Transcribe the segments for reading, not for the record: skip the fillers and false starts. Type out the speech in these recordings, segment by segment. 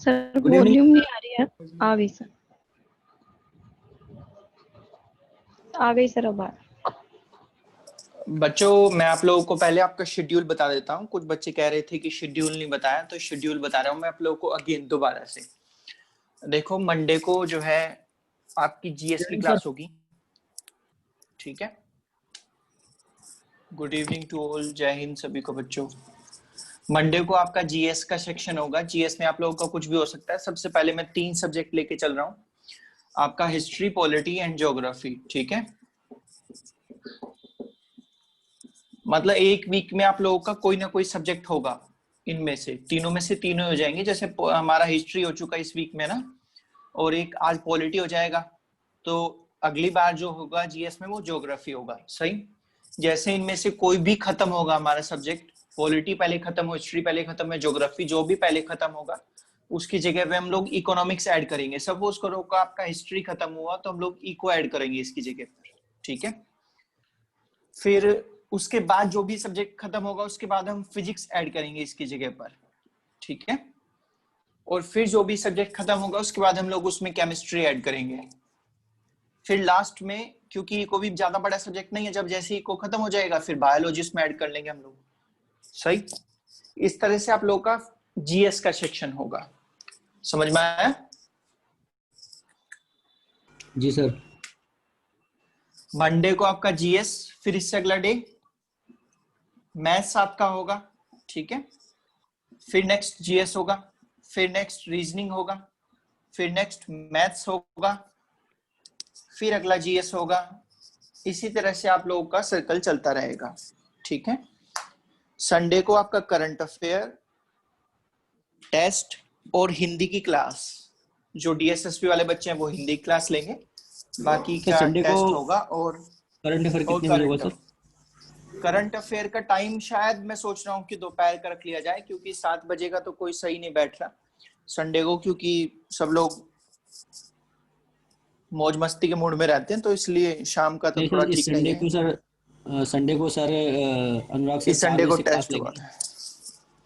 Sir good evening. Volume नहीं आ रही है। आ गई सर, आ गई सर अब आ बच्चों मैं आप लोगों को पहले आपका शेड्यूल बता देता हूँ। कुछ बच्चे कह रहे थे कि शेड्यूल नहीं बताया, तो शेड्यूल बता रहा हूँ मैं आप लोगों को अगेन दोबारा से। देखो मंडे को जो है आपकी जीएस की क्लास होगी, ठीक है। गुड इवनिंग टू ऑल, जय हिंद सभी को बच्चों। मंडे को आपका जीएस का सेक्शन होगा। जीएस में आप लोगों का कुछ भी हो सकता है। सबसे पहले मैं 3 सब्जेक्ट लेके चल रहा हूँ, आपका हिस्ट्री, पॉलिटी एंड ज्योग्राफी, ठीक है। मतलब एक वीक में आप लोगों का कोई ना कोई सब्जेक्ट होगा, इनमें से तीनों में से तीनों हो जाएंगे। जैसे हमारा हिस्ट्री हो चुका इस वीक में ना, और एक आज पॉलिटी हो जाएगा, तो अगली बार जो होगा जीएस में वो ज्योग्राफी होगा, सही। जैसे इनमें से कोई भी खत्म होगा हमारा सब्जेक्ट, पॉलिटी पहले खत्म हो, हिस्ट्री पहले खत्म है, ज्योग्राफी जो भी पहले खत्म होगा उसकी जगह पे हम लोग इकोनॉमिक्स ऐड करेंगे। सपोज करो का आपका हिस्ट्री खत्म हुआ तो हम लोग इको ऐड करेंगे इसकी जगह पर, ठीक है। फिर उसके बाद जो भी सब्जेक्ट खत्म होगा उसके बाद हम फिजिक्स ऐड करेंगे इसकी जगह पर, ठीक है। और फिर जो भी सब्जेक्ट खत्म होगा उसके बाद हम लोग उसमें केमिस्ट्री ऐड करेंगे। फिर लास्ट में, क्योंकि इको भी ज्यादा बड़ा सब्जेक्ट नहीं है, जब जैसे इको खत्म हो जाएगा फिर बायोलॉजिस्ट में ऐड कर लेंगे हम लोग, सही। इस तरह से आप लोगों का जीएस का सेक्शन होगा। समझ में आया? जी सर। मंडे को आपका जीएस, फिर इससे अगला डे मैथ्स आपका होगा, ठीक है। फिर नेक्स्ट जीएस होगा, फिर नेक्स्ट रीजनिंग होगा, फिर नेक्स्ट मैथ्स होगा, फिर अगला जीएस होगा। इसी तरह से आप लोगों का सर्कल चलता रहेगा, ठीक है। संडे को आपका करंट अफेयर, टेस्ट और हिंदी की क्लास। जो डीएसएसपी वाले बच्चे हैं वो हिंदी क्लास लेंगे, बाकी तो का संडे टेस्ट को होगा। और करंट अफेयर कितने बजे होगा सर? करंट अफेयर का टाइम शायद मैं सोच रहा हूँ कि दोपहर का रख लिया जाए, क्योंकि 7 बजे का तो कोई सही नहीं बैठ रहा संडे को, क्योंकि सब लोग मौज मस्ती के मूड में रहते हैं, तो इसलिए शाम का तो नहीं थोड़ा सर, इस ठीक नहीं संडे है। को सर, संडे को सर अनुराग सर इस 4 संडे बजे को से क्लास टेस्ट हुआ लेंगे। था।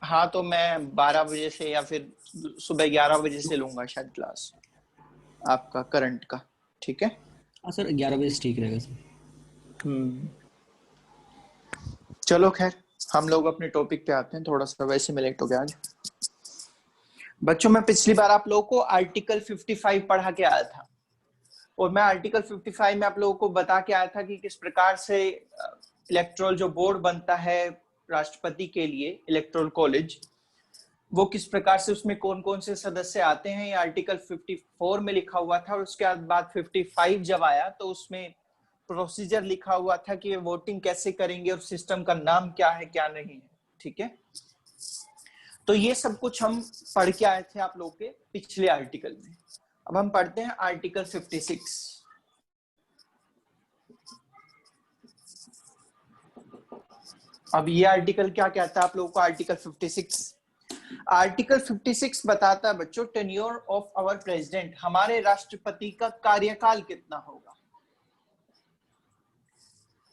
हाँ तो मैं 12 बजे से या फिर सुबह 11 बजे से लूंगा शायद क्लास आपका करंट का, ठीक है। हाँ सर, 11 बजे से ठीक रहेगा सर। चलो खैर, हम लोग अपने टॉपिक पे आते हैं। थोड़ा सा वैसे में लेट हो गया आज। बच्चों मैं पिछली बार आप लोगों को आर्टिकल 55 पढ़ा के आया था, और मैं आर्टिकल 55 में आप लोगों को बता के आया था कि किस प्रकार से इलेक्टोरल जो बोर्ड बनता है राष्ट्रपति के लिए, इलेक्टोरल कॉलेज, वो किस प्रकार से उसमें कौन कौन से सदस्य आते हैं, ये आर्टिकल 54 में लिखा हुआ था। और उसके बाद 55 जब आया तो उसमें प्रोसीजर लिखा हुआ था कि वोटिंग कैसे करेंगे और सिस्टम का नाम क्या है क्या नहीं है, ठीक है। तो ये सब कुछ हम पढ़ के आए थे आप लोग के पिछले आर्टिकल में। अब हम पढ़ते हैं आर्टिकल 56। अब ये आर्टिकल क्या कहता है आप लोगों को? आर्टिकल 56, आर्टिकल 56 बताता है बच्चों टेन्योर ऑफ आवर प्रेसिडेंट, हमारे राष्ट्रपति का कार्यकाल कितना होगा।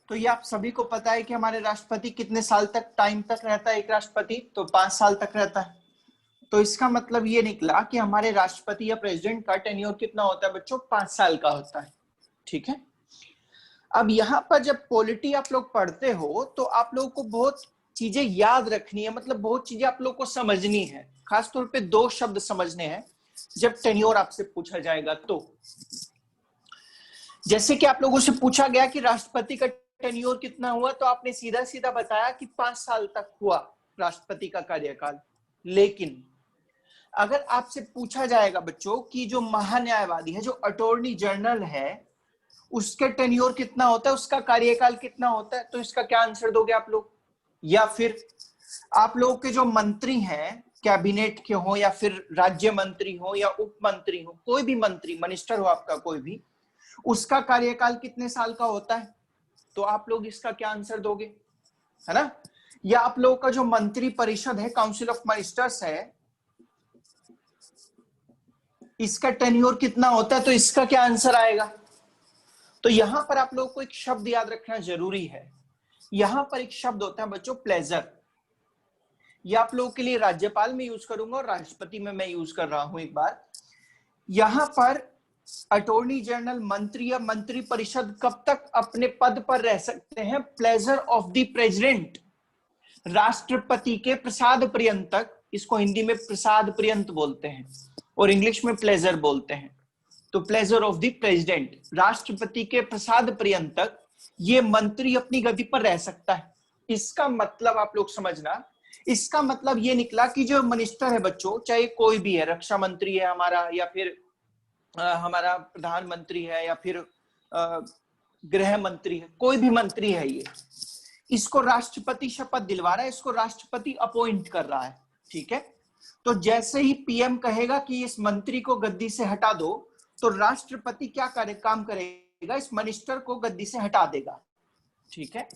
तो ये आप सभी को पता है कि हमारे राष्ट्रपति कितने साल तक टाइम तक रहता है। एक राष्ट्रपति तो 5 साल तक रहता है। तो इसका मतलब ये निकला कि हमारे राष्ट्रपति या प्रेसिडेंट का टेन्योर कितना होता है बच्चों? 5 साल का होता है, ठीक है। अब यहाँ पर जब पॉलिटी आप लोग पढ़ते हो तो आप लोगों को बहुत चीजें याद रखनी है, मतलब बहुत चीजें आप लोग को समझनी है। खासतौर पे 2 शब्द समझने हैं जब टेन्योर आपसे पूछा जाएगा। तो जैसे कि आप लोगों से पूछा गया कि राष्ट्रपति का टेन्योर कितना हुआ, तो आपने सीधा सीधा बताया कि 5 साल तक हुआ राष्ट्रपति का कार्यकाल। लेकिन अगर आपसे पूछा जाएगा बच्चों कि जो महान्यायवादी है, जो अटॉर्नी जनरल है, उसके टेन्योर कितना होता है, उसका कार्यकाल कितना होता है, तो इसका क्या आंसर दोगे आप लोग? या फिर आप लोगों के जो मंत्री हैं, कैबिनेट के हो या फिर राज्य मंत्री हो या उप मंत्री हो, कोई भी मंत्री, मिनिस्टर हो आपका कोई भी, उसका कार्यकाल कितने साल का होता है, तो आप लोग इसका क्या आंसर दोगे, है ना। या आप लोगों का जो मंत्री परिषद है, काउंसिल ऑफ मिनिस्टर्स है, इसका टेन्योर कितना होता है, तो इसका क्या आंसर आएगा। तो यहां पर आप लोगों को एक शब्द याद रखना जरूरी है। यहां पर एक शब्द होता है बच्चों प्लेजर। ये आप लोगों के लिए राज्यपाल में यूज करूंगा और राष्ट्रपति में मैं यूज कर रहा हूं एक बार। यहां पर अटॉर्नी जनरल, मंत्री या मंत्री परिषद कब तक अपने पद पर रह सकते हैं? प्लेजर ऑफ द प्रेसिडेंट, राष्ट्रपति के प्रसाद पर्यंत तक। इसको हिंदी में प्रसाद पर्यंत बोलते हैं और इंग्लिश में प्लेजर बोलते हैं। तो प्लेजर ऑफ द प्रेसिडेंट, राष्ट्रपति के प्रसाद पर्यंत तक ये मंत्री अपनी गद्दी पर रह सकता है। इसका मतलब आप लोग समझना, इसका मतलब ये निकला कि जो मिनिस्टर है बच्चों, चाहे कोई भी है, रक्षा मंत्री है हमारा, या फिर हमारा प्रधानमंत्री है, या फिर गृह मंत्री है, कोई भी मंत्री है, ये इसको राष्ट्रपति शपथ दिलवा रहा है, इसको राष्ट्रपति अपॉइंट कर रहा है। ठीक है, तो जैसे ही पीएम कहेगा कि इस मंत्री को गद्दी से हटा दो, तो राष्ट्रपति क्या काम करेगा? इस मिनिस्टर को गद्दी से हटा देगा। ठीक है,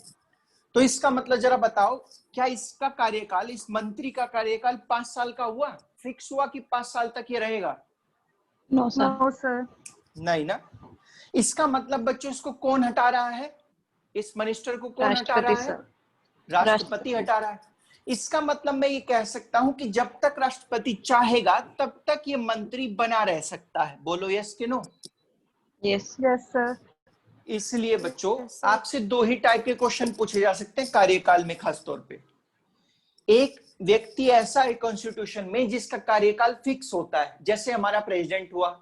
तो इसका मतलब जरा बताओ, क्या इसका कार्यकाल, इस मंत्री का कार्यकाल 5 साल का हुआ, फिक्स हुआ कि 5 साल तक ये रहेगा? No sir. नहीं ना। इसका मतलब बच्चों, इसको कौन हटा रहा है? इस मिनिस्टर को कौन हटा रहा है? राष्ट्रपति हटा रहा है। इसका मतलब मैं ये कह सकता हूं कि जब तक राष्ट्रपति चाहेगा तब तक ये मंत्री बना रह सकता है। बोलो यस कि नो? Yes sir. इसलिए बच्चों आपसे 2 ही टाइप के क्वेश्चन पूछे जा सकते हैं कार्यकाल में खास तौर पे। एक व्यक्ति ऐसा है कॉन्स्टिट्यूशन में जिसका कार्यकाल फिक्स होता है, जैसे हमारा प्रेसिडेंट हुआ।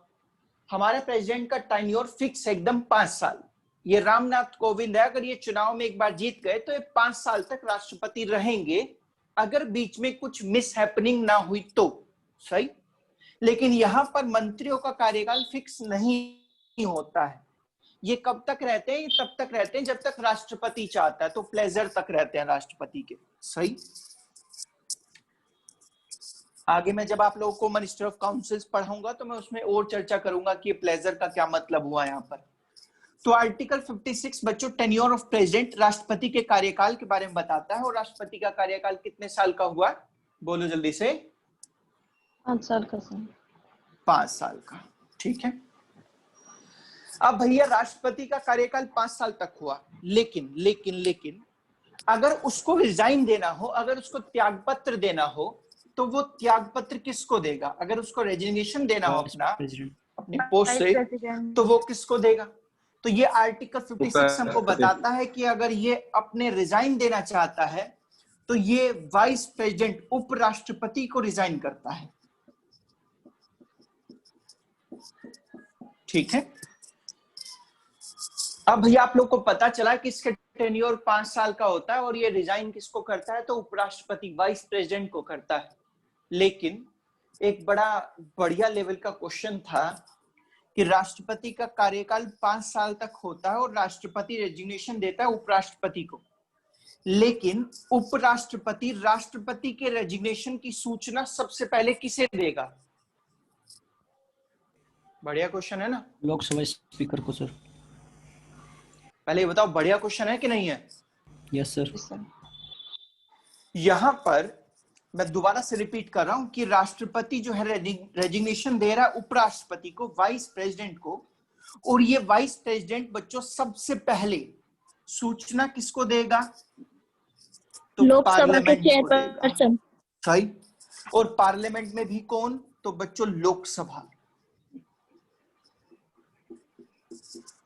हमारे प्रेसिडेंट का टेन्योर फिक्स है एकदम 5 साल। ये रामनाथ कोविंद है, अगर ये चुनाव में एक बार जीत गए तो ये 5 साल तक राष्ट्रपति रहेंगे, अगर बीच में कुछ मिस हैपनिंग ना हुई तो। सही। लेकिन यहां पर मंत्रियों का कार्यकाल फिक्स नहीं होता है। ये कब तक रहते हैं? तब तक रहते हैं जब तक राष्ट्रपति चाहता है, तो प्लेजर तक रहते हैं राष्ट्रपति के। सही। आगे मैं जब आप लोगों को मिनिस्टर ऑफ काउंसिल्स पढ़ाऊंगा तो मैं उसमें और चर्चा करूंगा कि प्लेजर का क्या मतलब हुआ यहाँ पर। तो आर्टिकल 56 बच्चों टेन्योर ऑफ प्रेसिडेंट, राष्ट्रपति के कार्यकाल के बारे में बताता है। और राष्ट्रपति का कार्यकाल कितने साल का हुआ? बोलो जल्दी से। 5 साल का सर। 5 साल का। ठीक है। अब भैया राष्ट्रपति का कार्यकाल 5 साल तक हुआ, लेकिन अगर उसको रिजाइन देना हो, अगर उसको त्यागपत्र देना हो, तो वो त्यागपत्र किसको देगा? अगर उसको रेजिग्नेशन देना हो अपने पोस्ट से, तो वो किसको देगा? तो ये आर्टिकल 56 हमको बताता है कि अगर ये अपने रिजाइन देना चाहता है तो ये वाइस प्रेसिडेंट, उपराष्ट्रपति को रिजाइन करता है। ठीक है। अब भैया आप लोग को पता चला कि इसका टेन्योर 5 साल का होता है और ये रिजाइन किसको करता है? तो उपराष्ट्रपति, वाइस प्रेसिडेंट को करता है। लेकिन एक बड़ा बढ़िया लेवल का क्वेश्चन था कि राष्ट्रपति का कार्यकाल 5 साल तक होता है और राष्ट्रपति रेजिग्नेशन देता है उपराष्ट्रपति को, लेकिन उपराष्ट्रपति राष्ट्रपति के रेजिग्नेशन की सूचना सबसे पहले किसे देगा? बढ़िया क्वेश्चन है ना? लोकसभा स्पीकर को सर। पहले ये बताओ बढ़िया क्वेश्चन है कि नहीं है? Yes sir. यहां पर मैं दोबारा से रिपीट कर रहा हूं कि राष्ट्रपति जो है रेजिग्नेशन दे रहा है उपराष्ट्रपति को, वाइस प्रेसिडेंट को, और ये वाइस प्रेसिडेंट बच्चों सबसे पहले सूचना किसको देगा? तो लोकसभा के चेयरपर्सन। सही। और पार्लियामेंट में भी कौन? तो बच्चों लोकसभा।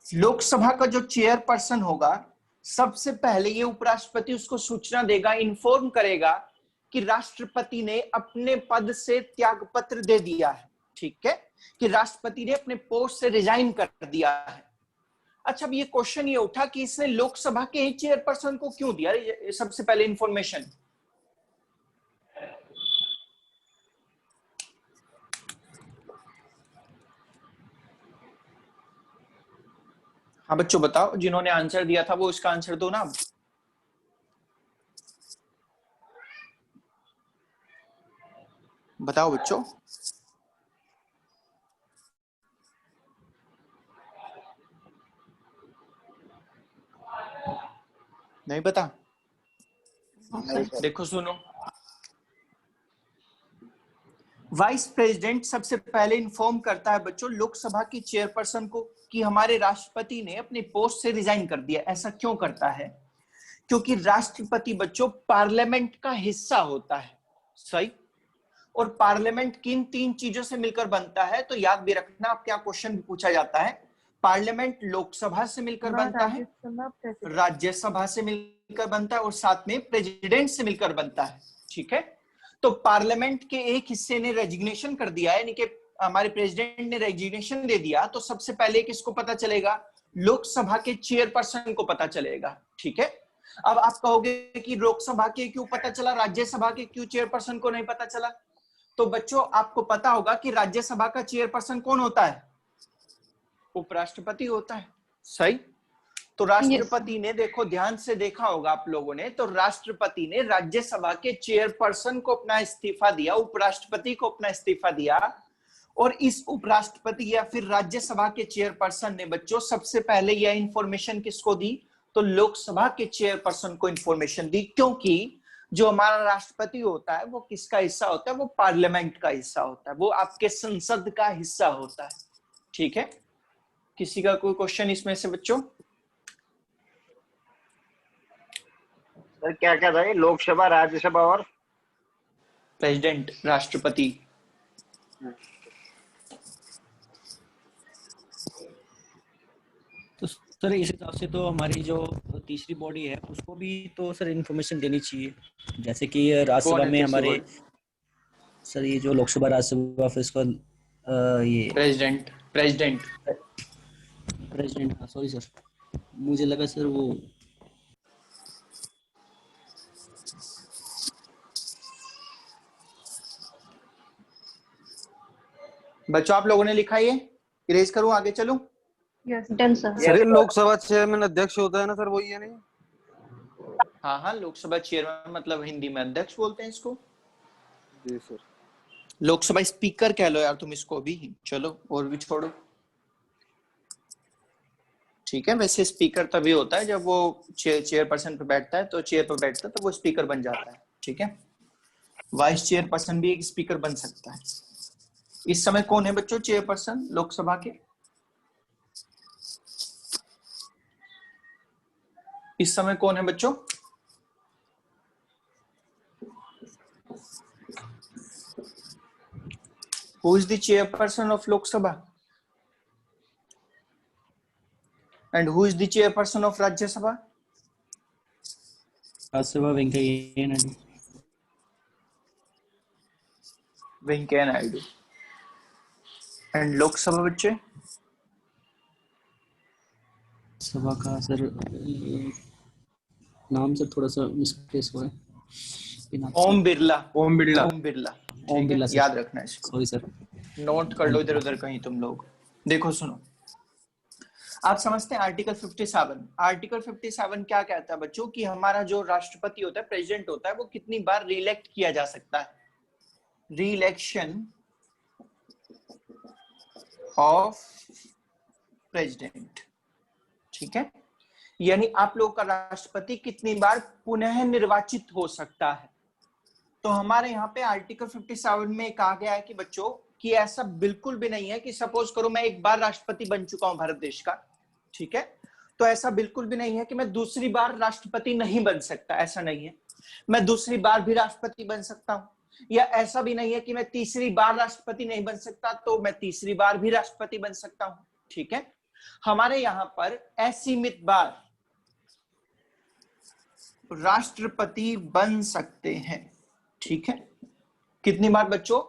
लोकसभा का जो चेयरपर्सन होगा, सबसे पहले ये उपराष्ट्रपति उसको सूचना देगा, इन्फॉर्म करेगा कि राष्ट्रपति ने अपने पद से त्यागपत्र दे दिया है। ठीक है, कि राष्ट्रपति ने अपने पोस्ट से रिजाइन कर दिया है। अच्छा, अब ये क्वेश्चन ये उठा कि इसने लोकसभा के ही चेयरपर्सन को क्यों दिया सबसे पहले इंफॉर्मेशन? हाँ बच्चों बताओ, जिन्होंने आंसर दिया था वो इसका आंसर दो ना। बताओ बच्चों। नहीं पता? देखो सुनो, वाइस प्रेसिडेंट सबसे पहले इन्फॉर्म करता है बच्चों लोकसभा की चेयरपर्सन को कि हमारे राष्ट्रपति ने अपने पोस्ट से रिजाइन कर दिया। ऐसा क्यों करता है? क्योंकि राष्ट्रपति बच्चों पार्लियामेंट का हिस्सा होता है। सही। और पार्लियामेंट किन 3 चीजों से मिलकर बनता है, तो याद भी रखना, आप क्या क्वेश्चन भी पूछा जाता है। पार्लियामेंट लोकसभा से मिलकर बनता है, राज्यसभा से मिलकर बनता है और साथ में प्रेसिडेंट से मिलकर बनता है। ठीक है, तो पार्लियामेंट के एक हिस्से ने रेजिग्नेशन कर दिया है, यानी कि हमारे प्रेसिडेंट ने रेजिग्नेशन दे दिया, तो सबसे पहले किसको पता चलेगा? लोकसभा के चेयरपर्सन को पता चलेगा। ठीक है, अब आप कहोगे कि लोकसभा के क्यों पता चला, राज्यसभा के क्यों चेयरपर्सन को नहीं पता चला? तो बच्चों आपको पता होगा कि राज्यसभा का चेयरपर्सन कौन होता है? उपराष्ट्रपति होता है। सही। तो राष्ट्रपति ने, देखो ध्यान से देखा होगा आप लोगों ने, तो राष्ट्रपति ने राज्यसभा के चेयरपर्सन को अपना इस्तीफा दिया, उपराष्ट्रपति को अपना इस्तीफा दिया, और इस उपराष्ट्रपति या फिर राज्यसभा के चेयरपर्सन ने बच्चों सबसे पहले यह इंफॉर्मेशन किसको दी? तो लोकसभा के चेयरपर्सन को इंफॉर्मेशन दी, क्योंकि जो हमारा राष्ट्रपति होता है वो किसका हिस्सा होता है? वो पार्लियामेंट का हिस्सा होता है, वो आपके संसद का हिस्सा होता है। ठीक है, किसी का कोई क्वेश्चन इसमें से बच्चों? सर क्या क्या था ये? लोकसभा, राज्यसभा और प्रेसिडेंट, राष्ट्रपति। तो सर इस हिसाब से तो हमारी जो तीसरी बॉडी है उसको भी तो सर इन्फॉर्मेशन देनी चाहिए, जैसे कि राज्यसभा में हमारे सर ये जो लोकसभा राज्यसभा फिर इसका ये प्रेसिडेंट। हाँ सॉरी सर, मुझे लगा सर वो बच्चों आप लोगों ने लिखा, ये इरेज करूं, आगे चलूं? Done sir. Sir Lok Sabha chairman अध्यक्ष होता है ना सर, वही है नहीं? हाँ, लोकसभा चेयरमैन मतलब हिंदी में अध्यक्ष बोलते हैं इसको। जी सर। लोकसभा स्पीकर कह लो यार तुम इसको भी, चलो और भी छोड़ो। ठीक है, वैसे स्पीकर तभी होता है जब वो चेयरपर्सन पे बैठता है, तो चेयर पर बैठता है तो वो स्पीकर बन जाता है। ठीक है, वाइस चेयरपर्सन भी एक स्पीकर बन सकता है। इस समय कौन है बच्चों चेयरपर्सन लोकसभा के? इस समय कौन है बच्चों? Who is the chairperson of Lok Sabha? And who is the chairperson of Rajya Sabha? Rajya Sabha Venkaiah Naidu. Venkaiah Naidu. And Lok Sabha बच्चे? सभा का सर नाम सर थोड़ा सा मिसप्लेस हुआ है। ओम बिरला। ओम बिरला। ओम बिरला सर। याद रखना इसको, सॉरी सर, नोट कर लो इधर उधर कहीं तुम लोग। देखो सुनो, आप समझते हैं आर्टिकल 57? आर्टिकल 57 क्या कहता है बच्चों? कि हमारा जो राष्ट्रपति होता है, प्रेसिडेंट होता है, वो कितनी बार रीइलेक्ट किया जा सकता है? रीइलेक्शन ऑफ प्रेसिडेंट। ठीक है, यानी आप लोगों का राष्ट्रपति कितनी बार पुनः निर्वाचित हो सकता है। तो हमारे यहाँ पे आर्टिकल 57 में कहा गया है कि बच्चों कि ऐसा बिल्कुल भी नहीं है कि सपोज करो मैं एक बार राष्ट्रपति बन चुका हूं भारत देश का, ठीक है, तो ऐसा बिल्कुल भी नहीं है कि मैं दूसरी बार राष्ट्रपति नहीं बन सकता, ऐसा नहीं है। मैं दूसरी बार भी राष्ट्रपति बन सकता हूं, या ऐसा भी नहीं है कि मैं तीसरी बार राष्ट्रपति नहीं बन सकता तो मैं तीसरी बार भी राष्ट्रपति बन सकता हूं। ठीक है, हमारे यहां पर असीमित बार राष्ट्रपति बन सकते हैं। ठीक है, कितनी बार बच्चों?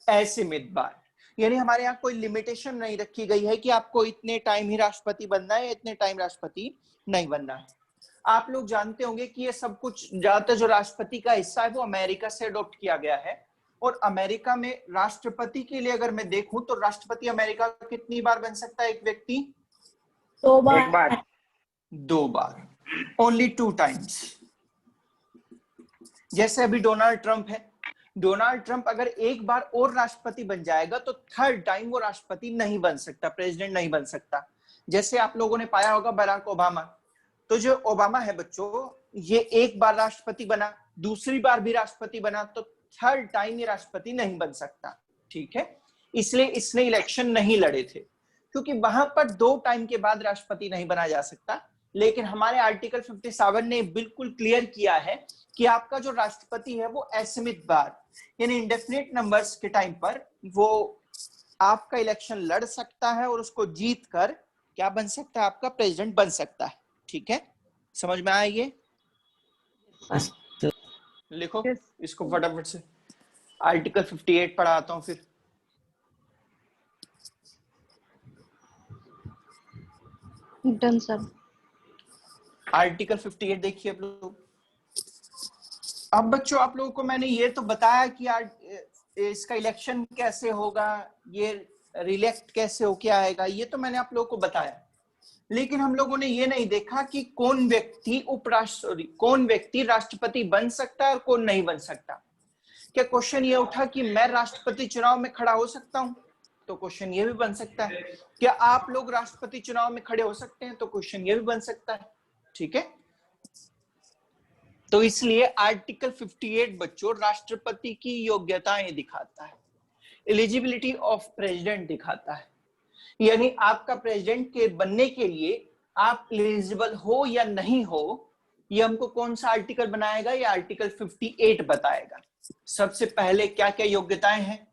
असीमित बार। यानी हमारे यहाँ कोई लिमिटेशन नहीं रखी गई है कि आपको इतने टाइम ही राष्ट्रपति बनना है, इतने टाइम राष्ट्रपति नहीं बनना है। आप लोग जानते होंगे कि ये सब कुछ ज्यादातर जो राष्ट्रपति का हिस्सा है वो अमेरिका से अडॉप्ट किया गया है। और अमेरिका में राष्ट्रपति के लिए अगर मैं देखूं तो राष्ट्रपति अमेरिका कितनी बार बन सकता है एक व्यक्ति? 2 बार। 1 बार। 2 बार, ओनली 2 टाइम्स। जैसे अभी डोनाल्ड ट्रंप है, डोनाल्ड ट्रंप अगर एक बार और राष्ट्रपति बन जाएगा तो 3rd टाइम वो राष्ट्रपति नहीं बन सकता, प्रेसिडेंट नहीं बन सकता। जैसे आप लोगों ने पाया होगा बराक ओबामा, तो जो ओबामा है बच्चों, ये एक बार राष्ट्रपति बना, दूसरी बार भी राष्ट्रपति बना, तो 3rd टाइम ये राष्ट्रपति नहीं बन सकता। ठीक है, इसलिए इसने इलेक्शन नहीं लड़े थे, क्योंकि वहां पर 2 टाइम के बाद राष्ट्रपति नहीं बना जा सकता। लेकिन हमारे आर्टिकल 57 ने बिल्कुल क्लियर किया है कि आपका जो राष्ट्रपति है वो असीमित बार यानी इंडेफिनिट नंबर्स के टाइम पर वो आपका इलेक्शन लड़ सकता है और उसको जीत कर क्या बन सकता है, आपका प्रेसिडेंट बन सकता है। ठीक है, समझ में आया ये? लिखो Yes. इसको फटाफट से। आर्टिकल 58 पढ़ाता हूं फिर। Done, sir. आर्टिकल 58 देखिए आप लोग। अब बच्चों आप लोगों को मैंने ये तो बताया कि इसका इलेक्शन कैसे होगा, ये रिलेक्ट कैसे होके आएगा, ये तो मैंने आप लोगों को बताया। लेकिन हम लोगों ने ये नहीं देखा कि कौन व्यक्ति राष्ट्रपति बन सकता है और कौन नहीं बन सकता। क्या क्वेश्चन ये उठा कि मैं राष्ट्रपति चुनाव में खड़ा हो सकता हूं? तो क्वेश्चन ये भी बन सकता है। क्या आप लोग राष्ट्रपति चुनाव में खड़े हो सकते हैं? तो क्वेश्चन ये भी बन सकता है। ठीक है, तो इसलिए आर्टिकल 58 बच्चों राष्ट्रपति की योग्यताएं दिखाता है, एलिजिबिलिटी ऑफ प्रेसिडेंट दिखाता है। यानी आपका प्रेसिडेंट के बनने के लिए आप एलिजिबल हो या नहीं हो, ये हमको कौन सा आर्टिकल बनाएगा? ये आर्टिकल 58 बताएगा। सबसे पहले क्या क्या योग्यताएं हैं?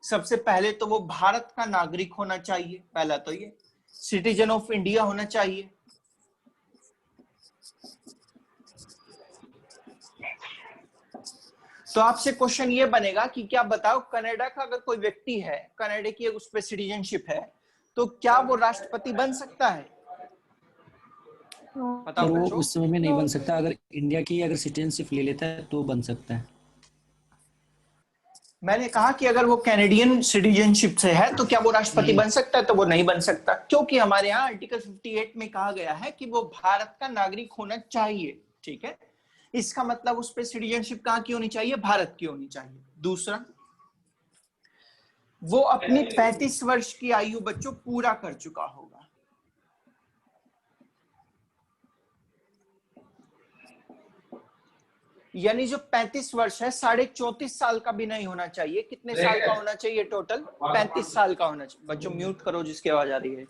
सबसे पहले तो वो भारत का नागरिक होना चाहिए, पहला तो ये सिटीजन ऑफ इंडिया होना चाहिए। तो आपसे क्वेश्चन ये बनेगा कि क्या बताओ, कनाडा का अगर कोई व्यक्ति है, कनाडा की उस पर सिटीजनशिप है, तो क्या वो राष्ट्रपति बन सकता है? बताओ वो बच्चों। उस समय में नहीं बन सकता। अगर इंडिया की अगर सिटीजनशिप ले लेता है तो बन सकता है। मैंने कहा कि अगर वो कैनेडियन सिटीजनशिप से है तो क्या वो राष्ट्रपति बन सकता है? तो वो नहीं बन सकता, क्योंकि हमारे यहाँ आर्टिकल 58 में कहा गया है कि वो भारत का नागरिक होना चाहिए। ठीक है, इसका मतलब उस पर सिटीजनशिप कहाँ की होनी चाहिए? भारत की होनी चाहिए। दूसरा, वो अपनी 35 वर्ष की आयु बच्चों पूरा कर चुका होगा। यानी जो 35 वर्ष है 34.5 साल का भी नहीं होना चाहिए। कितने साल का होना चाहिए टोटल? 35 साल का होना चाहिए। बच्चों म्यूट करो जिसकी आवाज आ रही है।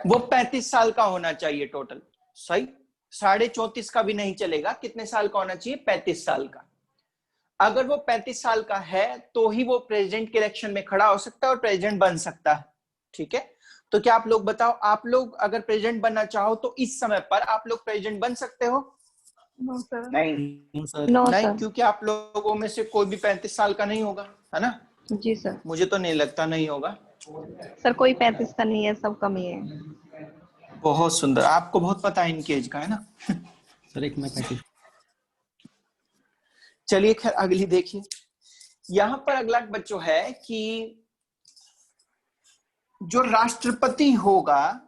वो 35 साल का होना चाहिए टोटल। सही, 34.5 का भी नहीं चलेगा। कितने साल का होना चाहिए? 35 साल का। अगर वो 35 साल का है तो ही वो प्रेसिडेंट के इलेक्शन में खड़ा हो सकता है और प्रेसिडेंट बन सकता है। ठीक है, तो क्या आप लोग बताओ, आप लोग अगर प्रेसिडेंट बनना चाहो तो इस समय पर आप लोग प्रेसिडेंट बन सकते हो? No, sir. नहीं। No, नहीं, sir. क्योंकि आप लोगों में से कोई भी 35 साल का नहीं होगा, है ना? जी सर। मुझे तो नहीं लगता नहीं होगा। सर कोई 35 का नहीं है, सब कम ही है। बहुत सुंदर, आपको बहुत पता है इनकी एज का, है ना? सर एक मैं 35। चलिए खैर अगली देखिए। यहां पर अगला बच्चों है कि जो राष्ट्रपति होगा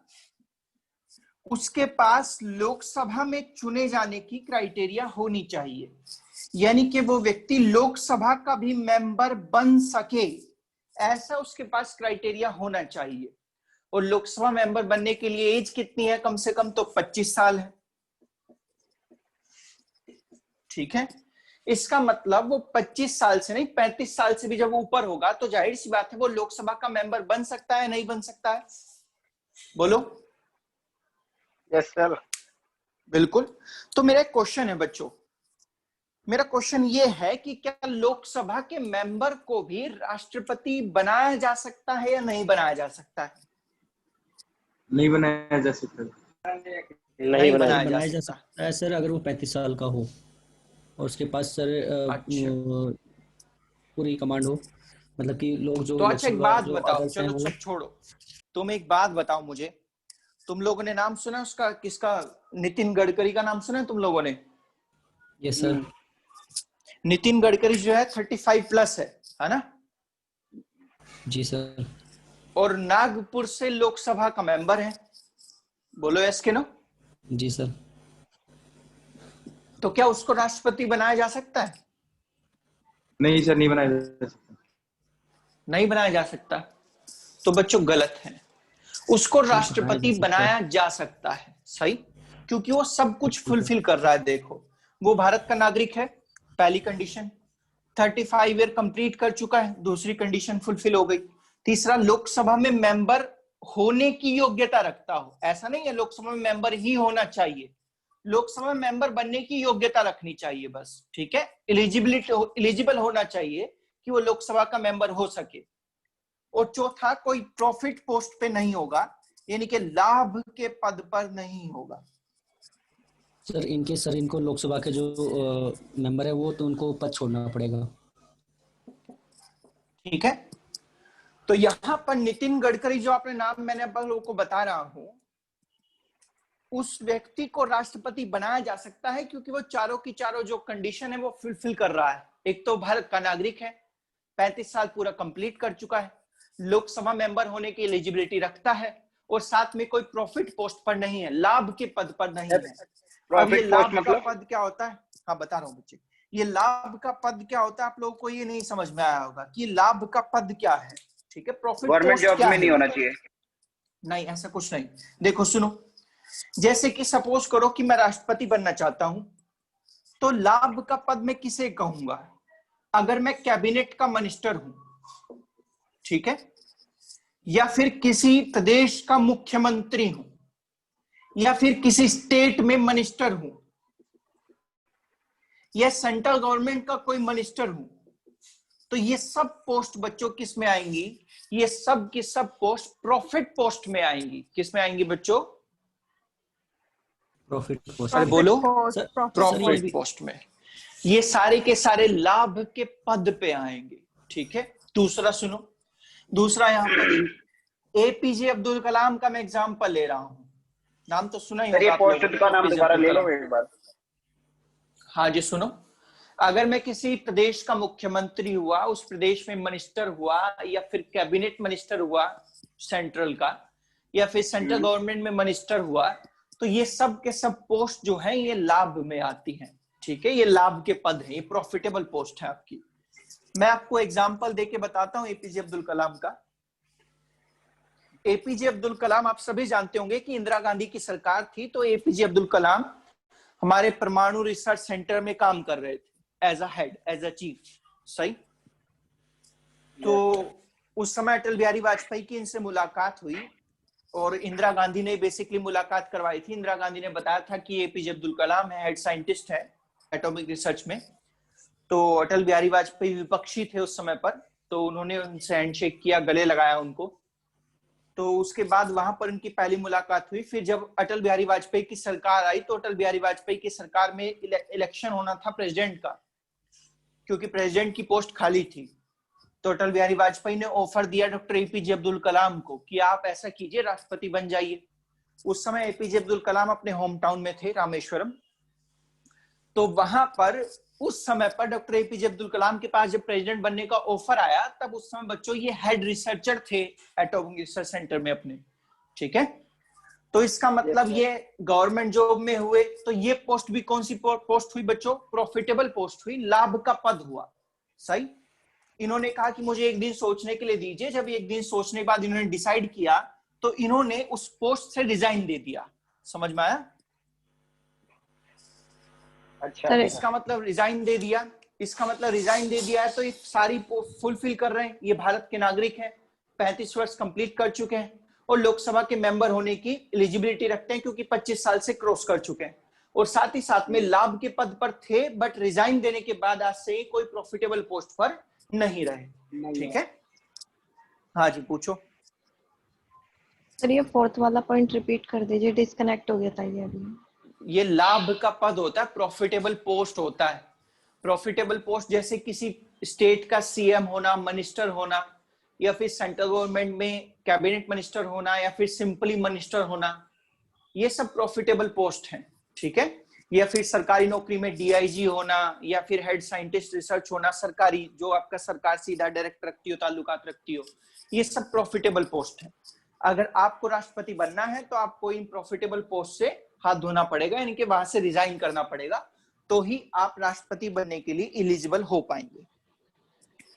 उसके पास लोकसभा में चुने जाने की क्राइटेरिया होनी चाहिए। यानी कि वो व्यक्ति लोकसभा का भी मेंबर बन सके, ऐसा उसके पास क्राइटेरिया होना चाहिए। और लोकसभा मेंबर बनने के लिए एज कितनी है? कम से कम तो 25 साल है। ठीक है, इसका मतलब वो 25 साल से नहीं 35 साल से भी जब वो ऊपर होगा तो जाहिर सी बात है वो लोकसभा का मेंबर बन सकता है, नहीं बन सकता है? बोलो। Yes sir. बिल्कुल। तो मेरा एक क्वेश्चन है बच्चों, मेरा क्वेश्चन ये है कि क्या लोकसभा के मेंबर को भी राष्ट्रपति बनाया जा सकता है या नहीं बनाया जा सकता है? नहीं बनाया जा सकता। नहीं बनाया बनाया जा सकता है सर, अगर वो 35 साल का हो और उसके पास सर पूरी कमांड हो, मतलब कि लोग जो तो अच्छा एक बात जो बताओ, others हैं चलो वो- सब छोड़ो, तुम एक बात बताओ मुझे, तुम लोगों ने नाम सुना उसका, किसका? नितिन गडकरी का नाम सुना है तुम लोगों ने? Yes sir. नितिन गडकरी जो है 35 प्लस है ना? जी सर। और नागपुर से लोकसभा का मेंबर है। बोलो यस के नो? जी सर। तो क्या उसको राष्ट्रपति बनाया जा सकता है? नहीं सर, नहीं बनाया जा सकता। नहीं बनाया जा सकता। तो बच्चों गलत है, उसको राष्ट्रपति बनाया जा सकता है। सही, क्योंकि वो सब कुछ फुलफिल कर रहा है। देखो, वो भारत का नागरिक है, पहली कंडीशन। 35 ईयर कंप्लीट कर चुका है, दूसरी कंडीशन फुलफिल हो गई। तीसरा, लोकसभा में मेंबर होने की योग्यता रखता हो। ऐसा नहीं है लोकसभा में मेंबर ही होना चाहिए, लोकसभा में मेंबर बनने की योग्यता रखनी चाहिए बस। ठीक है, एलिजिबल होना चाहिए कि वो लोकसभा का मेंबर हो सके। और चौथा, कोई प्रॉफिट पोस्ट पे नहीं होगा, यानी कि लाभ के पद पर नहीं होगा। सर इनके सर इनको लोकसभा के जो मेंबर है वो तो उनको पद छोड़ना पड़ेगा। ठीक है, तो यहां पर नितिन गडकरी जो आपने नाम मैंने आप लोगों को बता रहा हूं, उस व्यक्ति को राष्ट्रपति बनाया जा सकता है क्योंकि वो चारों की चारों जो कंडीशन है वो फुलफिल कर रहा है। एक तो भारत का नागरिक है, 35 साल पूरा कंप्लीट कर चुका है, लोकसभा मेंबर होने की एलिजिबिलिटी रखता है, और साथ में कोई प्रॉफिट पोस्ट पर नहीं है, लाभ के पद पर नहीं है। अब ये लाभ का पद क्या होता है, हाँ बता रहा हूँ बच्चे, ये लाभ का पद क्या होता है, आप लोगों को ये नहीं समझ में आया होगा कि लाभ का पद क्या है। ठीक है, प्रॉफिट गवर्नमेंट पोस्ट जॉब क्या में है? नहीं होना चाहिए। नहीं, ऐसा कुछ नहीं। देखो सुनो, जैसे कि सपोज करो कि मैं राष्ट्रपति बनना चाहता हूं, तो लाभ का पद मैं किसे कहूंगा? अगर मैं कैबिनेट का मिनिस्टर हूं, ठीक है, या फिर किसी प्रदेश का मुख्यमंत्री हूं, या फिर किसी स्टेट में मिनिस्टर हूं, या सेंट्रल गवर्नमेंट का कोई मिनिस्टर हूं, तो ये सब पोस्ट बच्चों किस में आएंगी? ये सब की सब पोस्ट प्रॉफिट पोस्ट में आएंगी। किस में आएंगी बच्चों? Profit post. अरे बोलो, सर प्रॉफिट पोस्ट में। ये सारे के सारे लाभ के पद पे आएंगे। ठीक है, दूसरा सुनो, दूसरा यहाँ पर एपीजे अब्दुल कलाम का मैं एग्जांपल ले रहा हूं, नाम तो सुना ही सर ये होगा आप लोगों पोस्ट ने, का नाम APJ दोबारा अब्दुल ले लो कलाम। एक बार। हाँ जी सुनो, अगर मैं किसी प्रदेश का मुख्यमंत्री हुआ, उस प्रदेश में मिनिस्टर हुआ, या फिर कैबिनेट मिनिस्टर हुआ सेंट्रल का, या फिर सेंट्रल गवर्नमेंट में मिनिस्टर हुआ, तो ये सब के सब पोस्ट जो है ये लाभ में आती हैं। ठीक है, ये लाभ के पद हैं, ये प्रॉफिटेबल पोस्ट है आपकी। मैं आपको एग्जांपल देके बताता हूं एपीजे अब्दुल कलाम का। एपीजे अब्दुल कलाम, आप सभी जानते होंगे कि इंदिरा गांधी की सरकार थी, तो एपीजे अब्दुल कलाम हमारे परमाणु रिसर्च सेंटर में काम कर रहे थे as a head, as a chief. सही, तो उस समय अटल बिहारी वाजपेयी की इनसे मुलाकात हुई और इंदिरा गांधी ने बेसिकली मुलाकात करवाई थी। इंदिरा गांधी ने बताया था कि एपीजे अब्दुल कलाम है, हेड साइंटिस्ट है एटॉमिक रिसर्च में। तो अटल बिहारी वाजपेयी विपक्षी थे उस समय पर, तो उन्होंने उनसे हैंडशेक किया, गले लगाया उनको। तो उसके बाद वहां पर उनकी पहली मुलाकात हुई। फिर जब अटल बिहारी वाजपेयी की सरकार आई, तो अटल बिहारी वाजपेयी की सरकार में इलेक्शन होना था प्रेसिडेंट का, क्योंकि प्रेसिडेंट की पोस्ट खाली थी। तो अटल बिहारी वाजपेयी ने ऑफर दिया डॉक्टर एपीजे अब्दुल कलाम को कि आप ऐसा कीजिए, राष्ट्रपति बन जाइए। उस समय एपीजे अब्दुल कलाम अपने होम टाउन में थे, रामेश्वरम। तो वहां पर उस समय पर डॉक्टर एपीजे अब्दुल कलाम के पास जब प्रेसिडेंट बनने का ऑफर आया, तब उस समय बच्चों ये हेड रिसर्चर थे एटॉमिक रिसर्च सेंटर में अपने। ठीक है, तो इसका मतलब ये गवर्नमेंट जॉब में हुए, तो ये पोस्ट भी कौन सी पोस्ट हुई बच्चों? प्रॉफिटेबल पोस्ट हुई, लाभ का पद हुआ। सही, इन्होंने कहा कि मुझे एक दिन सोचने के लिए दीजिए। जब एक दिन सोचने के बाद इन्होंने डिसाइड किया, तो इन्होंने उस पोस्ट से रिजाइन दे दिया। समझ में आया? अच्छा, इसका मतलब रिजाइन दे दिया, इसका मतलब रिजाइन दे दिया है तो ये सारी फुलफिल कर रहे हैं। ये भारत के नागरिक हैं, 35 वर्ष कंप्लीट कर चुके हैं और लोकसभा के मेंबर होने की एलिजिबिलिटी रखते हैं, क्योंकि 25 साल से क्रॉस कर चुके हैं। और साथ ही साथ में लाभ के पद पर थे, बट रिजाइन देने के बाद आज से कोई प्रॉफिटेबल पोस्ट पर नहीं रहे। ठीक है, हाँ जी पूछो। सर ये फोर्थ वाला पॉइंट रिपीट कर दीजिए, डिस्कनेक्ट हो गया था ये अभी। ये लाभ का पद होता है, प्रॉफिटेबल पोस्ट होता है। प्रॉफिटेबल पोस्ट जैसे किसी स्टेट का सीएम होना, मिनिस्टर होना, या फिर सेंट्रल गवर्नमेंट में कैबिनेट मिनिस्टर होना, या फिर सिंपली मिनिस्टर होना, ये सब प्रॉफिटेबल पोस्ट हैं। ठीक है, या फिर सरकारी नौकरी में डीआईजी होना, या फिर हेड साइंटिस्ट रिसर्च होना, सरकारी जो आपका सरकार सीधा डायरेक्ट रखती हो, ताल्लुकात रखती हो, ये सब प्रॉफिटेबल पोस्ट है। अगर आपको राष्ट्रपति बनना है तो आपको इन प्रॉफिटेबल पोस्ट से हाथ धोना पड़ेगा, यानी कि वहां से रिजाइन करना पड़ेगा, तो ही आप राष्ट्रपति बनने के लिए एलिजिबल हो पाएंगे।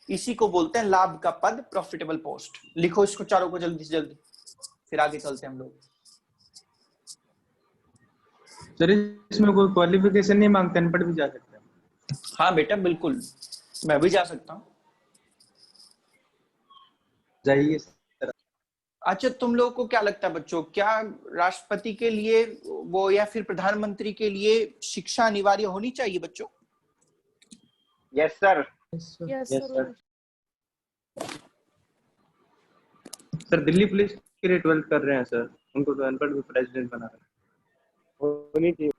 इसी को बोलते हैं लाभ का पद, प्रॉफिटेबल पोस्ट। लिखो इसको चारों को जल्दी से जल्दी, फिर आगे चलते हैं हम लोग। सर इसमें कोई क्वालिफिकेशन नहीं मांगते, अनपढ़ भी जा सकते हैं? हाँ बेटा बिल्कुल, मैं भी जा सकता हूँ। जाइए। अच्छा, तुम लोगों को क्या लगता है बच्चों, क्या राष्ट्रपति के लिए वो या फिर प्रधानमंत्री के लिए शिक्षा अनिवार्य होनी चाहिए बच्चों? Yes sir. Yes sir. Sir Delhi police के लिए 12th कर रहे हैं सर, उनको तो अनपढ़ भी प्रेसिडेंट बना रहे हैं। होनी चाहिए।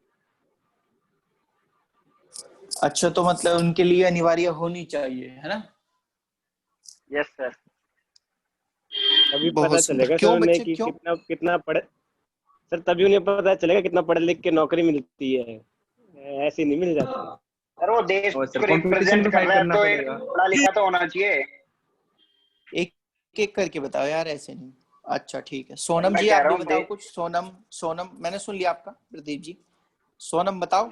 अच्छा, तो मतलब उनके लिए अनिवार्य होनी चाहिए, है ना? Yes sir. तभी पता बहुत सुंदर। चलेगा सर क्यों उन्हें बच्चे, कि क्यों? कितना पढ़े। सर तभी उन्हें पता चलेगा कितना पढ़ लिख के नौकरी मिलती है, ऐसे नहीं मिल जाती। सर वो देश और सर को कंपटीशन रिप्रेजेंट में कर फाइट रहा है करना तो एक पड़ेगा। पढ़ा लिखा तो होना चाहिए। एक एक करके बताओ यार, ऐसे नहीं। अच्छा ठीक है, सर सोनम मैं जी कह आप रहा भी हूँ बताओ कुछ। सोनम, सोनम मैंने सुन लिया आपका। प्रदीप जी, सोनम बताओ।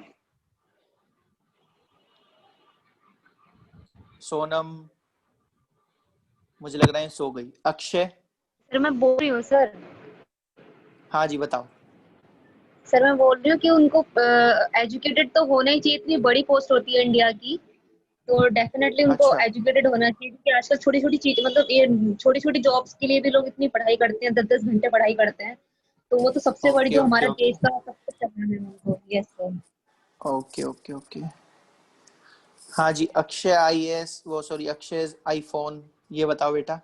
सोनम मुझे लग रहा है सो गई। अक्षय, सर मैं बोल रही हूँ सर। हाँ जी बताओ। सर मैं बोल रही हूँ कि उनको एजुकेटेड तो होना ही चाहिए, इतनी बड़ी पोस्ट होती है इंडिया की, तो डेफिनेटली उनको अच्छा एजुकेटेड होना चाहिए, क्योंकि आजकल छोटी छोटी चीज, मतलब ये छोटी छोटी जॉब्स के लिए भी लोग इतनी पढ़ाई करते हैं, 10-10 घंटे पढ़ाई करते हैं, तो वो तो सबसे बड़ी ओके जो ओके हमारा ओके देश का सब कुछ चलना है उनको। Yes sir. Okay okay okay. हाँ जी, अक्षय आईएएस, वो सॉरी अक्षय आईफोन, ये बताओ बेटा।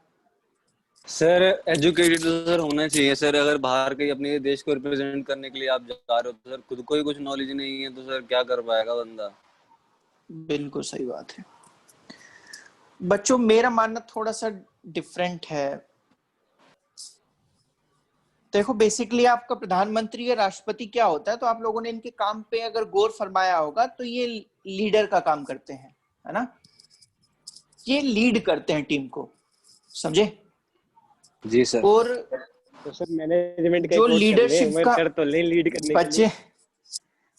सर एजुकेटेड तो सर होना चाहिए सर। अगर बाहर के अपने देश को रिप्रेजेंट करने के लिए आप जा रहे हो तो सर खुद को ही कुछ नॉलेज नहीं है तो सर क्या कर पाएगा बंदा। बिल्कुल सही बात है बच्चों, मेरा मानना थोड़ा सा डिफरेंट है। देखो बेसिकली आपका प्रधानमंत्री या राष्ट्रपति क्या होता है, तो आप लोगों ने इनके काम पे अगर गौर फरमाया होगा तो ये लीडर का काम करते हैं, है ना? ये लीड करते हैं टीम को, समझे? जी सर। और तो सर मैनेजमेंट का जो कोर्स कर ले, लीडरशिप मैं का कर तो ले लीड करने के लिए।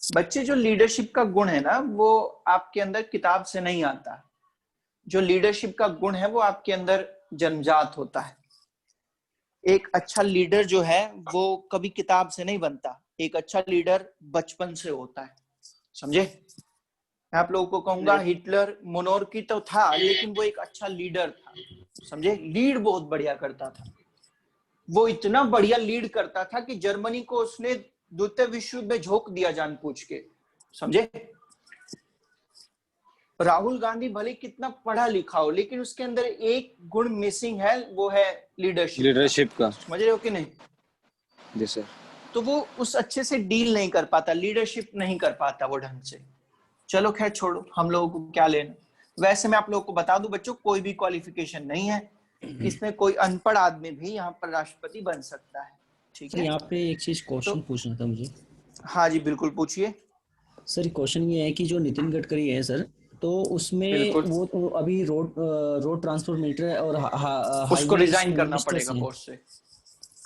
बच्चे जो लीडरशिप का गुण है ना, वो आपके अंदर किताब से नहीं आता। जो लीडरशिप का गुण है वो आपके अंदर जन्मजात होता है। एक अच्छा लीडर जो है वो कभी किताब से नहीं बनता, एक अच्छा लीडर बचपन से होता है, समझे? मैं आप लोगों को कहूंगा हिटलर मोनोर्की तो था, लेकिन वो एक अच्छा लीडर था, समझे? लीड बहुत बढ़िया करता था। वो इतना बढ़िया लीड करता था कि जर्मनी को उसने द्वितीय विश्व युद्ध में झोंक दिया जानबूझ के, समझे? राहुल गांधी भले कितना पढ़ा लिखा हो, लेकिन उसके अंदर एक गुण मिसिंग है, वो है लीडरशिप का। समझ रहे हो कि नहीं? जी सर। तो वो उस अच्छे से डील नहीं कर पाता, लीडरशिप नहीं कर पाता वो ढंग से। चलो खैर छोड़ो, हम लोगों को क्या लेना। वैसे मैं आप लोगों को बता दूं बच्चों, कोई भी क्वालिफिकेशन नहीं है इसमें, कोई अनपढ़ आदमी भी यहाँ पर राष्ट्रपति बन सकता है, ठीक है? यहाँ पे एक चीज क्वेश्चन तो पूछना था मुझे। हाँ जी बिल्कुल पूछिए। सर क्वेश्चन ये है कि जो नितिन गडकरी है सर, तो उसमें बिल्कुल, वो अभी रोड ट्रांसपोर्ट मिनिस्टर और उसको हाईवे रिजाइन करना मिनिस्टर्स पड़ेगा हैं, पोस्ट से।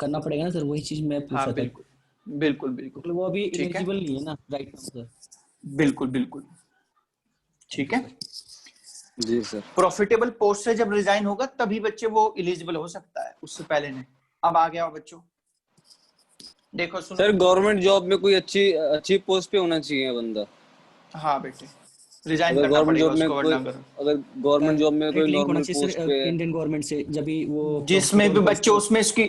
करना पड़ेगा ना सर? वही चीज मैं पूछ हाँ रहा था। बिल्कुल बिल्कुल बिल्कुल, मतलब वो अभी ठीक है, इलिजिबल नहीं है ना, राइट नाउ सर? बिल्कुल बिल्कुल, ठीक है। जी सर। प्रॉफिटेबल पोस्ट से जब रिजाइन होगा तभी बच्चे वो इलिजिबल हो सकता है, उससे पहले नहीं। अब आ गया बच्चों, देखो सुनो। सर गवर्नमेंट जॉब में कोई अच्छी अच्छी पोस्ट पे होना चाहिए बंदा। हाँ बेटे, रिजाइन अगर करना गवर्नमेंट पड़ेगा जॉब में उसको, कोई वरना करो। अगर गवर्नमेंट जॉब में कोई डायरेक्ट लिंक होना नॉर्मल चाहिए पोस्ट सर पे है इंडियन गवर्नमेंट से, जब भी वो जिसमें भी profitable बच्चे post उसमें उसकी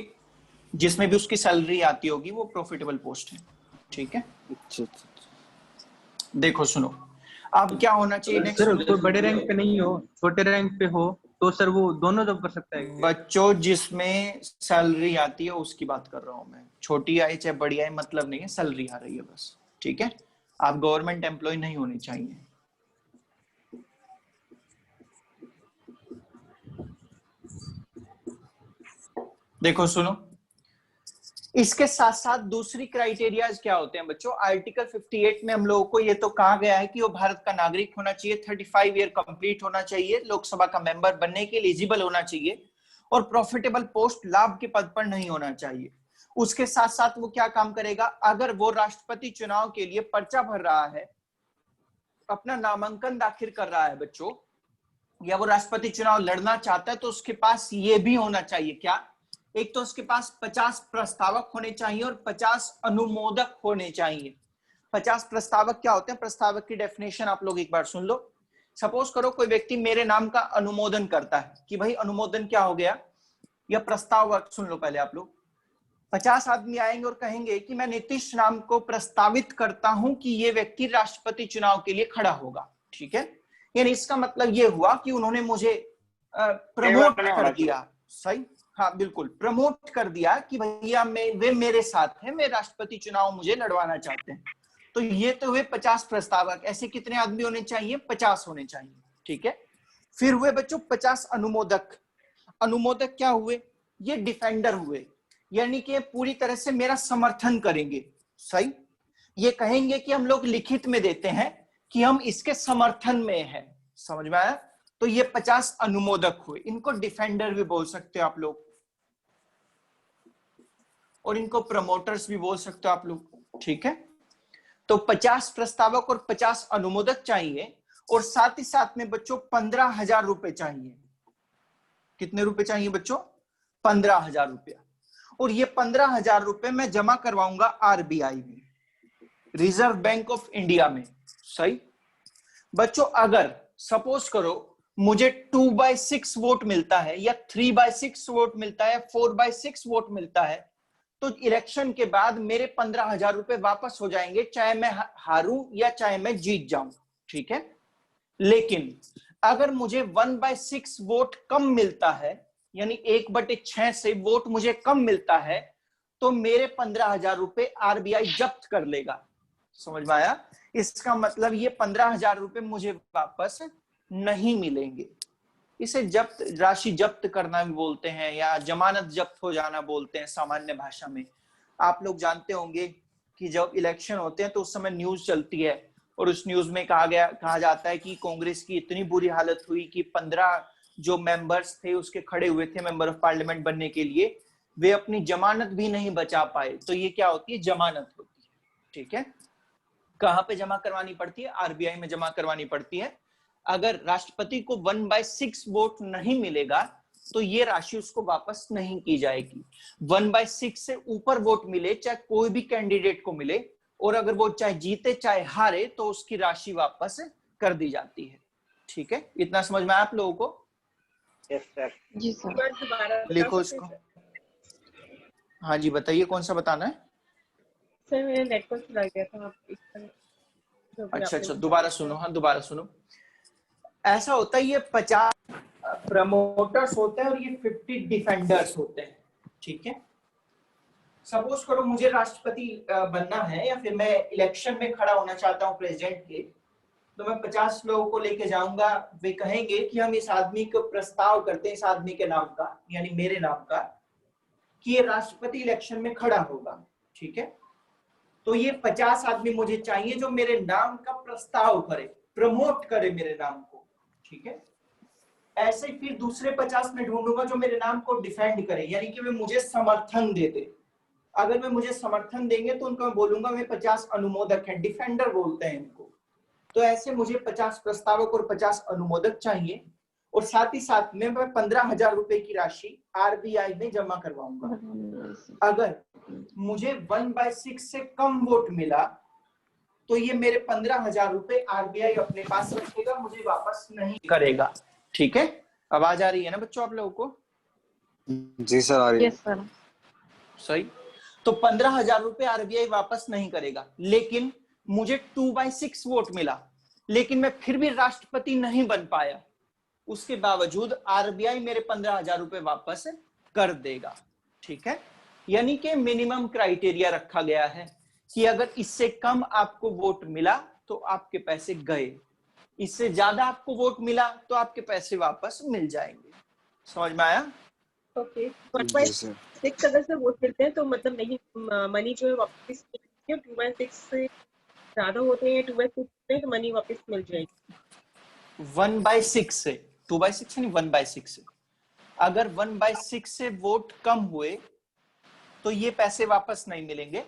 जिसमें भी उसकी सैलरी आती होगी वो प्रॉफिटेबल पोस्ट है, ठीक है? अच्छा। देखो सुनो, अब क्या होना चाहिए नेक्स्ट सर सुनो। कोई बड़े रैंक पे नहीं हो, छोटे रैंक पे हो तो सर वो दोनों जॉब कर सकता है क्या? बच्चों जिसमें सैलरी आती है उसकी बात कर रहा हूं मैं, छोटी आई चाहे बड़ी आई मतलब नहीं है, सैलरी आ रही है बस, ठीक है? आप गवर्नमेंट एम्प्लॉय नहीं होनी चाहिए। देखो सुनो, इसके साथ साथ दूसरी क्राइटेरियाज क्या होते हैं बच्चों? आर्टिकल 58 में हम लोगों को ये तो कहा गया है कि वो भारत का नागरिक होना चाहिए, 35 ईयर कंप्लीट होना चाहिए, लोकसभा का मेंबर बनने के एलिजिबल होना चाहिए, और प्रॉफिटेबल पोस्ट लाभ के पद पर नहीं होना चाहिए। उसके साथ साथ वो क्या काम करेगा? अगर वो राष्ट्रपति चुनाव के लिए पर्चा भर रहा है, अपना नामांकन दाखिल कर रहा है बच्चों, या वो राष्ट्रपति चुनाव लड़ना चाहता है, तो उसके पास ये भी होना चाहिए क्या? एक तो उसके पास 50 प्रस्तावक होने चाहिए और 50 अनुमोदक होने चाहिए। 50 प्रस्तावक क्या होते हैं? प्रस्तावक की डेफिनेशन आप लोग एक बार सुन लो। सपोज करो कोई व्यक्ति मेरे नाम का अनुमोदन करता है, कि भाई अनुमोदन क्या हो गया, या प्रस्ताव सुन लो पहले आप लोग। 50 आदमी आएंगे और कहेंगे कि मैं नीतीश नाम को प्रस्तावित करता हूं कि ये व्यक्ति राष्ट्रपति चुनाव के लिए खड़ा होगा, ठीक है? यानी इसका मतलब ये हुआ कि उन्होंने मुझे प्रमोट कर दिया, सही? हाँ बिल्कुल, प्रमोट कर दिया कि भैया वे मेरे साथ हैं, वे राष्ट्रपति चुनाव मुझे लड़वाना चाहते हैं। तो ये तो हुए 50 प्रस्तावक। ऐसे कितने आदमी होने चाहिए? 50 होने चाहिए। ठीक है, फिर हुए बच्चों 50 अनुमोदक। अनुमोदक क्या हुए? ये डिफेंडर हुए, यानी कि पूरी तरह से मेरा समर्थन करेंगे। सही, ये कहेंगे कि हम लोग लिखित में देते हैं कि हम इसके समर्थन में हैं। समझ में आया? तो ये 50 अनुमोदक हुए, इनको डिफेंडर भी बोल सकते हो आप लोग, और इनको प्रमोटर्स भी बोल सकते हो आप लोग। ठीक है, तो 50 प्रस्तावक और 50 अनुमोदक चाहिए, और साथ ही साथ में बच्चों 15,000 रुपए चाहिए। कितने रुपए चाहिए बच्चों? 15,000 रुपया। और ये 15,000 रुपए मैं जमा करवाऊंगा आरबीआई में, रिजर्व बैंक ऑफ इंडिया में। सही बच्चों, अगर सपोज करो मुझे 2/6 वोट मिलता है, या 3/6 वोट मिलता है, 4/6 वोट मिलता है, तो इलेक्शन के बाद मेरे 15,000 रुपए वापस हो जाएंगे, चाहे मैं हारूं या चाहे मैं जीत जाऊं। ठीक है, लेकिन अगर मुझे 1/6 वोट कम मिलता है, यानी 1/6 से वोट मुझे कम मिलता है, तो मेरे 15,000 रुपए आरबीआई जब्त कर लेगा। समझ में आया? इसका मतलब ये 15,000 रुपए मुझे वापस नहीं मिलेंगे। इसे जब्त, राशि जब्त करना भी बोलते हैं, या जमानत जब्त हो जाना बोलते हैं सामान्य भाषा में। आप लोग जानते होंगे कि जब इलेक्शन होते हैं तो उस समय न्यूज चलती है, और उस न्यूज में कहा जाता है कि कांग्रेस की इतनी बुरी हालत हुई कि 15 जो मेंबर्स थे उसके खड़े हुए थे मेंबर ऑफ पार्लियामेंट बनने के लिए, वे अपनी जमानत भी नहीं बचा पाए। तो ये क्या होती है? जमानत होती है। ठीक है, कहां पे जमा करवानी पड़ती है? आरबीआई में जमा करवानी पड़ती है। अगर राष्ट्रपति को 1/6 वोट नहीं मिलेगा तो ये राशि उसको वापस नहीं की जाएगी। 1/6 से ऊपर वोट मिले, चाहे कोई भी कैंडिडेट को मिले, और अगर वो चाहे जीते चाहे हारे, तो उसकी राशि वापस कर दी जाती है। ठीक है, इतना समझ में आया आप लोगों को? Yes sir. जी सर। लिखो इसको। हाँ जी, बताइए कौन सा बताना है? सर मेरा नेटवर्क चला गया था। आप अच्छा, दोबारा सुनो। हाँ, दोबारा सुनो। ऐसा होता है, ये 50 प्रमोटर्स होते हैं और ये 50 डिफेंडर्स होते हैं। ठीक है, सपोज करो मुझे राष्ट्रपति बनना है, या फिर मैं इलेक्शन में खड़ा होना चाहता हूँ प्रेसिडेंट के, तो मैं 50 लोगों को लेके जाऊंगा। वे कहेंगे कि हम इस आदमी को प्रस्ताव करते हैं, इस आदमी के नाम का, यानी मेरे नाम का, कि ये राष्ट्रपति इलेक्शन में खड़ा होगा। ठीक है, तो ये 50 आदमी मुझे चाहिए जो मेरे नाम का प्रस्ताव करे, प्रमोट करे मेरे नाम को। ठीक है, ऐसे फिर दूसरे 50 में ढूंढूंगा जो मेरे नाम को डिफेंड करे, यानी कि वे मुझे समर्थन दे दे। अगर वे मुझे समर्थन देंगे तो उनको मैं बोलूंगा वे 50 अनुमोदक हैं, डिफेंडर बोलते हैं इनको। तो ऐसे मुझे 50 प्रस्तावक और 50 अनुमोदक चाहिए, और साथ ही साथ में मैं 15,000 रुपए की राशि आरबीआई में जमा करवाऊंगा। अगर मुझे 1/6 से कम वोट मिला तो ये मेरे 15,000 रुपए आरबीआई अपने पास रखेगा, मुझे वापस नहीं करेगा। ठीक है, आवाज आ रही है ना बच्चों आप लोगों को? जी सर, आ रही है। Yes sir. सही, तो 15,000 रुपए आरबीआई वापस नहीं करेगा। लेकिन मुझे 2/6 वोट मिला, लेकिन मैं फिर भी राष्ट्रपति नहीं बन पाया, उसके बावजूद आरबीआई मेरे 15,000 रुपए वापस कर देगा। ठीक है, यानी कि मिनिमम क्राइटेरिया रखा गया है कि अगर इससे कम आपको वोट मिला तो आपके पैसे गए, इससे ज्यादा आपको वोट मिला तो आपके पैसे वापस मिल जाएंगे। समझ में आया? ओके, 1/6 अगर से वोट मिलते हैं तो मतलब नहीं, मनी जो है वापस, 2/6 से ज्यादा होते हैं, 2/6 में तो मनी वापस मिल जाएगी। 1/6 से, 2/6 नहीं, 1/6 से। अगर 1/6 से वोट कम हुए तो ये पैसे वापस नहीं मिलेंगे,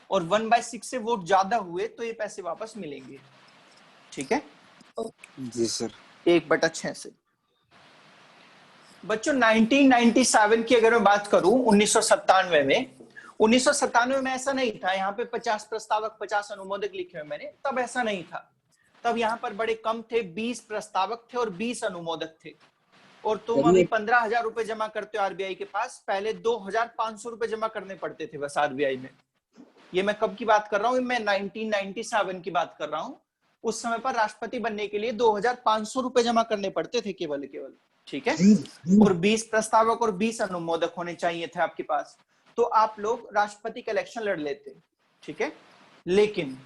और 1/6 से वोट ज्यादा हुए तो ये पैसे वापस मिलेंगे। ठीक है जी सर। 1/6 से। बच्चों 1997 की अगर मैं बात करूं, 1997 में ऐसा नहीं था। यहाँ पे 50 प्रस्तावक 50 अनुमोदक लिखे हुए मैंने, तब ऐसा नहीं था। तब यहाँ पर बड़े कम थे, 20 प्रस्तावक थे और 20 अनुमोदक थे। और तुम अभी 15,000 रुपए जमा करते हो आरबीआई के पास, पहले 2,500 रुपए जमा करने पड़ते थे बस आरबीआई में। ये मैं कब की बात कर रहा हूँ? मैं 1997 की बात कर रहा हूँ। उस समय पर राष्ट्रपति बनने के लिए 2,500 रुपए जमा करने पड़ते थे केवल। ठीक है, और 20 प्रस्तावक और 20 अनुमोदक होने चाहिए थे आपके पास, तो आप लोग राष्ट्रपति का इलेक्शन लड़ लेते। ठीक है, लेकिन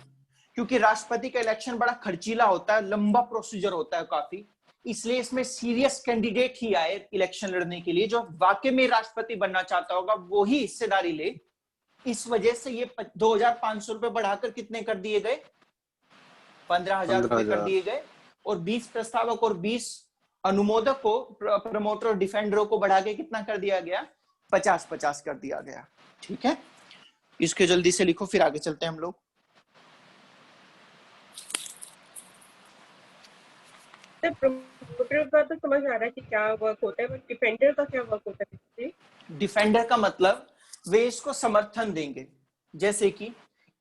क्योंकि राष्ट्रपति का इलेक्शन बड़ा खर्चीला होता है, लंबा प्रोसीजर होता है काफी, इसलिए इसमें सीरियस कैंडिडेट ही आए इलेक्शन लड़ने के लिए, जो वाकई में राष्ट्रपति बनना चाहता होगा वो ही हिस्सेदारी ले। इस वजह से ये 2,500 रुपए बढ़ाकर कितने कर दिए गए, 15,000 रुपए कर दिए गए, और 20 प्रस्तावक और 20 अनुमोदक को, प्रमोटर और डिफेंडरों को बढ़ा के कितना कर दिया गया, 50-50 कर दिया गया। ठीक है, इसके जल्दी से लिखो, फिर आगे चलते हैं हम लोग। प्रमोटर का तो समझ आ रहा है कि क्या वर्क होता है, बट डिफेंडर का क्या वर्क होता है? डिफेंडर का मतलब वे इसको समर्थन देंगे, जैसे कि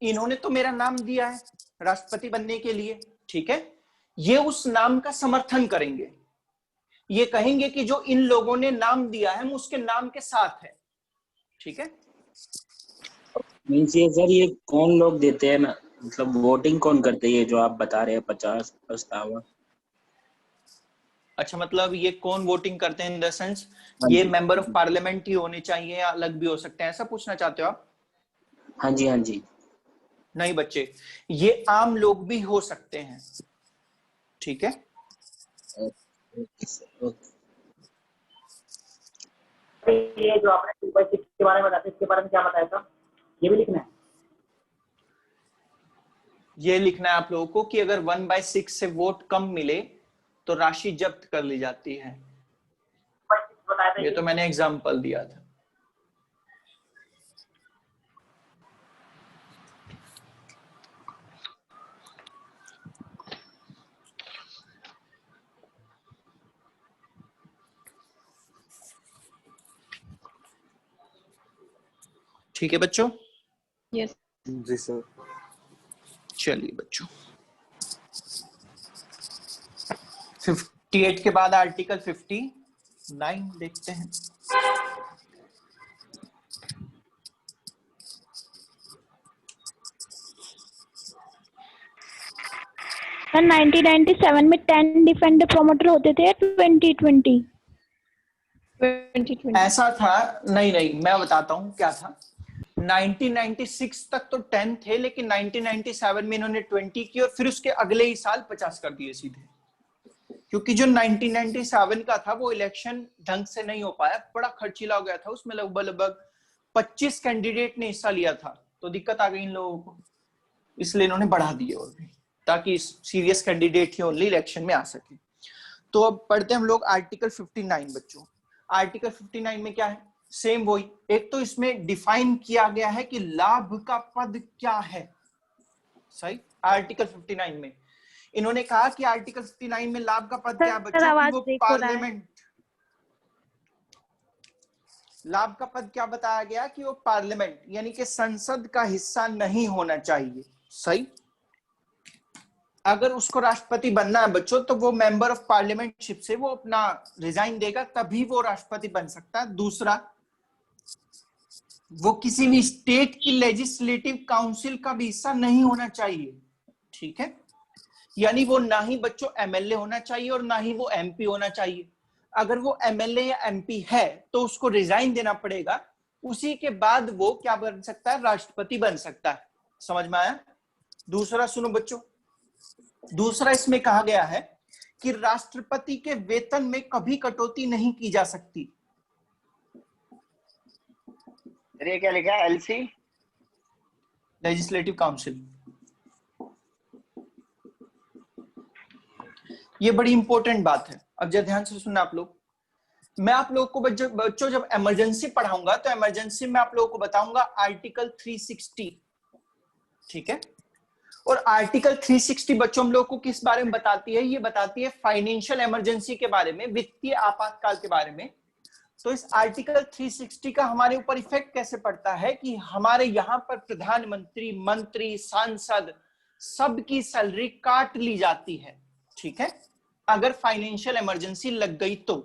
इन्होंने तो मेरा नाम दिया है राष्ट्रपति बनने के लिए, ठीक है, ये उस नाम का समर्थन करेंगे, ये कहेंगे कि जो इन लोगों ने नाम दिया है हम उसके नाम के साथ है। ठीक है, मीन्स ये सर, ये कौन लोग देते हैं ना, मतलब वोटिंग कौन करते है जो आप बता रहे हैं 50 प्रस्तावक? अच्छा, मतलब ये कौन वोटिंग करते हैं इन द सेंस, ये मेंबर ऑफ पार्लियामेंट ही होने चाहिए या अलग भी हो सकते हैं, ऐसा पूछना चाहते हो आप? हाँ जी, हाँ जी। नहीं बच्चे, ये आम लोग भी हो सकते हैं। ठीक है, ये जो आपने 2/6 के बारे में बताया, इसके बारे में क्या बताया था, ये भी लिखना है? ये लिखना है आप लोगों को कि अगर 1/6 से वोट कम मिले तो राशि जब्त कर ली जाती है। ये तो मैंने एग्जाम्पल दिया था। ठीक है बच्चों? यस जी सर। चलिए बच्चों, 58 के बाद आर्टिकल 59 देखते हैं। सर 1997 में 10 डिफेंडर प्रमोटर होते थे, 2020 ऐसा था? नहीं, मैं बताता हूँ क्या था। 1996 तक तो 10 थे, लेकिन 1997 में इन्होंने 20 की और फिर उसके अगले ही साल 50 कर दिए सीधे, क्योंकि जो 1997 का था वो इलेक्शन ढंग से नहीं हो पाया, बड़ा खर्चीला हो गया था, उसमें लगभग 25 कैंडिडेट ने हिस्सा लिया था, तो दिक्कत आ गई इन लोगों को, इसलिए इन्होंने बढ़ा दिए और भी, ताकि सीरियस कैंडिडेट ही ओनली इलेक्शन में आ सके। तो अब पढ़ते हैं हम लोग आर्टिकल 59 बच्चों। आर्टिकल 59 में क्या है, सेम वही, एक तो इसमें डिफाइन किया गया है कि लाभ का पद क्या है। सही, आर्टिकल 59 में इन्होंने कहा कि आर्टिकल 59 में लाभ का पद क्या है बच्चों, कि वो पार्लियामेंट, लाभ का पद क्या बताया गया कि वो पार्लियामेंट यानी कि संसद का हिस्सा नहीं होना चाहिए। सही, अगर उसको राष्ट्रपति बनना है बच्चों तो वो मेंबर ऑफ पार्लियामेंटशिप से वो अपना रिजाइन देगा, तभी वो राष्ट्रपति बन सकता है। दूसरा, वो किसी भी स्टेट की लेजिस्लेटिव काउंसिल का भी हिस्सा नहीं होना चाहिए। ठीक है, यानी वो ना ही बच्चों एमएलए होना चाहिए और ना ही वो एमपी होना चाहिए। अगर वो एमएलए या एमपी है तो उसको रिजाइन देना पड़ेगा, उसी के बाद वो क्या बन सकता है, राष्ट्रपति बन सकता है। समझ में आया? दूसरा सुनो बच्चों, दूसरा इसमें कहा गया है कि राष्ट्रपति के वेतन में कभी कटौती नहीं की जा सकती। ये क्या लिखा है, एलसी लेजिस्लेटिव काउंसिल। ये बड़ी इंपॉर्टेंट बात है, अब जरा ध्यान से सुनना आप लोग। मैं आप लोगों को बच्चों जब इमरजेंसी पढ़ाऊंगा तो इमरजेंसी में आप लोगों को बताऊंगा आर्टिकल 360। ठीक है, और आर्टिकल 360 बच्चों हम लोग को किस बारे में बताती है, ये बताती है फाइनेंशियल इमरजेंसी के बारे में, वित्तीय आपातकाल के बारे में। तो इस आर्टिकल 360 का हमारे ऊपर इफेक्ट कैसे पड़ता है कि हमारे यहाँ पर प्रधानमंत्री, मंत्री, सांसद सबकी सैलरी काट ली जाती है। ठीक है, अगर फाइनेंशियल इमरजेंसी लग गई तो।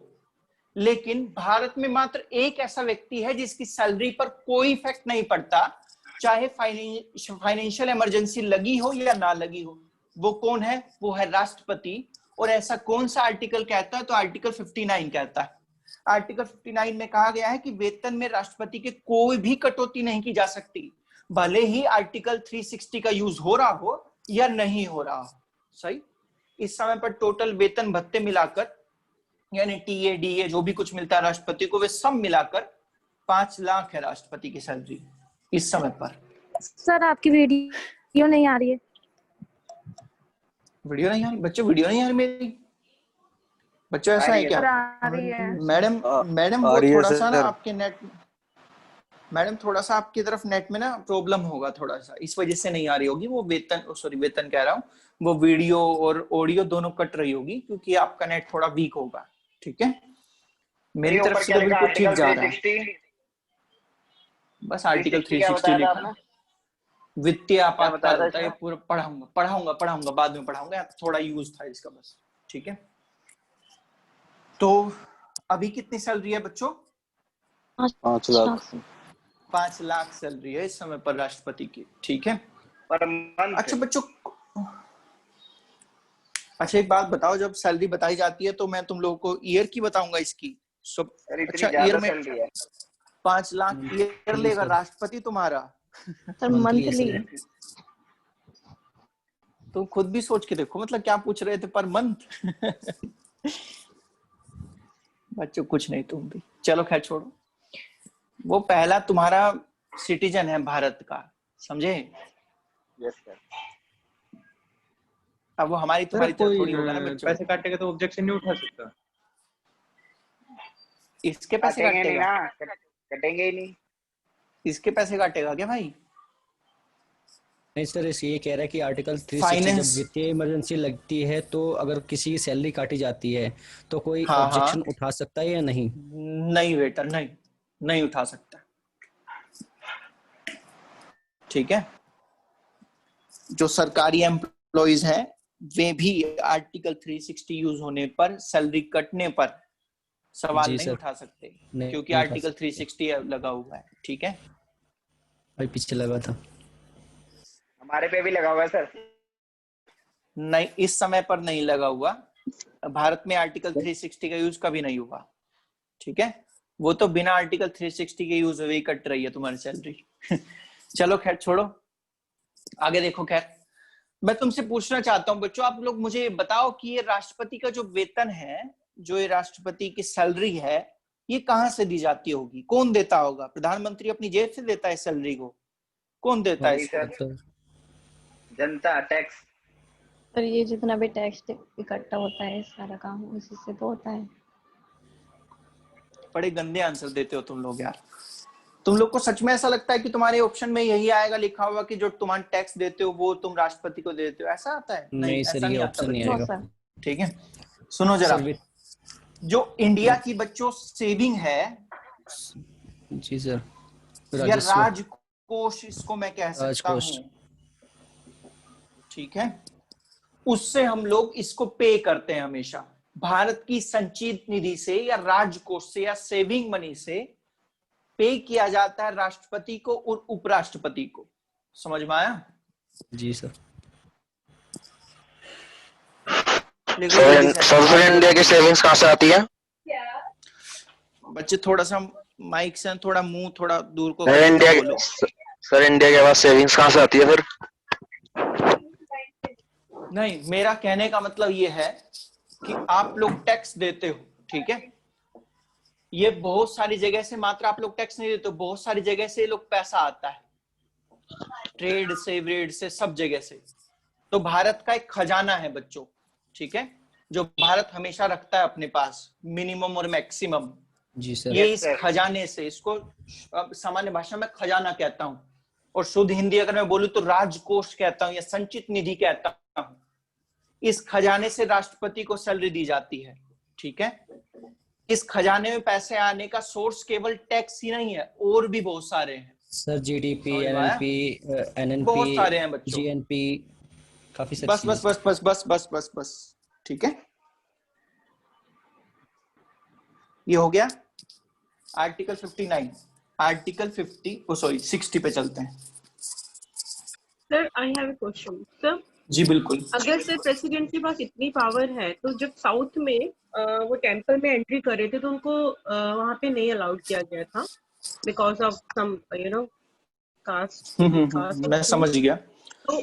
लेकिन भारत में मात्र एक ऐसा व्यक्ति है जिसकी सैलरी पर कोई इफेक्ट नहीं पड़ता, चाहे फाइनेंशियल इमरजेंसी लगी हो या ना लगी हो। वो कौन है? वो है राष्ट्रपति, और ऐसा कौन सा आर्टिकल कहता है? तो आर्टिकल 59 कहता है। आर्टिकल 59 में कहा गया है कि वेतन में राष्ट्रपति के कोई भी कटौती नहीं की जा सकती, भले ही आर्टिकल 360 का यूज हो रहा हो या नहीं हो रहा हो। सही। इस समय पर टोटल वेतन भत्ते मिलाकर, यानी टीए डीए जो भी कुछ मिलता है राष्ट्रपति को, वे सब मिलाकर 5 लाख है राष्ट्रपति की सैलरी इस समय पर। सर आपकी वीडियो नहीं आ रही है। वीडियो नहीं आ रही बच्चों? वीडियो नहीं आ रही मेरी बच्चों? ऐसा है क्या? मैडम वो थोड़ा सा ना आपके नेट, मैडम थोड़ा सा आपकी तरफ नेट में ना प्रॉब्लम होगा थोड़ा सा, इस वजह से नहीं आ रही होगी वो वेतन, सॉरी वेतन कह रहा हूँ, वो वीडियो और ऑडियो दोनों कट रही होगी क्योंकि आपका नेट थोड़ा वीक होगा। ठीक है, मेरी तरफ से तो बिल्कुल ठीक जा रहा है। बस आर्टिकल 360 लिखा, वित्तीय आपातकाल होता है, पूरा पढ़ाऊंगा बाद में पढ़ाऊंगा, थोड़ा यूज था इसका बस। ठीक है, तो अभी कितनी सैलरी है बच्चों? 5 लाख। 5 लाख सैलरी है इस समय पर राष्ट्रपति की। ठीक है, अच्छा बच्चों, अच्छा एक बात बताओ, जब सैलरी बताई जाती है तो मैं तुम लोगों को ईयर की बताऊंगा इसकी। अच्छा ईयर में 5 लाख ईयर लेगा राष्ट्रपति तुम्हारा? Sir monthly. तुम खुद भी सोच के देखो, मतलब क्या पूछ रहे थे, पर मंथ? बच्चों कुछ नहीं, तुम भी चलो खैर छोड़ो। वो पहला तुम्हारा सिटीजन है भारत का, समझे? Yes sir. अब वो हमारी तुम्हारी तरफ थोड़ी होगा ना बच्चों। पैसे काटेगा तो ऑब्जेक्शन नहीं उठा सकता। इसके पैसे काटेगा? कटेंगे ही नहीं। इसके पैसे काटेगा क्या भाई? नहीं सर, ये कह रहा है कि आर्टिकल 360 जब वित्तीय इमरजेंसी लगती है तो अगर किसी की सैलरी काटी जाती है तो कोई ऑब्जेक्शन उठा सकता है या नहीं? नहीं बेटा, नहीं उठा सकता। ठीक है, जो सरकारी एम्प्लॉइज हैं वे भी आर्टिकल 360 यूज होने पर, सैलरी कटने पर सवाल नहीं उठा सकते क्योंकि आर्टिकल 360 लगा हुआ है। ठीक है भाई, पीछे लगा था, हमारे पे भी लगा हुआ है सर। नहीं, इस समय पर नहीं लगा हुआ। भारत में आर्टिकल 360 का यूज कभी नहीं हुआ। ठीक है, वो तो बिना आर्टिकल 360 के यूज हुए ही कट रही है तुम्हारी सैलरी। चलो खैर छोड़ो, आगे देखो। खैर मैं तुमसे पूछना चाहता हूँ बच्चों, आप लोग मुझे बताओ कि ये राष्ट्रपति का जो वेतन है, जो ये राष्ट्रपति की सैलरी है, ये कहाँ से दी जाती होगी? कौन देता होगा? प्रधानमंत्री अपनी जेब से देता है सैलरी को? कौन देता है इसको? जनता, टैक्स। पर ये जितना भी टैक्स इकट्ठा होता है सारा काम उसी से तो होता है। बड़े गंदे आंसर देते हो तुम लोग यार। तुम लोग को सच में ऐसा लगता है कि तुम्हारे ऑप्शन में यही आएगा लिखा हुआ कि जो तुम टैक्स देते हो वो तुम राष्ट्रपति को देते हो? ऐसा आता है? नहीं सर, ये ऑप्शन नहीं आएगा। ठीक है, सुनो जरा, जो इंडिया की बच्चों सेविंग है, जी सर, या राजकोष इसको मैं कह सकता हूँ, ठीक है, उससे हम लोग इसको पे करते हैं हमेशा। भारत की संचित निधि से या राजकोष से या सेविंग मनी से पे किया जाता है राष्ट्रपति को और उपराष्ट्रपति को। समझ में आया? जी सर। सर इंडिया की सेविंग्स कहाँ से आती है? बच्चे थोड़ा सा माइक से थोड़ा मुंह थोड़ा दूर को इंडिया बोलो। सर इंडिया के पास सेविंग्स कहाँ से आती है फिर? नहीं, मेरा कहने का मतलब ये है कि आप लोग टैक्स देते हो, ठीक है, ये बहुत सारी जगह से, मात्र आप लोग टैक्स नहीं देते हो, बहुत सारी जगह से लोग पैसा आता है, ट्रेड से, वेड से, सब जगह से। तो भारत का एक खजाना है बच्चों, ठीक है, जो भारत हमेशा रखता है अपने पास, मिनिमम और मैक्सिमम। जी सर। ये इस खजाने से, इसको सामान्य भाषा में खजाना कहता हूं, और शुद्ध हिंदी अगर मैं बोलूं तो राजकोष कहता हूं या संचित निधि कहता हूं। इस खजाने से राष्ट्रपति को सैलरी दी जाती है, ठीक है। इस खजाने में पैसे आने का सोर्स केवल टैक्स ही नहीं है, और भी बहुत सारे हैं सर, जीडीपी, एनएनपी, एनएनपी, बहुत सारे हैं बच्चों, जीएनपी, काफी सारी। बस बस बस बस बस बस बस बस, ठीक है। ये हो गया आर्टिकल 59। आर्टिकल 60 पे चलते हैं। Sir, I have a question. Sir, जी बिल्कुल। अगर सर प्रेसिडेंट के पास इतनी पावर है तो जब साउथ में वो टेंपल में एंट्री कर रहे थे तो उनको वहां पे नहीं अलाउड किया गया था बिकॉज ऑफ सम कास्ट। मैं समझ गया। तो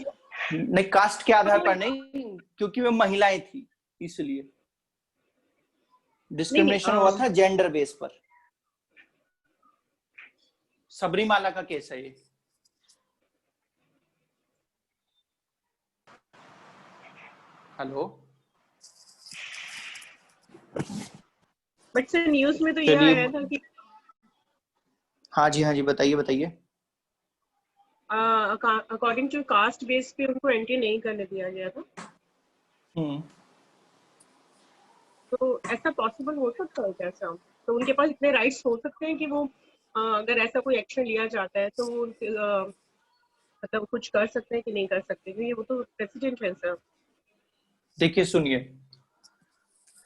नहीं, कास्ट के आधार पर नहीं, क्योंकि वे महिलाएं थी इसलिए डिस्क्रिमिनेशन हुआ था जेंडर बेस पर। सबरीमाला का केस है ये। हेलो, बट सर न्यूज में तो ये आया था कि हाँ जी बताइए बताइए। अकॉर्डिंग टू कास्ट बेस पे उनको एंट्री नहीं करने दिया गया था। तो ऐसा पॉसिबल हो सकता है कैसा? तो उनके पास इतने राइट्स हो सकते हैं कि वो अगर ऐसा कोई एक्शन लिया जाता है तो वो मतलब कुछ कर सकते हैं कि नहीं कर सकते, क्योंकि वो तो प्रेसिडेंट है सर। देखिए सुनिए,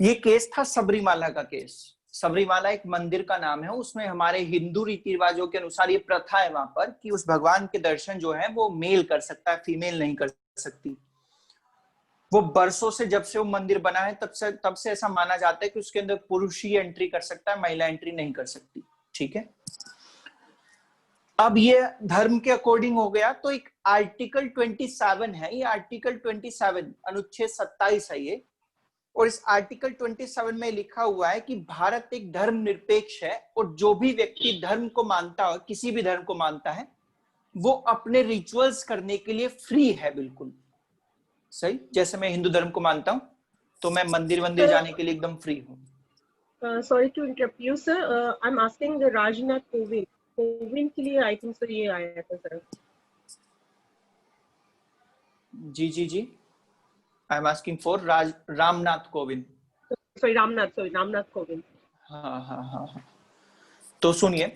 ये केस था सबरीमाला का केस। सबरीमाला एक मंदिर का नाम है, उसमें हमारे हिंदू रीति रिवाजों के अनुसार ये प्रथा है वहां पर कि उस भगवान के दर्शन जो है वो मेल कर सकता है, फीमेल नहीं कर सकती। वो बरसों से, जब से वो मंदिर बना है तब से ऐसा माना जाता है कि उसके अंदर पुरुष ही एंट्री कर सकता है, महिला एंट्री नहीं कर सकती। ठीक है, अब ये धर्म के अकॉर्डिंग हो गया तो एक आर्टिकल 27 है, ये आर्टिकल 27 अनुच्छेद 27 है ये। और इस आर्टिकल 27 में लिखा हुआ है कि भारत एक धर्म निरपेक्ष है और जो भी व्यक्ति धर्म को मानता हो, किसी भी धर्म को मानता है, वो अपने रिचुअल्स करने के लिए फ्री है, बिल्कुल सही। जैसे मैं हिंदू धर्म को मानता हूं तो मैं मंदिर जाने के लिए एकदम फ्री हूं। Sorry to interrupt you sir, I am asking Rajnath Kovind के लिए आई थिंक सर ये आया था सर। जी I am asking for Ramnath Kovind. Sorry Ramnath Kovind. हाँ। तो सुनिए,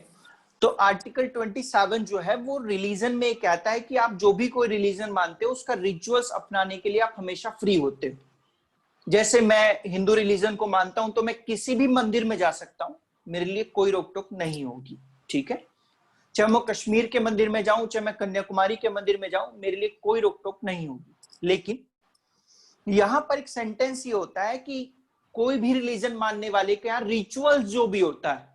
तो आर्टिकल 27 जो है वो रिलीजन में कहता है कि आप जो भी कोई रिलीजन मानते हो उसका रिचुअल्स अपनाने के लिए आप हमेशा फ्री होते हो। जैसे मैं हिंदू रिलीजन को मानता हूं तो मैं किसी भी मंदिर में जा सकता हूं, मेरे लिए कोई रोक टोक नहीं होगी। ठीक है, चाहे मैं कश्मीर के मंदिर में जाऊं, चाहे मैं कन्याकुमारी के मंदिर में जाऊं, मेरे लिए कोई रोक टोक नहीं होगी। लेकिन यहां पर एक सेंटेंस ये होता है कि कोई भी रिलीजन मानने वाले के यहाँ रिचुअल जो भी होता है,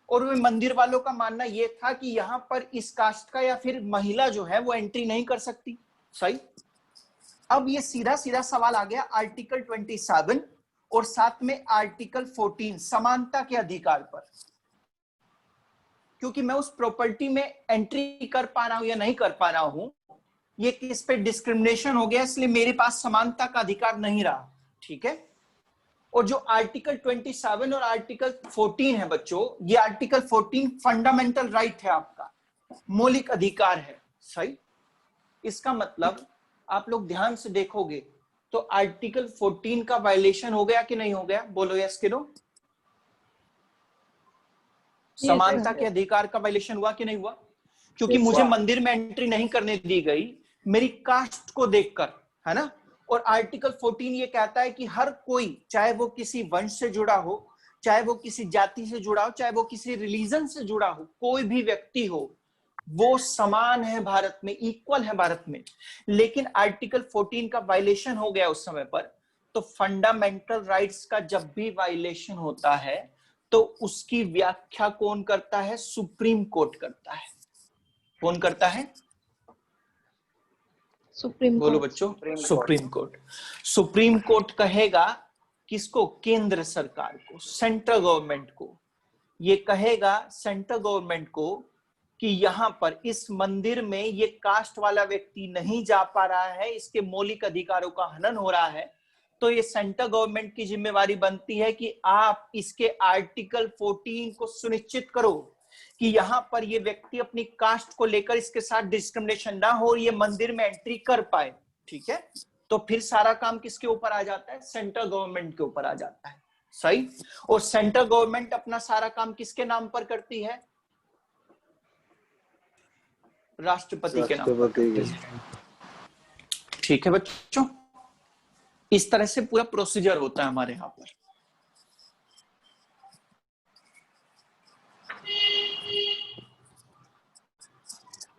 और वे मंदिर वालों का मानना यह था कि यहां पर इस कास्ट का या फिर महिला जो है वो एंट्री नहीं कर सकती। सही। अब ये सीधा सवाल आ गया आर्टिकल 27 और साथ में आर्टिकल 14 समानता के अधिकार पर, क्योंकि मैं उस प्रॉपर्टी में एंट्री कर पा रहा हूं या नहीं कर पा रहा हूं, ये किस पे डिस्क्रिमिनेशन हो गया, इसलिए मेरे पास समानता का अधिकार नहीं रहा। ठीक है, और जो आर्टिकल 27 और आर्टिकल 14 है बच्चों, ये आर्टिकल 14 फंडामेंटल राइट है, आपका मौलिक अधिकार है। सही। इसका मतलब आप लोग ध्यान से देखोगे तो आर्टिकल 14 का वायलेशन हो गया कि नहीं हो गया? बोलो यस कि नो। समानता के अधिकार का वायलेशन हुआ कि नहीं हुआ? क्योंकि मुझे मंदिर में एंट्री नहीं करने दी गई मेरी कास्ट को देखकर, है ना। और आर्टिकल 14 ये कहता है कि हर कोई, चाहे वो किसी वंश से जुड़ा हो, चाहे वो किसी जाति से जुड़ा हो, चाहे वो किसी रिलीजन से जुड़ा हो, कोई भी व्यक्ति हो, वो समान है भारत में, इक्वल है भारत में। लेकिन आर्टिकल 14 का वायलेशन हो गया उस समय पर। तो फंडामेंटल राइट्स का जब भी वायलेशन होता है तो उसकी व्याख्या कौन करता है? सुप्रीम कोर्ट करता है। कौन करता है? सुप्रीम बोलो कोर्ट। बच्चों, सुप्रीम कोर्ट। सुप्रीम कोर्ट कहेगा किसको? केंद्र सरकार को, सेंट्रल गवर्नमेंट को। ये कहेगा सेंट्रल गवर्नमेंट को कि यहां पर इस मंदिर में ये कास्ट वाला व्यक्ति नहीं जा पा रहा है, इसके मौलिक अधिकारों का हनन हो रहा है। तो ये सेंट्रल गवर्नमेंट की जिम्मेवारी बनती है कि आप इसके आर्टिकल 14 को सुनिश्चित करो कि यहां पर ये व्यक्ति अपनी कास्ट को लेकर इसके साथ डिस्क्रिमिनेशन ना हो, ये मंदिर में एंट्री कर पाए। ठीक है, तो फिर सारा काम किसके ऊपर आ जाता है? सेंट्रल गवर्नमेंट के ऊपर आ जाता है। सही। और सेंट्रल गवर्नमेंट अपना सारा काम किसके नाम पर करती है? राष्ट्रपति के नाम पर। ठीक है बच्चों, इस तरह से पूरा प्रोसीजर होता है हमारे यहां पर।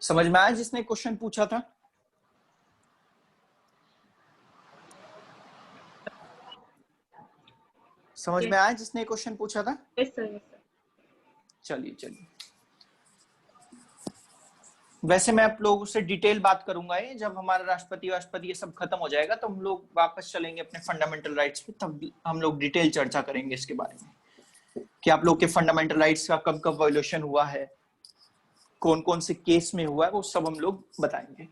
समझ में आया जिसने क्वेश्चन पूछा था? समझ में आया जिसने क्वेश्चन पूछा था? Yes sir, yes sir. चलिए वैसे मैं आप लोगों से डिटेल बात करूंगा ये जब हमारा राष्ट्रपति ये सब खत्म हो जाएगा तो हम लोग वापस चलेंगे अपने फंडामेंटल राइट्स पे, तब हम लोग डिटेल चर्चा करेंगे इसके बारे में कि आप लोग के फंडामेंटल राइट्स का कब कब वायोलेशन हुआ है, कौन कौन से केस में हुआ है, वो सब हम लोग बताएंगे।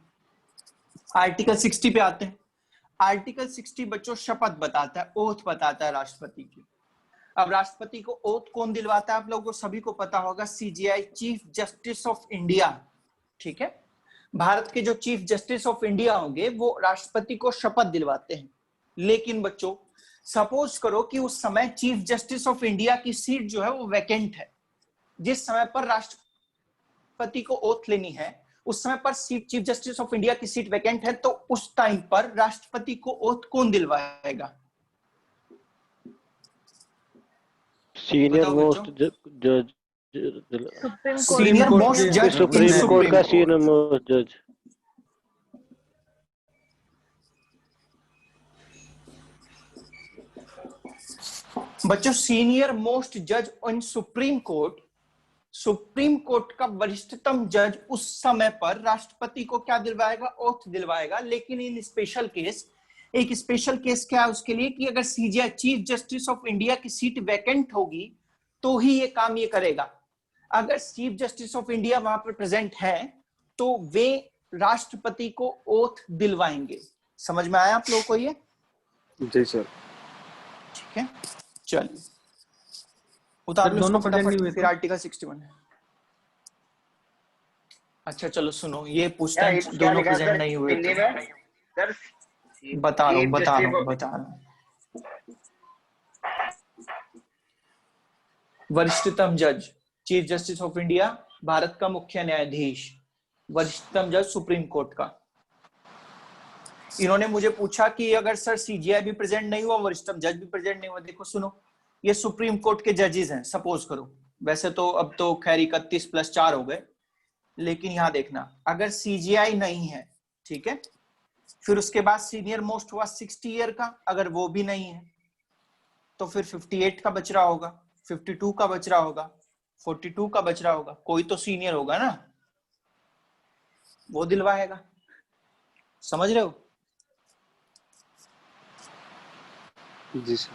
आर्टिकल 60 पे आते हैं। आर्टिकल 60 बच्चों शपथ बताता है, ओथ बताता है राष्ट्रपति की। अब राष्ट्रपति को ओथ कौन दिलवाता है? आप लोगों को सभी को पता होगा, CJI, chief justice of India. ठीक है, भारत के जो चीफ जस्टिस ऑफ इंडिया होंगे वो राष्ट्रपति को शपथ दिलवाते हैं। लेकिन बच्चों सपोज करो कि उस समय चीफ जस्टिस ऑफ इंडिया की सीट जो है वो वैकेंट है। जिस समय पर राष्ट्रपति को ओथ लेनी है उस समय पर चीफ जस्टिस ऑफ इंडिया की सीट वैकेंट है, तो उस टाइम पर राष्ट्रपति को ओथ कौन दिलवाएगा? सीनियर मोस्ट जज, सीनियर मोस्ट जज, सुप्रीम कोर्ट का सीनियर मोस्ट जज। बच्चों सीनियर मोस्ट जज इन सुप्रीम कोर्ट का वरिष्ठतम जज उस समय पर राष्ट्रपति को क्या दिलवाएगा? ओथ दिलवाएगा। लेकिन इन स्पेशल केस, एक स्पेशल केस क्या है उसके लिए कि अगर CGI, chief justice of India की सीट वैकेंट होगी तो ही ये काम ये करेगा। अगर चीफ जस्टिस ऑफ इंडिया वहां पर प्रेजेंट है तो वे राष्ट्रपति को ओथ दिलवाएंगे। समझ में आया आप लोगों को ये? जी सर। ठीक है, चलिए उतार लो फटाफट। फिर आर्टिकल 61 है। अच्छा चलो सुनो, ये पूछता है दोनों प्रेजेंट नहीं हुए तो बता रहा हूँ। वरिष्ठतम जज, chief justice of India, Bharat का मुख्य न्यायाधीश, वरिष्ठतम जज सुप्रीम कोर्ट का। इन्होंने मुझे पूछा कि अगर सर सीजीआई भी प्रेजेंट नहीं हुआ, वरिष्ठतम जज भी प्रेजेंट नहीं हुआ। देखो सुनो, ये सुप्रीम कोर्ट के जजेस हैं सपोज करो। वैसे तो अब तो खैर 31 + 4 हो गए, लेकिन यहां देखना अगर सीजीआई नहीं है, ठीक है, फिर उसके बाद सीनियर मोस्ट हुआ 60 ईयर का, अगर वो भी नहीं है तो फिर 58 का बच रहा होगा, 52 का बच रहा होगा, 42 का बच रहा होगा। कोई तो सीनियर होगा ना, वो दिलवाएगा। समझ रहे हो? जी सर।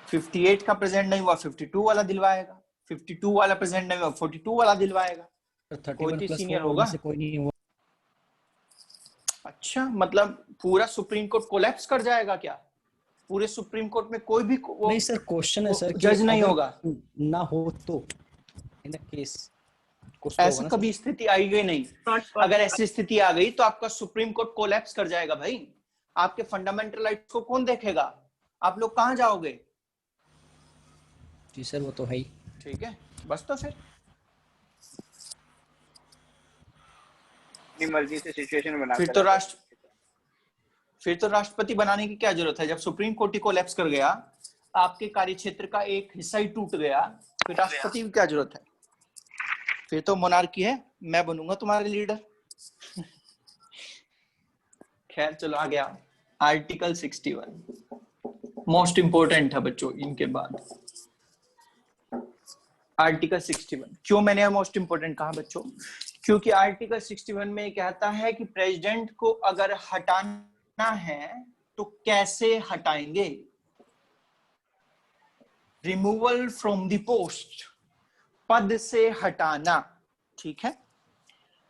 58 का प्रेजेंट नहीं हुआ, 52 वाला दिलवाएगा, 52 वाला प्रेजेंट नहीं हुआ, 42 वाला दिलवाएगा। कोई तो सीनियर होगा, कोई नहीं हुआ। अच्छा, मतलब पूरा सुप्रीम कोर्ट कोलैप्स कर जाएगा क्या? पूरे सुप्रीम कोर्ट में कोई भी नहीं सर, क्वेश्चन है सर, जज नहीं होगा ना हो तो इन द केस ऐसा कभी स्थिति आई गई नहीं। अगर ऐसी स्थिति आ गई तो आपका सुप्रीम कोर्ट कोलैप्स कर जाएगा भाई। आपके फंडामेंटल राइट्स को कौन देखेगा? आप लोग कहां जाओगे? जी सर, वो तो है ही। ठीक है, बस तो अपनी मर्जी से सिचुएशन बना फिर तो राष्ट्रपति बनाने की क्या जरूरत है? जब सुप्रीम कोर्ट ही कोलैप्स कर गया, आपके कार्यक्षेत्र का एक हिस्सा ही टूट गया, फिर राष्ट्रपति की क्या जरूरत है? फिर तो मोनार्की है, मैं बनूंगा तुम्हारे लीडर। खैर चलो आगे आओ। आर्टिकल 61 मोस्ट इंपोर्टेंट है बच्चों। इनके बाद आर्टिकल 61 क्यों मैंने मोस्ट इंपोर्टेंट कहा बच्चों? क्योंकि आर्टिकल 61 में कहता है कि प्रेसिडेंट को अगर हटाना है तो कैसे हटाएंगे। रिमूवल फ्रॉम द पोस्ट, पद से हटाना। ठीक है,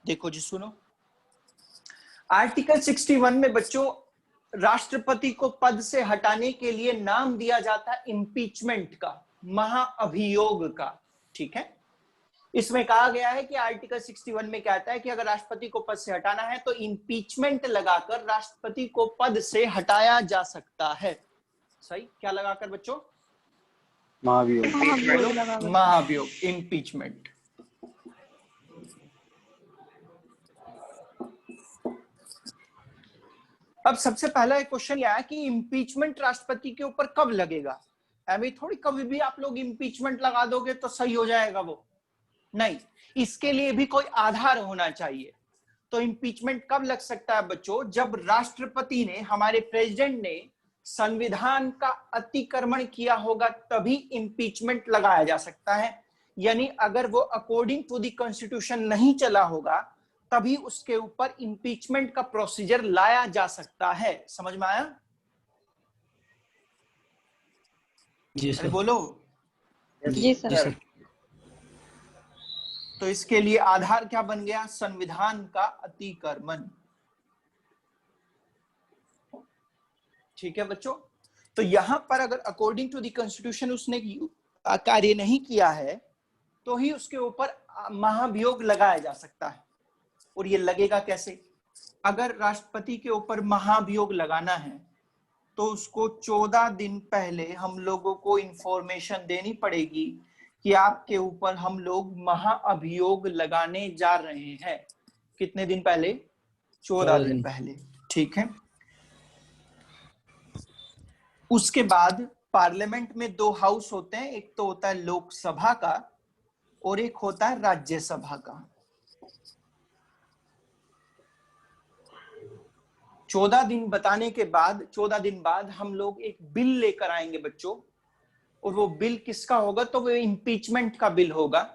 देखो जी सुनो, आर्टिकल 61 में बच्चों राष्ट्रपति को पद से हटाने के लिए नाम दिया जाता है इम्पीचमेंट का, महाअभियोग का। ठीक है, इसमें कहा गया है कि आर्टिकल 61 में कहता है कि अगर राष्ट्रपति को पद से हटाना है तो इम्पीचमेंट लगाकर राष्ट्रपति को पद से हटाया जा सकता है। सही, क्या लगाकर बच्चों? महाअभियोग, इम्पीचमेंट। अब सबसे पहला एक क्वेश्चन यह है कि इम्पीचमेंट राष्ट्रपति के ऊपर कब लगेगा? अभी थोड़ी कभी भी आप लोग इम्पीचमेंट लगा दोगे तो सही हो जाएगा वो, नहीं, इसके लिए भी कोई आधार होना चाहिए। तो इम्पीचमेंट कब लग सकता है बच्चों? जब राष्ट्रपति ने, हमारे प्रेसिडेंट ने संविधान का अतिक्रमण किया होगा तभी इम्पीचमेंट लगाया जा सकता है, यानी अगर वो अकॉर्डिंग टू द कॉन्स्टिट्यूशन नहीं चला होगा तभी उसके ऊपर इम्पीचमेंट का प्रोसीजर लाया जा सकता है। समझ में आया? जी सर। बोलो। जी सर। तो इसके लिए आधार क्या बन गया? संविधान का अतिक्रमण। ठीक है बच्चों, तो यहां पर अगर अकॉर्डिंग टू द कॉन्स्टिट्यूशन उसने कार्य नहीं किया है तो ही उसके ऊपर महाभियोग लगाया जा सकता है। और ये लगेगा कैसे? अगर राष्ट्रपति के ऊपर महाभियोग लगाना है तो उसको 14 दिन पहले हम लोगों को इंफॉर्मेशन देनी पड़ेगी कि आपके ऊपर हम लोग महाअभियोग लगाने जा रहे हैं। कितने दिन पहले? 14 दिन पहले। ठीक है। उसके बाद पार्लियामेंट में 2 हाउस होते हैं, एक तो होता है लोकसभा का और एक होता है राज्यसभा का। 14 दिन बताने के बाद 14 दिन बाद हम लोग एक बिल लेकर आएंगे बच्चों, और वो बिल किसका होगा? तो वो इम्पीचमेंट का बिल होगा,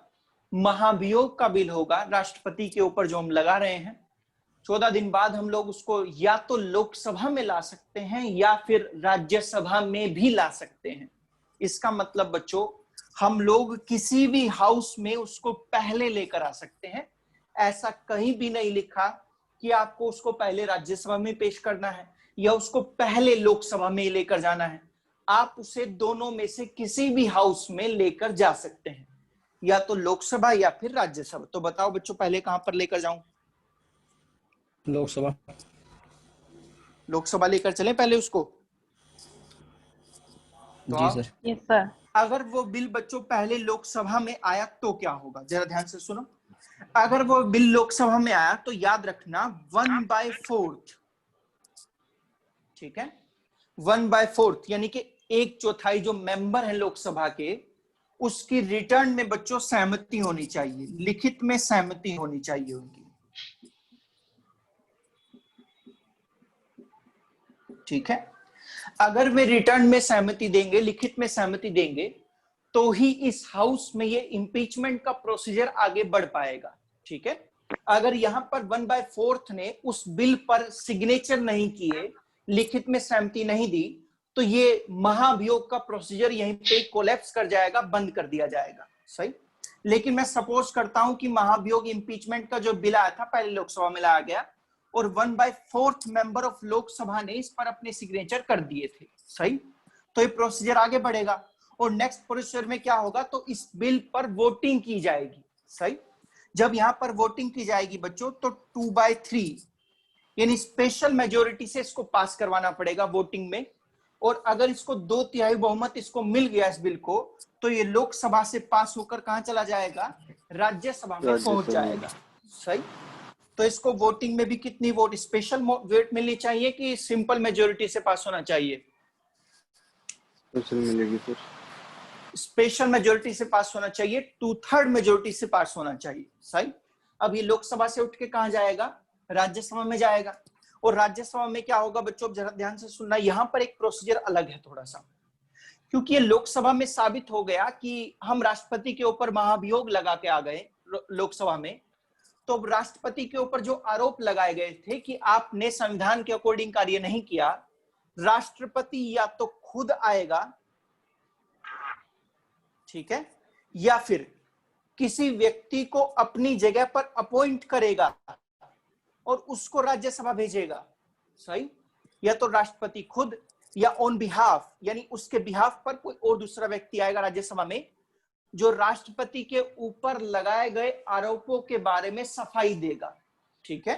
महाभियोग का बिल होगा राष्ट्रपति के ऊपर जो हम लगा रहे हैं। 14 दिन बाद हम लोग उसको या तो लोकसभा में ला सकते हैं या फिर राज्यसभा में भी ला सकते हैं। इसका मतलब बच्चों हम लोग किसी भी हाउस में उसको पहले लेकर आ सकते हैं। ऐसा कहीं भी नहीं लिखा कि आपको उसको पहले राज्यसभा में पेश करना है या उसको पहले लोकसभा में लेकर जाना है। आप उसे दोनों में से किसी भी हाउस में लेकर जा सकते हैं, या तो लोकसभा या फिर राज्यसभा। तो बताओ बच्चों पहले कहां पर लेकर जाऊं? लोकसभा। लोकसभा लेकर चलें पहले उसको? तो जी सर। Yes sir. अगर वो बिल बच्चों पहले लोकसभा में आया तो क्या होगा? जरा ध्यान से सुनो। अगर वो बिल लोकसभा में आया तो याद रखना 1/4, ठीक है, 1/4 यानी कि 1/4 जो मेंबर है लोकसभा के, उसकी रिटर्न में बच्चों सहमति होनी चाहिए, लिखित में सहमति होनी चाहिए उनकी। ठीक है। अगर वे रिटर्न में सहमति देंगे, लिखित में सहमति देंगे, तो ही इस हाउस में ये इम्पीचमेंट का प्रोसीजर आगे बढ़ पाएगा। ठीक है। अगर यहां पर 1/4 ने उस बिल पर सिग्नेचर नहीं किए, लिखित में सहमति नहीं दी, तो ये महाभियोग का प्रोसीजर यहीं पे कोलैप्स कर जाएगा, बंद कर दिया जाएगा। सही। लेकिन मैं सपोज करता हूं कि महाभियोग इम्पीचमेंट का जो बिल आया था पहले लोकसभा में लाया गया और 1/4 मेंबर ऑफ लोकसभा ने इस पर अपने सिग्नेचर कर दिए थे। सही। तो ये प्रोसीजर आगे बढ़ेगा और नेक्स्ट प्रोसीजर में क्या होगा? तो इस बिल पर वोटिंग की जाएगी। सही। जब यहां पर वोटिंग की जाएगी बच्चों तो 2/3 यानी स्पेशल मेजोरिटी से इसको पास करवाना पड़ेगा वोटिंग में। और अगर इसको 2/3 बहुमत इसको मिल गया इस बिल को, तो ये लोकसभा से पास होकर कहां चला जाएगा? राज्यसभा में पहुंच जाएगा। सही। तो इसको वोटिंग में भी कितनी वोट? स्पेशल वोट मिलनी चाहिए कि सिंपल मेजोरिटी से पास होना चाहिए? मिलेगी सर। स्पेशल मेजोरिटी से पास होना चाहिए, 2/3 मेजोरिटी से पास होना चाहिए। सही। अब ये लोकसभा से उठ के कहां जाएगा? राज्यसभा में जाएगा। और राज्यसभा में क्या होगा बच्चों? जरा ध्यान से सुनना, यहां पर एक प्रोसीजर अलग है थोड़ा सा, क्योंकि ये लोकसभा में साबित हो गया कि हम राष्ट्रपति के ऊपर महाभियोग लगा के आ गए लोकसभा में। तो राष्ट्रपति के ऊपर जो आरोप लगाए गए थे कि आपने संविधान के अकॉर्डिंग कार्य नहीं किया, राष्ट्रपति या तो खुद आएगा, ठीक है, या फिर किसी व्यक्ति को अपनी जगह पर अपॉइंट करेगा और उसको राज्यसभा भेजेगा। सही। या तो राष्ट्रपति खुद या ऑन बिहाफ यानी उसके बिहाफ पर कोई और दूसरा व्यक्ति आएगा राज्यसभा में जो राष्ट्रपति के ऊपर लगाए गए आरोपों के बारे में सफाई देगा। ठीक है।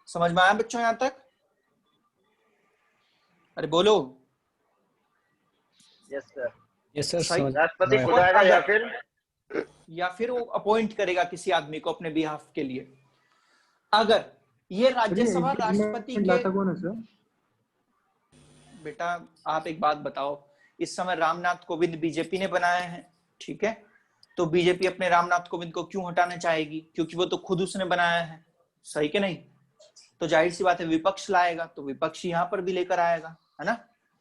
समझ में आया बच्चों यहां तक? अरे बोलो। Yes sir. Yes sir. राष्ट्रपति खुद आएगा या फिर वो अपॉइंट करेगा किसी आदमी को अपने बिहाफ के लिए। अगर ये राज्यसभा राष्ट्रपति के, बेटा आप एक बात बताओ, इस समय रामनाथ कोविंद बीजेपी ने बनाया है, ठीक है, तो बीजेपी अपने रामनाथ कोविंद को क्यों हटाना चाहेगी? क्योंकि वो तो खुद उसने बनाया है। सही कि नहीं? तो जाहिर सी बात है विपक्ष लाएगा तो विपक्ष यहां पर भी लेकर आएगा, है ना।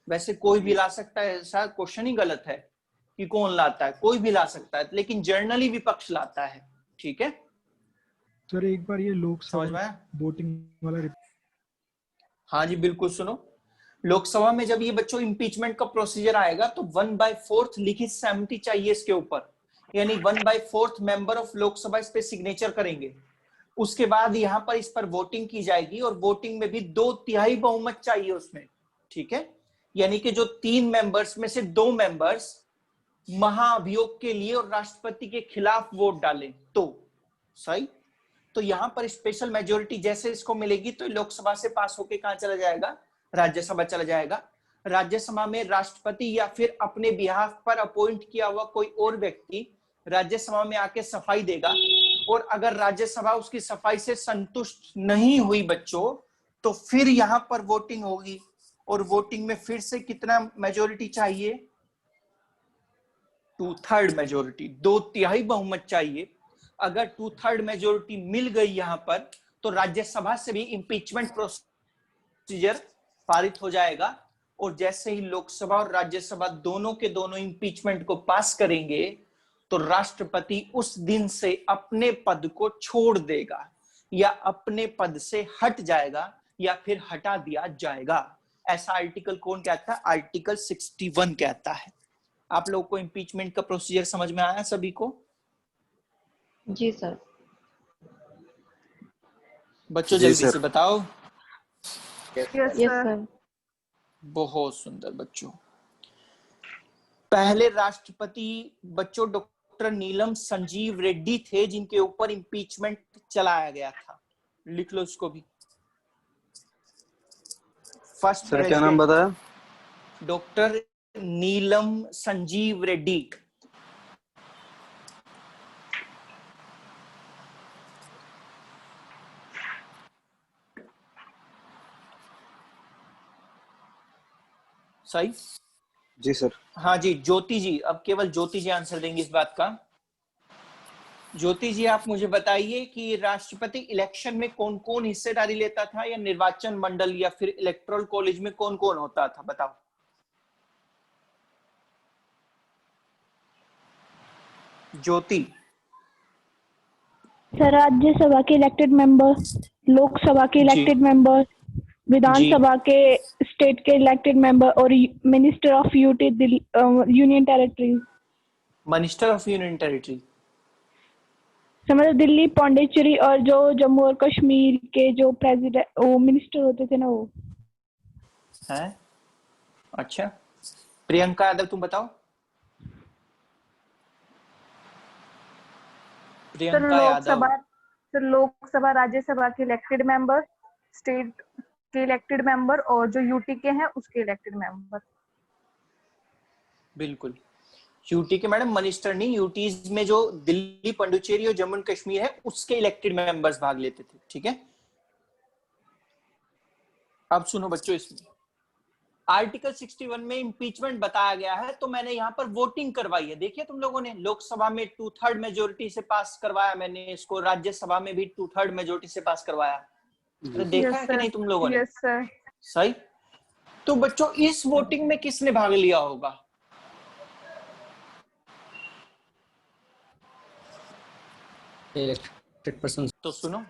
वैसे कोई भी ला सकता है, ऐसा क्वेश्चन ही गलत है कि कौन लाता है, कोई भी ला सकता है, लेकिन जनरली विपक्ष लाता है। ठीक है सर, एक बार ये समझ में लोकसभा आया? वोटिंग वाला हाँ जी बिल्कुल। सुनो, लोकसभा में जब ये बच्चों इम्पीचमेंट का प्रोसीजर आएगा तो 1/4 लिखित सहमति चाहिए इसके ऊपर, यानी 1/4 मेंबर ऑफ लोकसभा इस पे सिग्नेचर करेंगे। उसके बाद यहाँ पर इस पर वोटिंग की जाएगी और वोटिंग में भी 2/3 बहुमत चाहिए उसमें। ठीक है, यानी कि जो 3 मेंबर्स में से 2 मेंबर्स महाअभियोग के लिए और राष्ट्रपति के खिलाफ वोट डालें तो सही। तो यहाँ पर स्पेशल मेजोरिटी जैसे इसको मिलेगी तो लोकसभा से पास होके कहाँ चला जाएगा, राज्यसभा चला जाएगा। राज्यसभा में राष्ट्रपति या फिर अपने बिहाफ पर अपॉइंट किया हुआ कोई और व्यक्ति राज्यसभा में आके सफाई देगा, और अगर राज्यसभा उसकी सफाई से संतुष्ट नहीं हुई बच्चों, तो फिर यहाँ पर वोटिंग होगी, और वोटिंग में फिर से कितना मेजोरिटी चाहिए, 2/3 मेजोरिटी, 2/3 बहुमत चाहिए। अगर 2/3 मेजोरिटी मिल गई यहाँ पर तो राज्यसभा से भी इम्पीचमेंट प्रोसीजर पारित हो जाएगा, और जैसे ही लोकसभा और राज्यसभा दोनों के दोनों इम्पीचमेंट को पास करेंगे तो राष्ट्रपति उस दिन से अपने पद को छोड़ देगा, या अपने पद से हट जाएगा, या फिर हटा दिया जाएगा। ऐसा आर्टिकल कौन कहता है? आर्टिकल 61 कहता है। आप लोगों को इम्पीचमेंट का प्रोसीजर समझ में आया सभी को? जी सर। बच्चों जल्दी से बताओ। Yes sir. बहुत सुंदर बच्चों। पहले राष्ट्रपति बच्चों डॉक्टर नीलम संजीव रेड्डी थे, जिनके ऊपर इम्पीचमेंट चलाया गया था। लिख लो इसको भी। फर्स्ट सर क्या नाम बताया? डॉक्टर नीलम संजीव रेड्डी। सही? जी सर। हाँ जी, ज्योति जी, अब केवल ज्योति जी आंसर देंगी इस बात का। ज्योति जी आप मुझे बताइए कि राष्ट्रपति इलेक्शन में कौन कौन हिस्सेदारी लेता था, या निर्वाचन मंडल या फिर इलेक्टोरल कॉलेज में कौन कौन होता था, बताओ। ज्योति। सर, राज्यसभा के इलेक्टेड मेंबर, लोकसभा के इलेक्टेड मेंबर, विधानसभा के स्टेट के इलेक्टेड मेंबर, और minister of union territory. Minister of union territory समझ, दिल्ली, पौंडीचेरी, और जो जम्मू और कश्मीर के जो प्रेसिडेंट, वो मिनिस्टर होते थे ना, वो है। अच्छा, प्रियंका यादव तुम बताओ। प्रियंका यादव। सर लोकसभा राज्यसभा के इलेक्टेड मेंबर, स्टेट के इलेक्टेड मेंबर, और जो यूटी के हैं उसके इलेक्टेड मेंबर। बिल्कुल, यूटी के मैडम मिनिस्टर नहीं, यूटीज में जो दिल्ली, पुडुचेरी और जम्मू एंड कश्मीर है उसके इलेक्टेड मेंबर्स भाग लेते थे। ठीक है, अब सुनो बच्चों, इसमें आर्टिकल 61 में इम्पीचमेंट बताया गया है, तो मैंने यहाँ पर वोटिंग करवाई है। देखिए तुम लोगों ने लोकसभा में 2/3 मेजोरिटी से पास करवाया, मैंने इसको राज्यसभा में भी 2/3 मेजोरिटी से पास करवाया। तो देखा है कि नहीं तुम लोगों ने? सही। तो बच्चों इस वोटिंग में किसने भाग लिया होगा? Elected person. तो सुनो,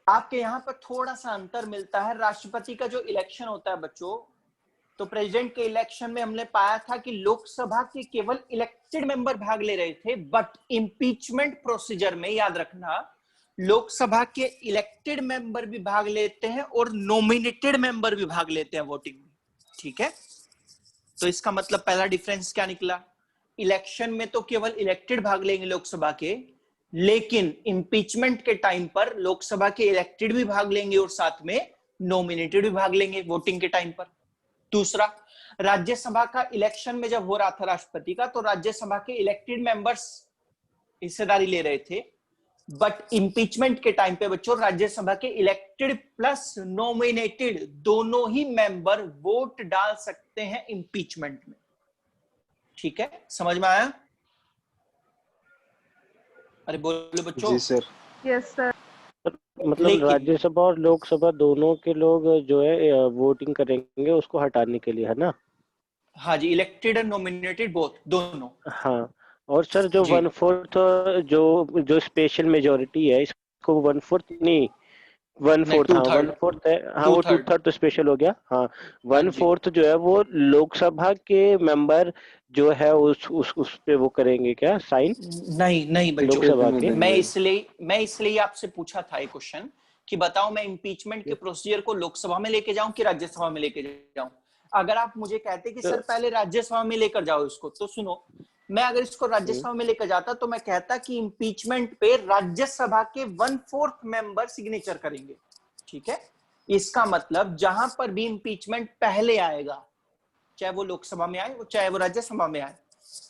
आपके यहाँ पर थोड़ा सा अंतर मिलता है। राष्ट्रपति का जो इलेक्शन होता है बच्चों, तो प्रेसिडेंट के इलेक्शन में हमने पाया था कि लोकसभा के केवल इलेक्टेड मेंबर भाग ले रहे थे, बट इंपीचमेंट प्रोसीजर में याद रखना लोकसभा के इलेक्टेड मेंबर भी भाग लेते हैं और नॉमिनेटेड मेंबर भी भाग लेते हैं वोटिंग में। ठीक है, तो इसका मतलब पहला डिफरेंस क्या निकला? इलेक्शन में तो केवल इलेक्टेड भाग लेंगे लोकसभा के, लेकिन इंपीचमेंट के टाइम पर लोकसभा के इलेक्टेड भी भाग लेंगे और साथ में नॉमिनेटेड भी भाग लेंगे वोटिंग के टाइम पर। दूसरा, राज्यसभा का इलेक्शन में जब हो रहा था राष्ट्रपति का, तो राज्यसभा के इलेक्टेड मेंबर्स हिस्सेदारी ले रहे थे, बट इंपीचमेंट के टाइम पे बच्चों राज्यसभा के इलेक्टेड प्लस नॉमिनेटेड दोनों ही मेंबर वोट डाल सकते हैं इंपीचमेंट में। ठीक है, समझ में आया? अरे बोलो बच्चों। जी सर। Yes sir. मतलब लेकिन राज्यसभा और लोकसभा दोनों के लोग जो है वोटिंग करेंगे उसको हटाने के लिए, है ना? हाँ जी, इलेक्टेड एंड नॉमिनेटेड बोथ, दोनों। हाँ, और सर जो जी 1/4 जो जो स्पेशल मेजोरिटी है, इसको 1/4 नहीं, वन नहीं, फोर्थ, टू हाँ थर्ड, 1/4 है, हाँ टू वो थर्ड। 2/3 तो स्पेशल हो गया, हाँ। हाँ जी 1/4 जो है वो लोकसभा के मेंबर जो है उस पे वो करेंगे क्या साइन, नहीं नहीं बच्चों, लोकसभा के? मैं इसलिए आपसे पूछा था एक क्वेश्चन कि बताओ मैं इम्पीचमेंट के प्रोसीजर को लोकसभा में लेके जाऊं कि राज्यसभा में लेके जाऊं। अगर आप मुझे कहते कि सर पहले राज्यसभा में लेकर जाओ इसको, तो सुनो, मैं अगर इसको राज्यसभा में लेकर जाता तो मैं कहता कि इम्पीचमेंट पे राज्यसभा के 1/4 मेंबर सिग्नेचर करेंगे, ठीक है। इसका मतलब जहां पर भी इम्पीचमेंट पहले आएगा, चाहे वो लोकसभा में आए चाहे वो राज्यसभा में आए,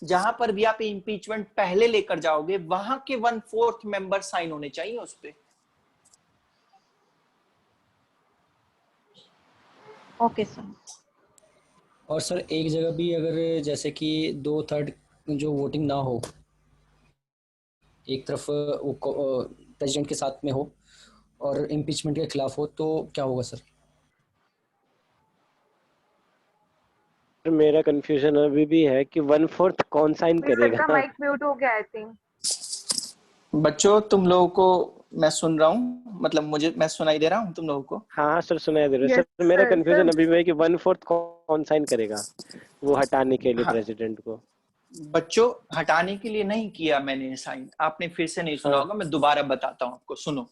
जहां पर भी आप इम्पीचमेंट पहले लेकर जाओगे वहां के 1/4 मेंबर साइन होने चाहिए उस पे। Okay sir. और सर एक जगह भी अगर जैसे कि 2/3 जो वोटिंग ना हो, एक तरफ वो प्रेसिडेंट के साथ में हो और इम्पीचमेंट के खिलाफ हो, तो क्या होगा सर? मेरा कंफ्यूजन अभी भी है कि 1/4 कौन साइन सर का करेगा। माइक म्यूट हो गया आई थिंक। बच्चों तुम लोगों को मैं सुन रहा हूँ, मतलब मुझे मैं सुनाई दे रहा हूँ तुम लोगों को? हाँ सर सुनाई दे रहा है यस सर, मेरा सर। कंफ्यूजन सर अभी भी है कि 1/4 कौन साइन करेगा वो हटाने के लिए हाँ प्रेसिडेंट को। बच्चों, हटाने के लिए नहीं किया मैंने साइन, आपने फिर से नहीं सुना हाँ होगा, मैं दोबारा बताता हूँ आपको, सुनो।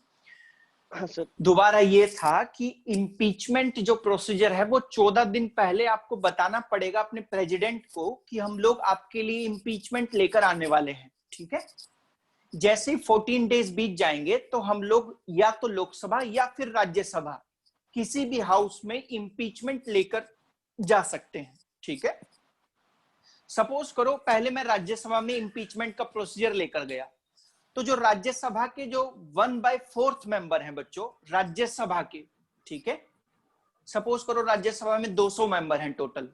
हाँ सर। दोबारा ये था कि इम्पीचमेंट जो प्रोसीजर है वो 14 दिन पहले आपको बताना पड़ेगा अपने प्रेसिडेंट को कि हम लोग आपके लिए इम्पीचमेंट लेकर आने वाले हैं, ठीक है। जैसे ही 14 डेज बीत जाएंगे तो हम लोग या तो लोकसभा या फिर राज्यसभा किसी भी हाउस में इम्पीचमेंट लेकर जा सकते हैं, ठीक है। सपोज करो पहले मैं राज्यसभा में इम्पीचमेंट का प्रोसीजर लेकर गया, तो जो राज्यसभा के जो 1/4 मेंबर हैं बच्चों राज्यसभा के, ठीक है, सपोज करो राज्यसभा में 200 मेंबर हैं टोटल,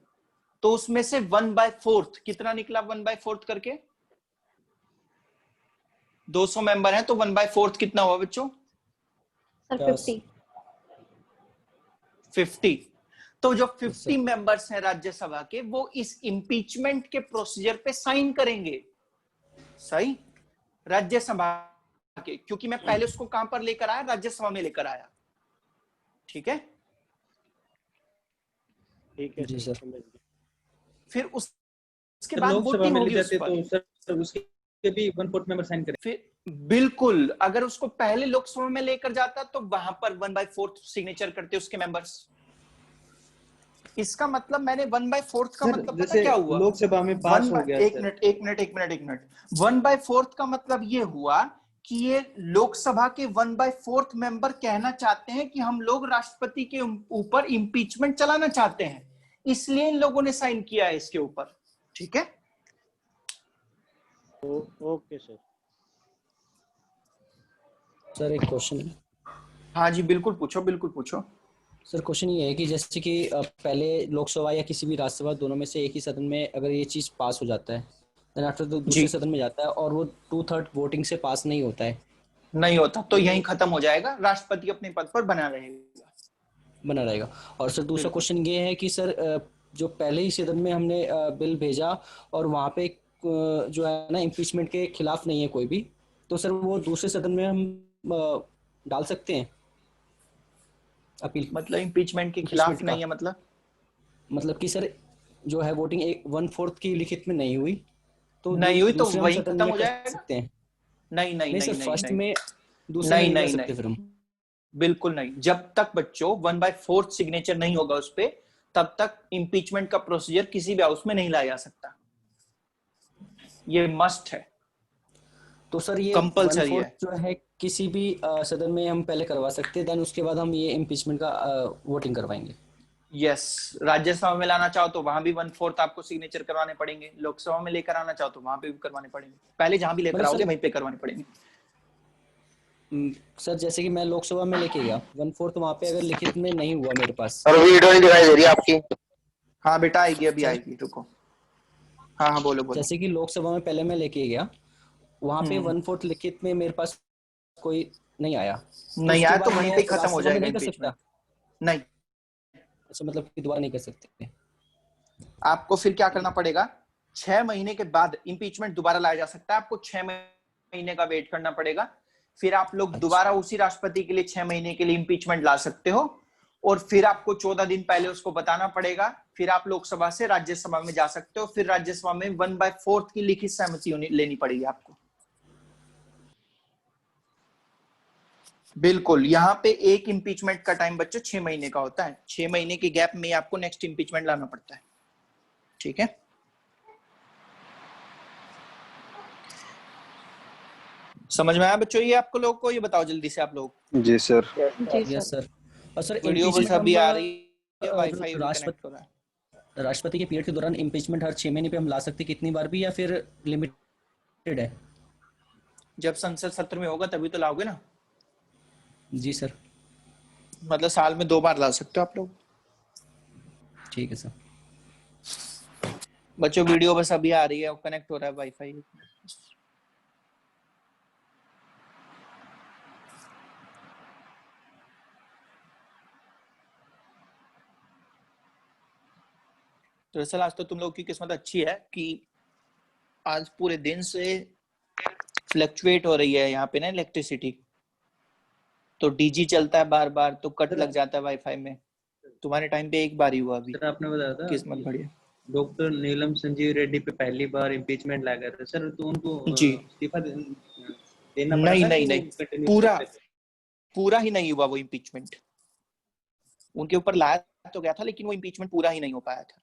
तो उसमें से 1/4 कितना निकला, 1/4 करके 200 मेंबर हैं तो 1/4 कितना हुआ बच्चों? सर 50। 50। तो जो 50 मेंबर्स हैं राज्यसभा के वो इस इम्पीचमेंट के प्रोसीजर पे साइन करेंगे, सही, राज्यसभा के, क्योंकि मैं पहले उसको कहां पर लेकर आया, राज्यसभा में लेकर आया, ठीक है। ठीक है जी सर। फिर उसके बाद वोटिंग होगी उस पर, तो सर उसके भी 1/4 मेंबर साइन करें। फिर बिल्कुल, अगर उसको पहले लोकसभा में लेकर जाता तो वहां पर 1/4 सिग्नेचर करते उसके मेंबर्स। इसका मतलब मैंने 1/4 का मतलब पता क्या हुआ, लोकसभा में पास हो गया। एक मिनट 1/4 का मतलब ये हुआ कि ये लोकसभा के 1/4 मेंबर कहना चाहते हैं कि हम लोग राष्ट्रपति के ऊपर इम्पीचमेंट चलाना चाहते हैं, इसलिए इन लोगों ने साइन किया है इसके ऊपर, ठीक है। Okay sir. सर एक क्वेश्चन है। हाँ जी बिल्कुल पूछो, बिल्कुल पूछो। सर क्वेश्चन ये है कि जैसे कि पहले लोकसभा या किसी भी राज्यसभा दोनों में से एक ही सदन में अगर ये चीज पास हो जाता है, देन आफ्टर तो दूसरे सदन में जाता है और वो 2/3 वोटिंग से पास नहीं होता है, नहीं होता, तो यहीं खत्म हो जाएगा, राष्ट्रपति अपने पद पर बना रहेगा। और सर दूसरा क्वेश्चन ये है कि सर जो पहले ही सदन में हमने बिल भेजा और वहां पे जो है ना इम्पीचमेंट के खिलाफ नहीं है कोई भी, तो सर वो दूसरे सदन में हम डाल सकते हैं अपील? मतलब इम्पीचमेंट के खिलाफ नहीं है, मतलब कि सर जो है वोटिंग 1/4 की लिखित में नहीं हुई तो वही खत्म हो जाएगा। सकते हैं? नहीं सर फर्स्ट में दूसरे में नहीं सकते फिर हम? बिल्कुल नहीं, जब तक बच्चों 1/4 सिग्नेचर नहीं होगा उस पे तब तक इम्पीचमेंट का प्रोसीजर किसी भी हाउस में नहीं लाया जा सकता, ये मस्ट है। तो सर ये कंपल्सरी है, जो है किसी भी सदन में हम पहले करवा सकते हैं, देन उसके बाद हम ये इम्पीचमेंट का वोटिंग करवाएंगे। यस, राज्यसभा में लाना चाहो तो वहां भी 1/4 आपको सिग्नेचर करवाने पड़ेंगे, लोकसभा में लेकर आना चाहो तो वहां पे भी करवाने पड़ेंगे, पहले जहां भी लेकर आओगे वहीं पे करवाने पड़ेंगे। सर जैसे कि मैं लोकसभा में लेके गया 1/4 वहां पे अगर लिखित में नहीं हुआ मेरे पास, और वीडियो नहीं दिखाई दे रही आपकी। हाँ बेटा आएगी, अभी आएगी, रुको। हाँ बोलो। जैसे कि लोकसभा में पहले मैं लेके गया, वहां पे 1/4 लिखित में मेरे पास कोई नहीं आया, नहीं उसके आया तो बाद वहीं मैं पे खत्म हो राज्यसभा में जाएगा नहीं कर इम्पीचमेंट। सकता? नहीं, अच्छा, मतलब कि दोबारा नहीं कर सकते। आपको फिर क्या करना पड़ेगा, 6 महीने के बाद इम्पीचमेंट दोबारा लाया जा सकता है, आपको 6 महीने का वेट करना पड़ेगा, फिर आप लोग दोबारा उसी राष्ट्रपति के लिए 6 महीने के लिए इम्पीचमेंट ला सकते हो, और फिर आपको 14 दिन पहले उसको बताना पड़ेगा, फिर आप लोकसभा से राज्यसभा में जा सकते हो, फिर राज्यसभा में 1/4 की लिखित सहमति लेनी पड़ेगी आपको। बिल्कुल, यहाँ पे एक इम्पीचमेंट का टाइम बच्चों 6 महीने का होता है, 6 महीने के गैप में आपको नेक्स्ट इम्पीचमेंट लाना पड़ता है। ठीक है, समझ में आया बच्चों ये आपको लोग को? ये बताओ जल्दी से आप लोग। जी सर। Yes sir. और सर वीडियो बस अभी आ रही है, वाईफाई कनेक्ट राष्ट्रपति हो रहा है। राष्ट्रपति के पीरियड के दौरान इम्पीचमेंट हर 6 महीने पे हम ला सकते कितनी बार भी, या फिर लिमिटेड है? जब संसद सत्र में होगा तभी तो लाओगे ना। जी सर। मतलब साल में 2 बार ला सकते हो आप लोग। ठीक है सर। बच्चों वीडियो बस अभी आ रही है, कनेक्ट हो रहा है वाईफाई। दरअसल आज तो तुम लोग की किस्मत अच्छी है कि आज पूरे दिन से फ्लक्चुएट हो रही है यहाँ पे ना इलेक्ट्रिसिटी, तो डीजी चलता है बार बार, तो कट लग जाता है वाईफाई में। तुम्हारे टाइम पे एक बार ही हुआ अभी। सर आपने बताया था किस्मत बढ़िया। डॉक्टर नीलम संजीव रेड्डी पे पहली बार इम्पीचमेंट लाया गया था सर, तो उनको जी इस्तीफा देना पड़ा नहीं था नहीं कि नहीं, वो कंटिन्यू पूरा करते थे? पूरा ही नहीं हुआ वो इम्पीचमेंट। उनके ऊपर लाया तो गया था, लेकिन वो इम्पीचमेंट पूरा ही नहीं हो पाया था।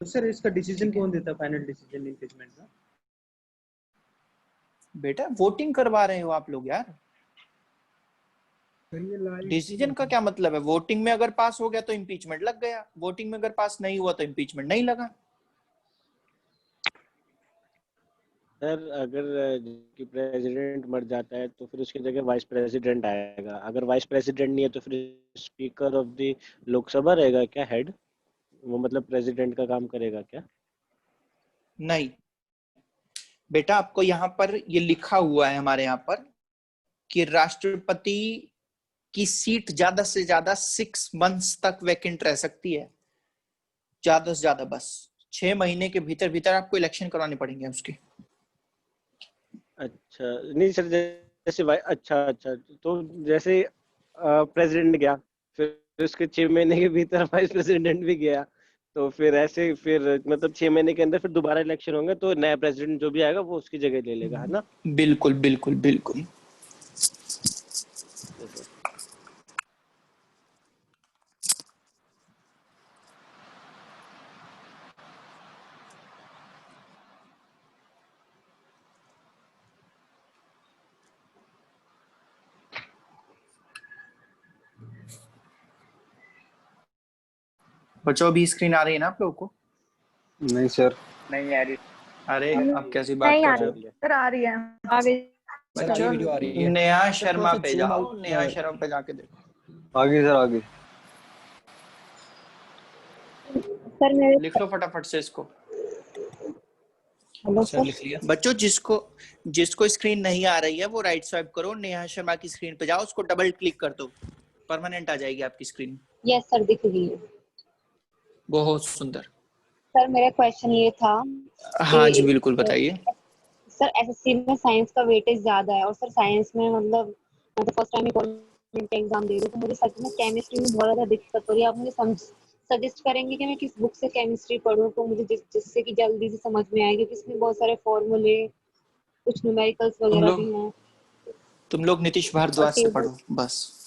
तो सर इसका डिसीजन कौन देता, फाइनल डिसीजन इम्पीचमेंट का? बेटा वोटिंग करवा रहे हो आप लोग यार। डिसीजन का क्या मतलब है? वोटिंग में अगर पास हो गया तो इम्पीचमेंट लग गया, वोटिंग में अगर पास नहीं हुआ तो इम्पीचमेंट नहीं लगा। सर अगर प्रेसिडेंट मर जाता है तो फिर उसकी जगह वाइस प्रेसिडेंट आएगा, अगर वाइस प्रेसिडेंट नहीं है तो फिर स्पीकर ऑफ द लोकसभा रहेगा क्या हेड, वो मतलब प्रेसिडेंट का काम करेगा क्या? नहीं बेटा, आपको यहाँ पर ये लिखा हुआ है हमारे यहाँ पर कि राष्ट्रपति की सीट ज्यादा से ज्यादा 6 मंथ्स तक वैकेंट रह सकती है, ज्यादा से ज्यादा बस 6 महीने के भीतर भीतर आपको इलेक्शन करवाने पड़ेंगे उसके। अच्छा नहीं सर, जैसे अच्छा तो जैसे प्रेसिडेंट गया फिर उसके 6 महीने के भीतर वाइस प्रेसिडेंट भी गया, तो फिर ऐसे फिर मतलब 6 महीने के अंदर फिर दोबारा इलेक्शन होंगे तो नया प्रेसिडेंट जो भी आएगा वो उसकी जगह ले लेगा, है ना? बिल्कुल बिल्कुल बिल्कुल। बच्चों अभी स्क्रीन आ रही है ना आप लोगों को? नहीं सर। नहीं आ रही। अरे आप कैसी बात नहीं कर आ रहे रही हो? सर, आ रही है। आ गई। बच्चों वीडियो आ रही है। नेहा शर्मा थोड़ा सा पे zoom जाओ, out, नेहा शर्मा पे जाके देखो। आगे सर आगे। सर मेरे लिख लो फटाफट से इसको। Hello sir sir. लिख लिया। बच्चों जिसको स्क्रीन नहीं आ रही है वो राइट स्वाइप करो, नेहा शर्मा की स्क्रीन पे जाओ, उसको डबल क्लिक कर दो, परमानेंट आ जाएगी आपकी स्क्रीन। यस सर, दिख रही है। बहुत सुंदर। सर मेरा क्वेश्चन ये था हाँ जी कि बिल्कुल बताइए। सर एसएससी में साइंस का वेटेज ज्यादा है, और सर साइंस में मतलब मैं तो फर्स्ट टाइम गवर्नमेंट एग्जाम दे रही हूँ, तो मुझे सच में केमिस्ट्री में बहुत ज्यादा दिक्कत हो रही है। आप मुझे सजेस्ट करेंगे कि मैं किस बुक से केमिस्ट्री पढूं तो मुझे जिससे कि जल्दी से समझ में आए, क्योंकि इसमें बहुत सारे फॉर्मूले, कुछ न्यूमेरिकल्स वगैरह भी हैं। तुम लोग नीतीश भारद्वाज से पढ़ो बस।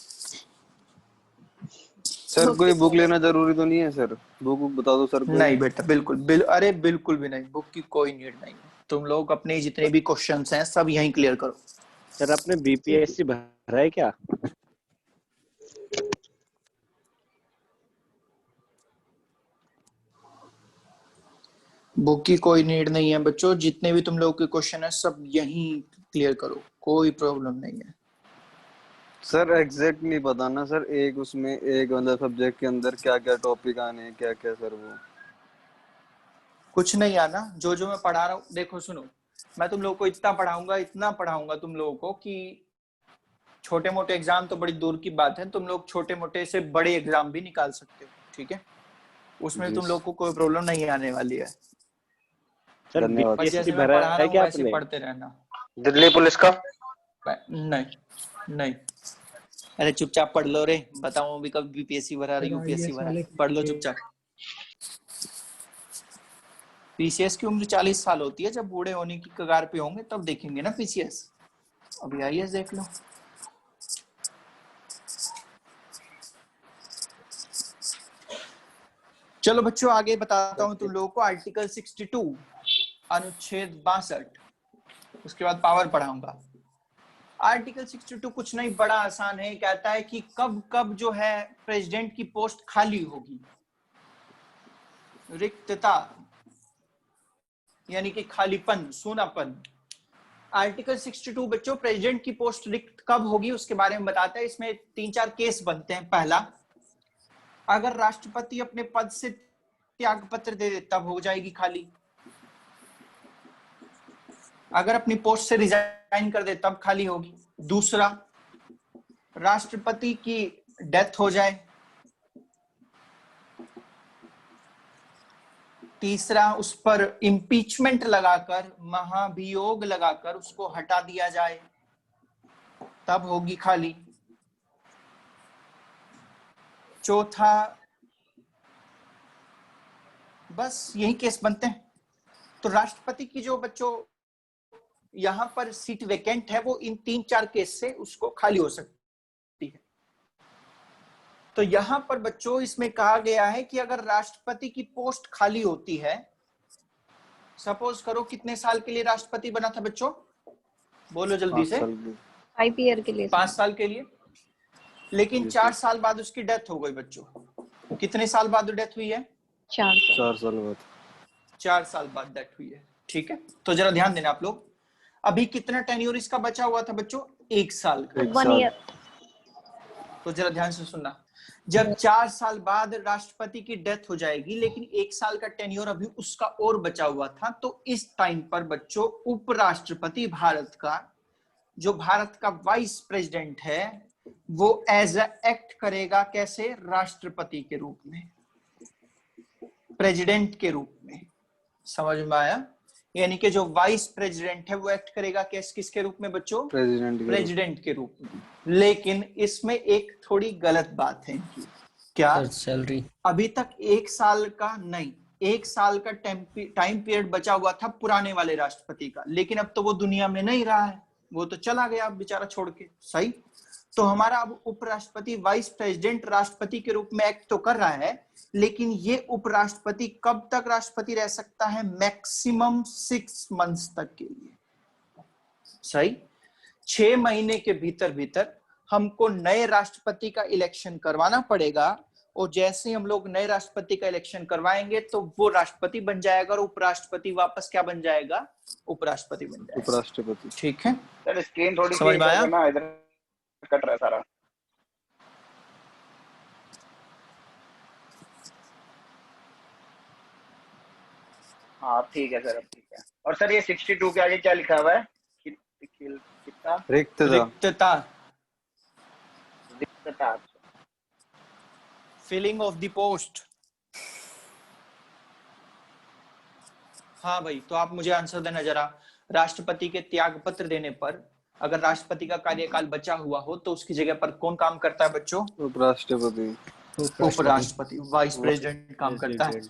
सर कोई बुक लेना जरूरी तो नहीं है सर? बुक बता दो सर कोई। नहीं बेटा बिल्कुल अरे बिल्कुल भी नहीं, बुक की कोई नीड नहीं है। तुम लोग अपने जितने भी क्वेश्चंस हैं सब यहीं क्लियर करो। सर आपने बीपीएससी भरा है क्या? बुक की कोई नीड नहीं है बच्चों, जितने भी तुम लोगों के क्वेश्चन है सब यहीं क्लियर करो, कोई प्रॉब्लम नहीं है। सर एग्जैक्ट नहीं पता ना सर, एक उसमें एक मतलब सब्जेक्ट के अंदर क्या क्या टॉपिक आने हैं, क्या क्या सर वो कुछ नहीं आना, जो मैं पढ़ा रहा हूँ देखो सुनो, मैं तुम लोगों को इतना पढ़ाऊंगा तुम लोगों को कि छोटे मोटे एग्जाम तो बड़ी दूर की बात है, तुम लोग छोटे मोटे से बड़े एग्जाम भी निकाल सकते हो, ठीक है, उसमें तुम लोग को कोई प्रॉब्लम नहीं आने वाली है। सर बस जैसे बीपीएससी मैं भरा पढ़ा है रहा हूँ क्या वैसे आपने? पढ़ते रहना। दिल्ली पुलिस का? नहीं नहीं, अरे चुपचाप पढ़ लो रे, बताओ अभी कब बीपीएससी भरा रहा, यूपीएससी भरा, पढ़ लो चुपचाप। पीसीएस की उम्र 40 साल होती है, जब बूढ़े होने की कगार पे होंगे तब देखेंगे ना पीसीएस, अभी आईएएस देख लो। चलो बच्चों आगे बताता हूं तुम लोगों को। आर्टिकल 62 अनुच्छेद 62, उसके बाद पावर पढ़ाऊंगा। आर्टिकल 62 कुछ नहीं, बड़ा आसान है, कहता है कि कब कब जो है प्रेसिडेंट की पोस्ट खाली होगी, रिक्तता यानी कि खालीपन, सूनापन। आर्टिकल 62 बच्चों प्रेसिडेंट की पोस्ट रिक्त कब होगी उसके बारे में बताता है। इसमें 3-4 केस बनते हैं। पहला, अगर राष्ट्रपति अपने पद से त्याग पत्र दे दे तब हो जाएगी खाली। अगर अपनी पोस्ट से रिजाइन कर दे तब खाली होगी। दूसरा, राष्ट्रपति की डेथ हो जाए। तीसरा, उस पर इम्पीचमेंट लगाकर, महाभियोग लगाकर उसको हटा दिया जाए, तब होगी खाली। चौथा, बस यही केस बनते हैं। तो राष्ट्रपति की जो बच्चों यहां पर सीट वेकेंट है वो इन 3-4 केस से उसको खाली हो सकती है। तो यहां पर बच्चों इसमें कहा गया है कि अगर राष्ट्रपति की पोस्ट खाली होती है, सपोज करो कितने साल के लिए राष्ट्रपति बना था बच्चों, बोलो जल्दी से। 5 ईयर के लिए। 5 साल के लिए, लेकिन 4 साल बाद उसकी डेथ हो गई बच्चों। कितने साल बाद डेथ हुई है? 4 साल बाद। 4 साल बाद डेथ हुई है, ठीक है। तो जरा ध्यान देना आप लोग। अभी कितना टेन्योर इसका बचा हुआ था बच्चों? 1 साल का। 1 ईयर। तो जरा ध्यान से सुनना, जब 4 साल बाद राष्ट्रपति की डेथ हो जाएगी लेकिन 1 साल का टेन्योर अभी उसका और बचा हुआ था, तो इस टाइम पर बच्चों उपराष्ट्रपति भारत का, जो भारत का वाइस प्रेसिडेंट है, वो एज अ एक्ट करेगा कैसे? राष्ट्रपति के रूप में, प्रेसिडेंट के रूप में। समझ में आया? यानी कि जो वाइस प्रेसिडेंट है वो एक्ट करेगा किसके रूप में बच्चों? प्रेसिडेंट के रूप में। लेकिन इसमें एक थोड़ी गलत बात है इनकी। क्या? सैलरी अभी तक 1 साल का नहीं, 1 साल का टाइम पीरियड बचा हुआ था पुराने वाले राष्ट्रपति का, लेकिन अब तो वो दुनिया में नहीं रहा है, वो तो चला गया बेचारा छोड़ के। सही। तो हमारा अब उपराष्ट्रपति, वाइस प्रेसिडेंट राष्ट्रपति के रूप में एक्ट तो कर रहा है, लेकिन ये उपराष्ट्रपति कब तक राष्ट्रपति रह सकता है? मैक्सिमम 6 मंथ्स तक के लिए। सही। 6 महीने के भीतर भीतर हमको नए राष्ट्रपति का इलेक्शन करवाना पड़ेगा, और जैसे ही हम लोग नए राष्ट्रपति का इलेक्शन करवाएंगे तो वो राष्ट्रपति बन जाएगा और उपराष्ट्रपति वापस क्या बन जाएगा? उपराष्ट्रपति बन जाएगा। उपराष्ट्रपति। ठीक है, सर स्क्रीन थोड़ी समझ में आया? ना, इधर कट रहा है सारा। हाँ ठीक है सर, अब ठीक है। और सर ये 62 के आगे क्या लिखा हुआ है? कितना? रिक्तता। Filling of the post. हाँ भाई, तो आप मुझे आंसर देना जरा। राष्ट्रपति के त्याग पत्र देने पर अगर राष्ट्रपति का कार्यकाल बचा हुआ हो तो उसकी जगह पर कौन काम करता है बच्चों? उपराष्ट्रपति। उपराष्ट्रपति, वाइस प्रेसिडेंट काम करता है।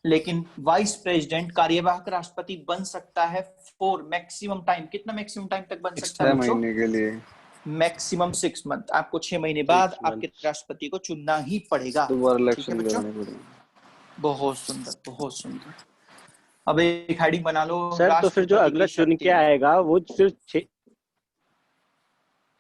लेकिन वाइस प्रेसिडेंट कार्यवाहक राष्ट्रपति बन सकता है फॉर मैक्सिमम टाइम। कितना मैक्सिमम टाइम तक बन सकता है? 6 महीने के लिए। Maximum 6 month. आपको 6 महीने बाद आपके राष्ट्रपति को चुनना ही पड़ेगा। दोबारा इलेक्शन करने पड़ेगा। बहुत सुंदर, बहुत सुंदर। अब एक हेडिंग बना लो। सर तो फिर जो अगला चुन के आएगा वो सिर्फ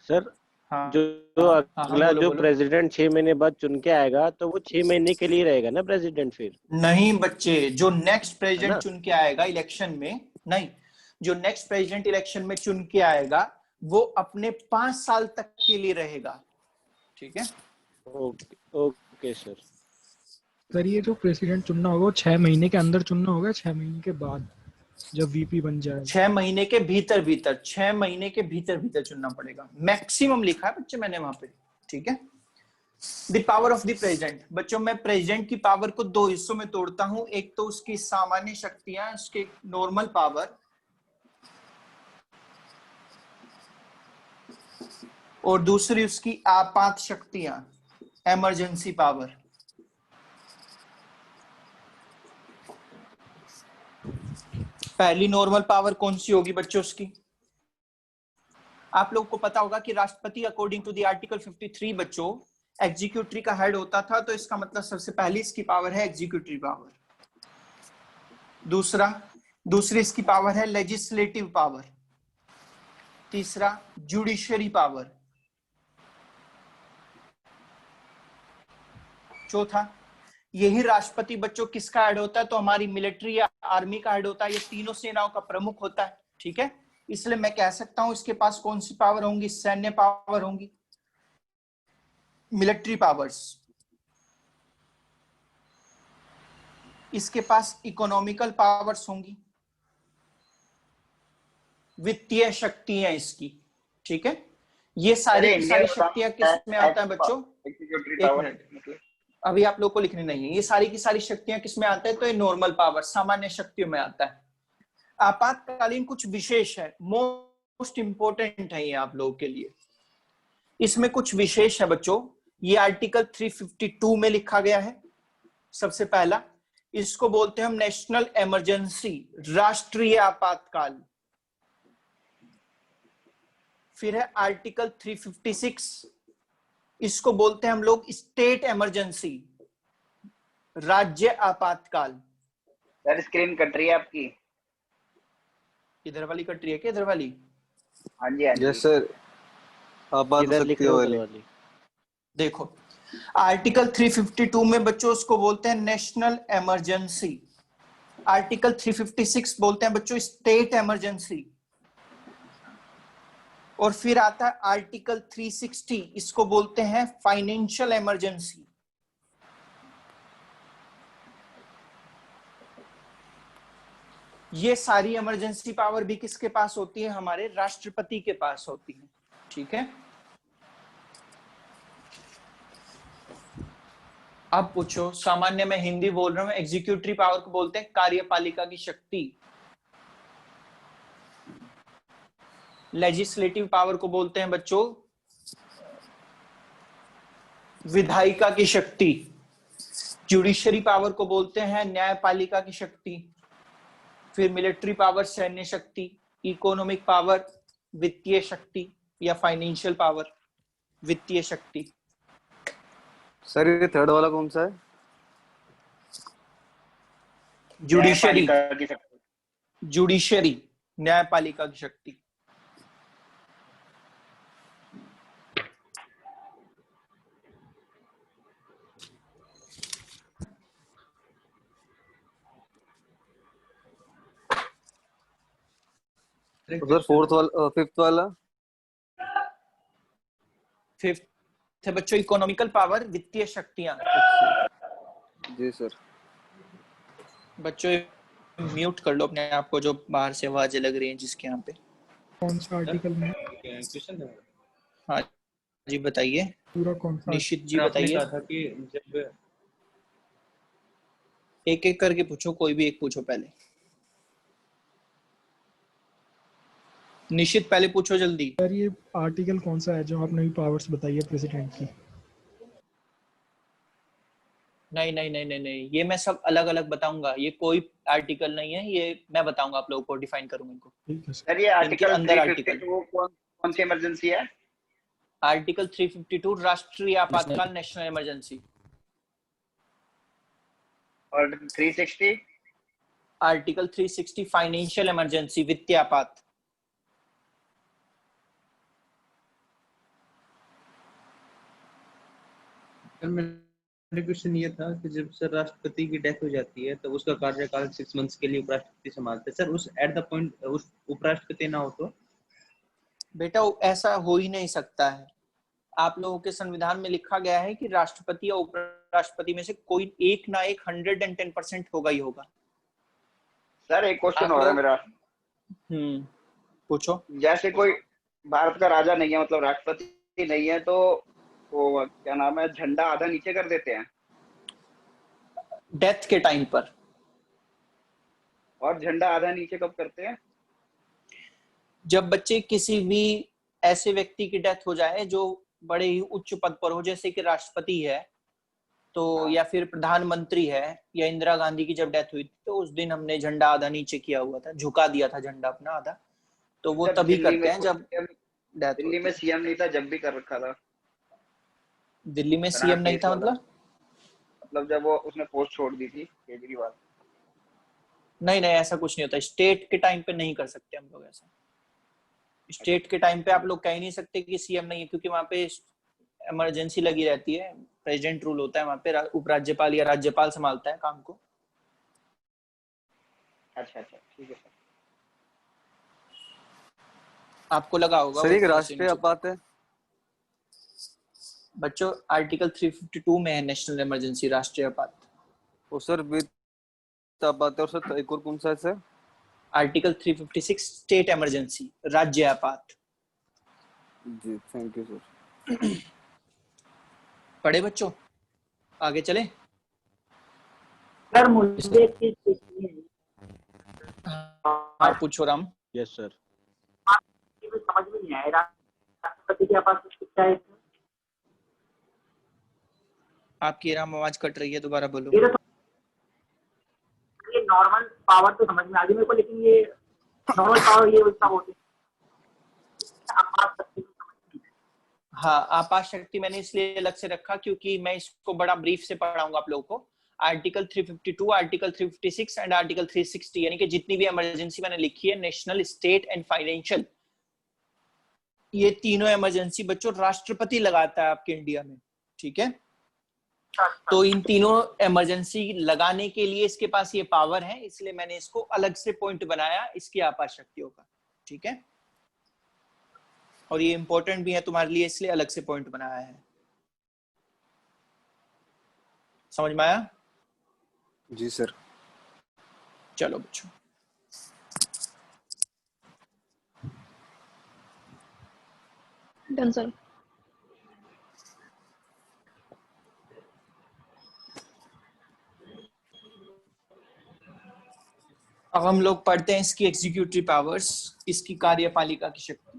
सर हाँ, जो अगला जो प्रेसिडेंट 6 महीने बाद चुन के आएगा तो वो 6 महीने के लिए रहेगा ना प्रेसिडेंट? फिर नहीं बच्चे, जो नेक्स्ट प्रेसिडेंट चुन के आएगा इलेक्शन में, नहीं, जो नेक्स्ट प्रेसिडेंट इलेक्शन में चुन के आएगा वो अपने 5 साल तक के लिए रहेगा। ठीक है, ओके सर। सर ये जो प्रेसिडेंट चुनना होगा वो 6 महीने के अंदर चुनना होगा, 6 महीने के बाद? जब वीपी बन जाए 6 महीने के भीतर 6 महीने के भीतर चुनना पड़ेगा, मैक्सिमम लिखा है बच्चे मैंने वहां पे, ठीक है। The power of the president, बच्चों मैं प्रेसिडेंट की पावर को दो हिस्सों में तोड़ता हूं, एक तो उसकी सामान्य शक्तियां, उसके नॉर्मल पावर, और दूसरी उसकी आपात शक्तियां, इमरजेंसी पावर। पहली नॉर्मल पावर कौन सी होगी बच्चों उसकी? आप लोग को पता होगा कि राष्ट्रपति अकॉर्डिंग टू द आर्टिकल 53 बच्चों एग्जीक्यूटिव का हेड होता था, तो इसका मतलब सबसे पहली इसकी पावर है एग्जीक्यूटिव पावर। दूसरी इसकी पावर है लेजिस्लेटिव पावर। तीसरा जुडिशरी पावर। चौथा, यही राष्ट्रपति बच्चों किसका हेड होता है? तो हमारी मिलिट्री या आर्मी का हेड होता है, ये तीनों सेनाओं का प्रमुख होता है, ठीक है। इसलिए मैं कह सकता हूं इसके पास कौन सी पावर होंगी? सैन्य पावर होंगी, मिलिट्री पावर्स। इसके पास इकोनॉमिकल पावर्स होंगी, वित्तीय शक्ति है इसकी, ठीक है। ये सारी की सारी शक्तियां किस में आता है बच्चों? एक मिनट, अभी आप लोग को लिखनी नहीं है। ये सारी की सारी शक्तियां किस में आता है? तो ये नॉर्मल पावर, सामान्य शक्तियों में आता है। आपातकालीन कुछ विशेष है, मोस्ट इंपोर्टेंट है ये आप लोगों के लिए। इसमें कुछ विशेष है बच्चों, ये आर्टिकल 352 में लिखा गया है। सबसे पहला, इसको बोलते हैं हम नेशनल इमरजेंसी, राष्ट्रीय आपातकाल। फिर है आर्टिकल 356, इसको बोलते हैं हम लोग स्टेट इमरजेंसी, राज्य आपातकाल। सर स्क्रीन कट रही है आपकी। इधर वाली कट रही है क्या? इधर वाली? हाँ जी हाँ जी। यस सर, वाली। देखो आर्टिकल 352 में बच्चों उसको बोलते हैं नेशनल इमरजेंसी। आर्टिकल 356 बोलते हैं बच्चों स्टेट इमरजेंसी। और फिर आता है आर्टिकल 360, इसको बोलते हैं फाइनेंशियल इमरजेंसी। ये सारी इमरजेंसी पावर भी किसके पास होती है? हमारे राष्ट्रपति के पास होती है, ठीक है। अब पूछो, सामान्य में हिंदी बोल रहा हूं, एग्जीक्यूटिव पावर को बोलते हैं कार्यपालिका की शक्ति। लेजिस्लेटिव पावर को बोलते हैं बच्चों विधायिका की शक्ति। जुडिशरी पावर को बोलते हैं न्यायपालिका की शक्ति। फिर मिलिट्री पावर सैन्य शक्ति। इकोनॉमिक पावर वित्तीय शक्ति या फाइनेंशियल पावर वित्तीय शक्ति। सर ये थर्ड वाला कौन सा है? जुडिशरी, जुडिशरी न्यायपालिका की शक्ति। सर फोर्थ वाला, फिफ्थ वाला? फिफ्थ है बच्चों इकोनॉमिकल पावर वित्तीय शक्तियां। जी सर। बच्चों म्यूट कर लो अपने आप को, जो बाहर से आवाजें लग रही हैं जिसके यहाँ पे। कौन सा आर्टिकल में? हाँ जी बताइए। पूरा कौन सा? निश्चित जी बताइए। कहा था कि जब एक एक करके पूछो, कोई भी एक पूछो पहले। निश्चित पहले पूछो जल्दी। सर ये आर्टिकल कौन सा है जो आपने भी पावर्स बताई है प्रेसिडेंट की? नहीं नहीं नहीं नहीं नहीं, ये मैं सब अलग अलग बताऊंगा। ये कोई आर्टिकल नहीं है, ये मैं बताऊंगा आप लोगों को, डिफाइन करूंगा इनको। ठीक है सर ये आर्टिकल 352 कौन सी इमरजेंसी है? आर्टिकल 352 राष्ट्रीय आपातकाल, नेशनल इमरजेंसी। और 360? आर्टिकल 360 फाइनेंशियल इमरजेंसी, वित्तीय आपात। मेरा क्वेश्चन ये था कि जब सर राष्ट्रपति की डेथ हो जाती है तो उसका कार्यकाल 6 मंथ्स के लिए उपराष्ट्रपति संभालते हैं। सर उस एट द पॉइंट उस उपराष्ट्रपति ना हो तो? बेटा ऐसा हो ही नहीं सकता है। आप लोगों के संविधान में लिखा गया है कि राष्ट्रपति या उपराष्ट्रपति में से कोई एक ना एक 110% होगा ही होगा। सर एक क्वेश्चन आप हो रहा है लोग मेरा। पूछो। जैसे कोई भारत का राजा नहीं है, मतलब राष्ट्रपति नहीं है, तो वो क्या नाम है, झंडा आधा नीचे कर देते हैं डेथ के टाइम पर। और झंडा आधा नीचे कब करते हैं? जब बच्चे किसी भी ऐसे व्यक्ति की डेथ हो जाए जो बड़े ही उच्च पद पर हो, जैसे कि राष्ट्रपति है तो, या फिर प्रधानमंत्री है, या इंदिरा गांधी की जब डेथ हुई थी तो उस दिन हमने झंडा आधा नीचे किया हुआ था, झुका दिया था झंडा अपना आधा। तो वो जब तभी दिल्ली करते में हैं जब डेथ दिल्ली में सीएम नहीं था जब भी कर रखा था। दिल्ली में सीएम नहीं था मतलब जब वो उसने पोस्ट छोड़ दी थी केजरीवाल। नहीं ऐसा कुछ नहीं होता। स्टेट के टाइम पे नहीं कर सकते हम लोग ऐसा। स्टेट के टाइम पे आप लोग कह ही नहीं सकते कि सीएम नहीं है, क्योंकि वहां पे इमरजेंसी लगी रहती है, प्रेसिडेंट रूल होता है वहां पे, उपराज्यपाल या राज्यपाल संभालता है काम को। अच्छा ठीक है सर। आपको लगा होगा सर एक राष्ट्रीय आपात है बच्चों, आर्टिकल 352 में है नेशनल इमरजेंसी, राष्ट्रीय आपात। वो सर वित्त आपात है, और सर एक और कौन सा है सर? आर्टिकल 356 स्टेट इमरजेंसी, राज्य आपात। जी थैंक यू सर। पढ़े बच्चों, आगे चले। सर मुझे एक चीज पूछनी है। हाँ पूछो राम। Yes sir. समझ में नहीं आया, राष्ट्रपति के पास क्या है? आपकी राम आवाज कट रही है, दोबारा बोलो। ये नॉर्मल पावर तो समझ में आ गई मेरे को, लेकिन ये नॉर्मल पावर ये उसका होती है। हाँ, आपात शक्ति मैंने इसलिए अलग से रखा क्योंकि मैं इसको बड़ा ब्रीफ से पढ़ाऊंगा आप लोगों को। आर्टिकल 352, आर्टिकल 356 एंड आर्टिकल 360, यानी कि जितनी भी इमरजेंसी मैंने लिखी है, नेशनल, स्टेट एंड फाइनेंशियल, ये तीनों इमरजेंसी बच्चों राष्ट्रपति लगाता है आपके इंडिया में, ठीक है। तो इन तीनों इमरजेंसी लगाने के लिए इसके पास ये पावर है, इसलिए मैंने इसको अलग से पॉइंट बनाया इसकी आपात शक्तियों का, ठीक है। और ये इंपॉर्टेंट भी है तुम्हारे लिए, इसलिए अलग से पॉइंट बनाया है। समझ में आया? जी सर। चलो बच्चों, डन सर। अब हम लोग पढ़ते हैं इसकी एग्जीक्यूटिव पावर्स, इसकी कार्यपालिका की शक्ति।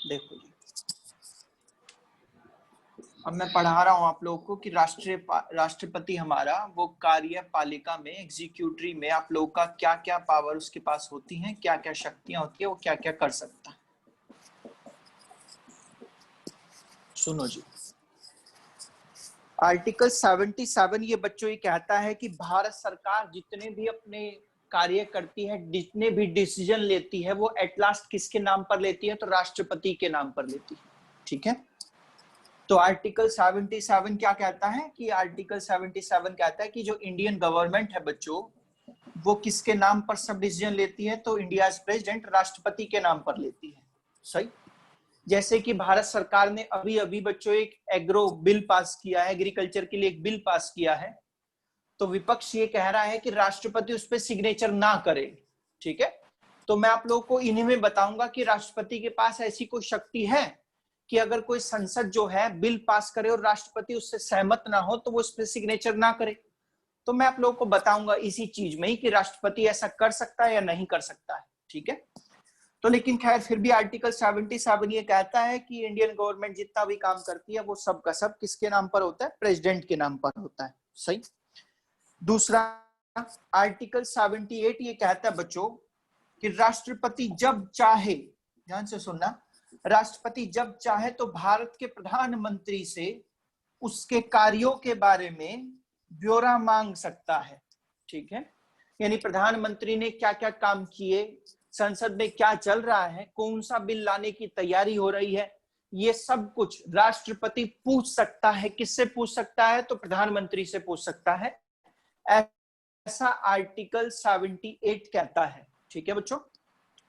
देखो जी, अब मैं पढ़ा रहा हूं आप लोगों को कि राष्ट्रपति हमारा वो कार्यपालिका में, एग्जीक्यूटिव में आप लोगों का क्या क्या पावर उसके पास होती हैं, क्या क्या शक्तियां होती है, वो क्या क्या कर सकता है। सुनो जी, आर्टिकल 77 ये बच्चों ये कहता है कि भारत सरकार जितने भी अपने कार्य करती है, जितने भी डिसीजन लेती है, वो एट लास्ट किसके नाम पर लेती है? तो राष्ट्रपति के नाम पर लेती है, ठीक है। तो आर्टिकल 77 क्या कहता है कि आर्टिकल 77 कहता है कि जो इंडियन गवर्नमेंट है बच्चों, वो किसके नाम पर सब डिसीजन लेती है? तो इंडिया प्रेसिडेंट, राष्ट्रपति के नाम पर लेती है, सही। जैसे कि भारत सरकार ने अभी अभी बच्चों एक एग्रो बिल पास किया है, एग्रीकल्चर के लिए एक बिल पास किया है, तो विपक्ष ये कह रहा है कि राष्ट्रपति उस पर सिग्नेचर ना करे, ठीक है। तो मैं आप लोगों को इन्हीं में बताऊंगा कि राष्ट्रपति के पास ऐसी कोई शक्ति है कि अगर कोई संसद जो है बिल पास करे और राष्ट्रपति उससे सहमत ना हो तो वो उस पर सिग्नेचर ना करे। तो मैं आप लोगों को बताऊंगा इसी चीज में ही कि राष्ट्रपति ऐसा कर सकता है या नहीं कर सकता है, ठीक है। तो लेकिन खैर फिर भी आर्टिकल 77 ये कहता है कि इंडियन गवर्नमेंट जितना भी काम करती है वो सब का सब किसके नाम पर होता है? प्रेसिडेंट के नाम पर होता है, सही। दूसरा आर्टिकल 78 ये कहता है बच्चों कि राष्ट्रपति जब चाहे, ध्यान से सुनना, राष्ट्रपति जब चाहे तो भारत के प्रधानमंत्री से उसके कार्यों के बारे में ब्यौरा मांग सकता है, ठीक है। यानी प्रधानमंत्री ने क्या क्या काम किए, संसद में क्या चल रहा है, कौन सा बिल लाने की तैयारी हो रही है, ये सब कुछ राष्ट्रपति पूछ सकता है। किससे पूछ सकता है? तो प्रधानमंत्री से पूछ सकता है, ऐसा आर्टिकल 78 कहता है, ठीक है बच्चों।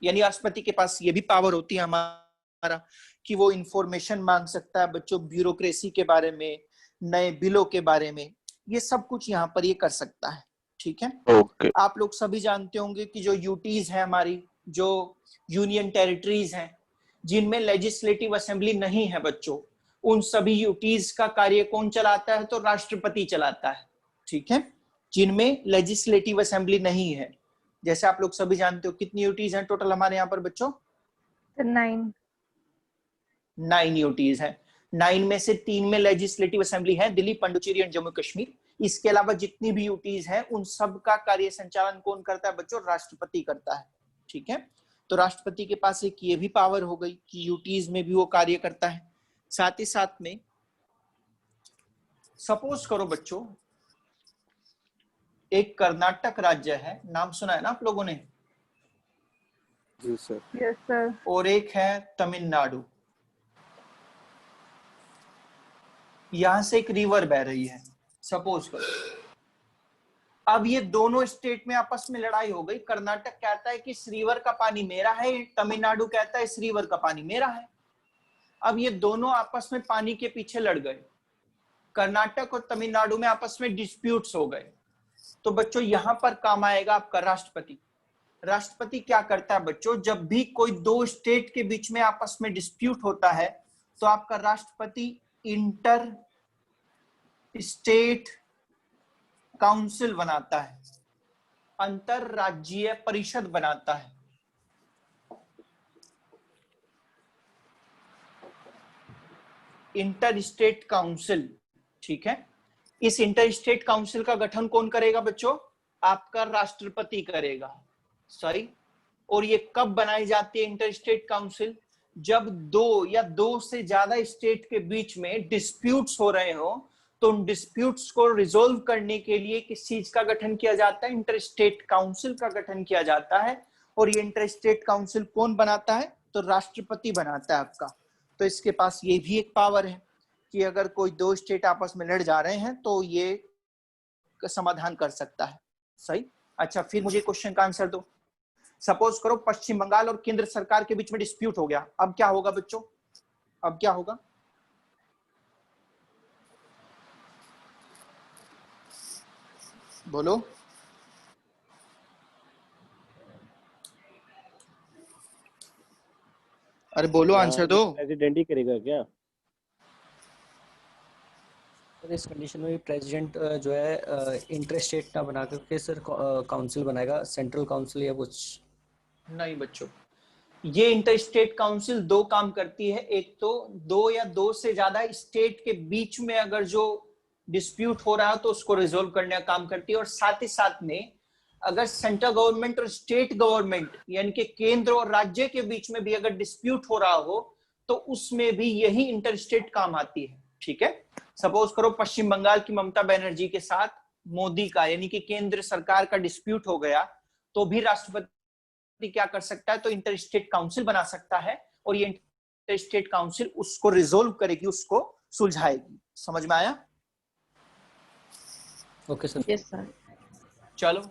यानी राष्ट्रपति के पास ये भी पावर होती है हमारे हमारा कि वो इंफॉर्मेशन मांग सकता है बच्चों ब्यूरोक्रेसी के बारे में, नए बिलों के बारे में, ये सब कुछ यहाँ पर ये कर सकता है। ठीक है, आप लोग सभी जानते होंगे कि जो यूटीज है हमारी, जो यूनियन टेरिटरीज हैं जिनमें लेजिस्लेटिव असेंबली नहीं है बच्चों, उन सभी यूटीज का कार्य कौन चलाता है? तो राष्ट्रपति चलाता है। ठीक है, जिनमें लेजिस्लेटिव असेंबली नहीं है, जैसे आप लोग सभी जानते हो कितनी यूटीज हैं टोटल हमारे यहाँ पर बच्चों? 9 यूटीज हैं। 9 में से 3 में लेजिस्लेटिव असेंबली है, दिल्ली, पुडुचेरी एंड जम्मू कश्मीर। इसके अलावा जितनी भी यूटीज हैं उन सब का कार्य संचालन कौन करता है बच्चों? राष्ट्रपति करता है। ठीक है, तो राष्ट्रपति के पास एक ये भी पावर हो गई कि यूटीज में भी वो कार्य करता है। साथ ही साथ में सपोज करो बच्चों एक कर्नाटक राज्य है, नाम सुना है ना आप लोगों ने? जी सर। Yes sir. और एक है तमिलनाडु। यहां से एक रिवर बह रही है, सपोज करो। अब ये दोनों स्टेट में आपस में लड़ाई हो गई। कर्नाटक कहता है कि इस रिवर का पानी मेरा है, तमिलनाडु कहता है इस रिवर का पानी मेरा है। अब ये दोनों आपस में पानी के पीछे लड़ गए, कर्नाटक और तमिलनाडु में आपस में डिस्प्यूट्स हो गए। तो बच्चों यहां पर काम आएगा आपका राष्ट्रपति। राष्ट्रपति क्या करता है बच्चों? जब भी कोई दो स्टेट के बीच में आपस में डिस्प्यूट होता है तो आपका राष्ट्रपति इंटर स्टेट काउंसिल बनाता है, अंतरराज्यीय परिषद बनाता है। Inter state council. ठीक है, इस इंटर स्टेट काउंसिल का गठन कौन करेगा बच्चों? आपका राष्ट्रपति करेगा। सही। और ये कब बनाई जाती है इंटर स्टेट काउंसिल? जब दो या दो से ज्यादा स्टेट के बीच में डिस्प्यूट्स हो रहे हो, तो उन डिस्प्यूट्स को रिजोल्व करने के लिए किस चीज का गठन किया जाता है? इंटर स्टेट काउंसिल का गठन किया जाता है। और ये इंटर स्टेट काउंसिल कौन बनाता है? तो राष्ट्रपति बनाता है आपका। तो इसके पास ये भी एक पावर है कि अगर कोई दो स्टेट आपस में लड़ जा रहे हैं तो ये समाधान कर सकता है। सही। अच्छा, फिर मुझे क्वेश्चन का आंसर दो। सपोज करो पश्चिम बंगाल और केंद्र सरकार के बीच में डिस्प्यूट हो गया। अब क्या होगा बच्चों? अब क्या होगा? बोलो। अरे बोलो, आंसर दो। प्रेसिडेंट ही करेगा क्या? सर इस कंडीशन में प्रेसिडेंट जो है इंटर स्टेट ना बना करके सर काउंसिल बनाएगा, सेंट्रल काउंसिल या कुछ? नहीं बच्चों, ये इंटर स्टेट काउंसिल दो काम करती है। एक तो दो या दो से ज्यादा स्टेट के बीच में अगर जो डिस्प्यूट हो रहा है तो उसको रिजोल्व करने का काम करती है। और साथ ही साथ में अगर सेंट्रल गवर्नमेंट और स्टेट गवर्नमेंट यानी कि केंद्र और राज्य के बीच में भी अगर डिस्प्यूट हो रहा हो तो उसमें भी यही इंटर स्टेट काम आती है। ठीक है, सपोज करो पश्चिम बंगाल की ममता बनर्जी के साथ मोदी का यानी कि केंद्र सरकार का डिस्प्यूट हो गया, तो भी राष्ट्रपति क्या कर सकता है? तो इंटर स्टेट काउंसिल बना सकता है और ये इंटर स्टेट काउंसिल उसको रिजोल्व करेगी, उसको सुलझाएगी। समझ में आया? Okay sir. Yes sir. चलो,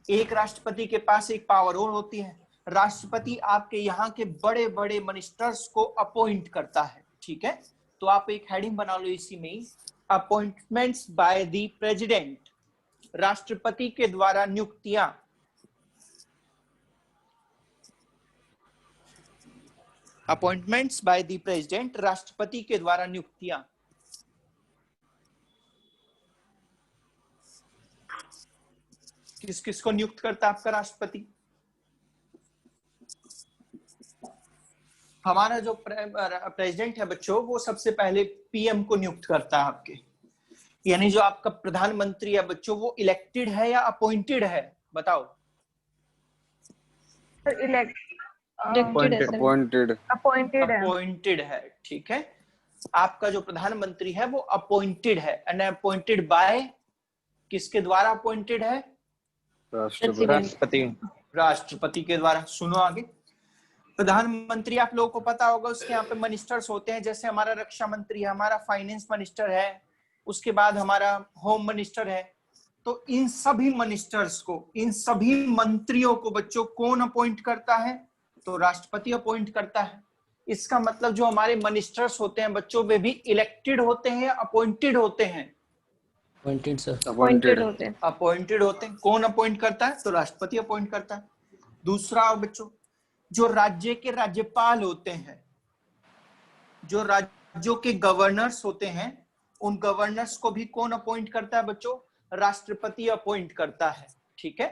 एक राष्ट्रपति के पास एक पावर और होती है। राष्ट्रपति आपके यहाँ के बड़े बड़े मिनिस्टर्स को अपॉइंट करता है। ठीक है, तो आप एक हेडिंग बना लो इसी में, अपॉइंटमेंट्स बाय द प्रेसिडेंट। राष्ट्रपति के द्वारा नियुक्तियां। अपॉइंटमेंट्स बाय द प्रेसिडेंट, राष्ट्रपति के द्वारा नियुक्तियां। किस किस को नियुक्त करता है आपका राष्ट्रपति? हमारा जो प्रेसिडेंट है बच्चों, वो सबसे पहले पीएम को नियुक्त करता है आपके, यानी जो आपका प्रधानमंत्री है बच्चों, वो इलेक्टेड है या अपॉइंटेड है? बताओ। अपॉइंटेड है। ठीक है, आपका जो प्रधानमंत्री है वो अपॉइंटेड है। एंड अपॉइंटेड बाय, किसके द्वारा अपॉइंटेड है? राष्ट्रपति के द्वारा। सुनो आगे। प्रधानमंत्री आप लोगों को पता होगा, उसके यहाँ पे मिनिस्टर्स होते हैं, जैसे हमारा रक्षा मंत्री है, हमारा फाइनेंस मिनिस्टर है, उसके बाद हमारा होम मिनिस्टर है। तो इन सभी मिनिस्टर्स को, इन सभी मंत्रियों को बच्चों कौन अपॉइंट करता है? तो राष्ट्रपति अपॉइंट करता है। इसका मतलब जो हमारे मिनिस्टर्स होते हैं बच्चों, वे भी इलेक्टेड होते हैं या अपॉइंटेड होते हैं? Appointed sir. अपॉइंटेड होते हैं। अपॉइंटेड होते हैं। कौन अपॉइंट करता है? तो राष्ट्रपति अपॉइंट करता है। दूसरा बच्चों, जो राज्य के राज्यपाल होते हैं, जो राज्यों के गवर्नर्स होते हैं, उन गवर्नर्स को भी कौन अपॉइंट करता है बच्चों? राष्ट्रपति अपॉइंट करता है। ठीक है,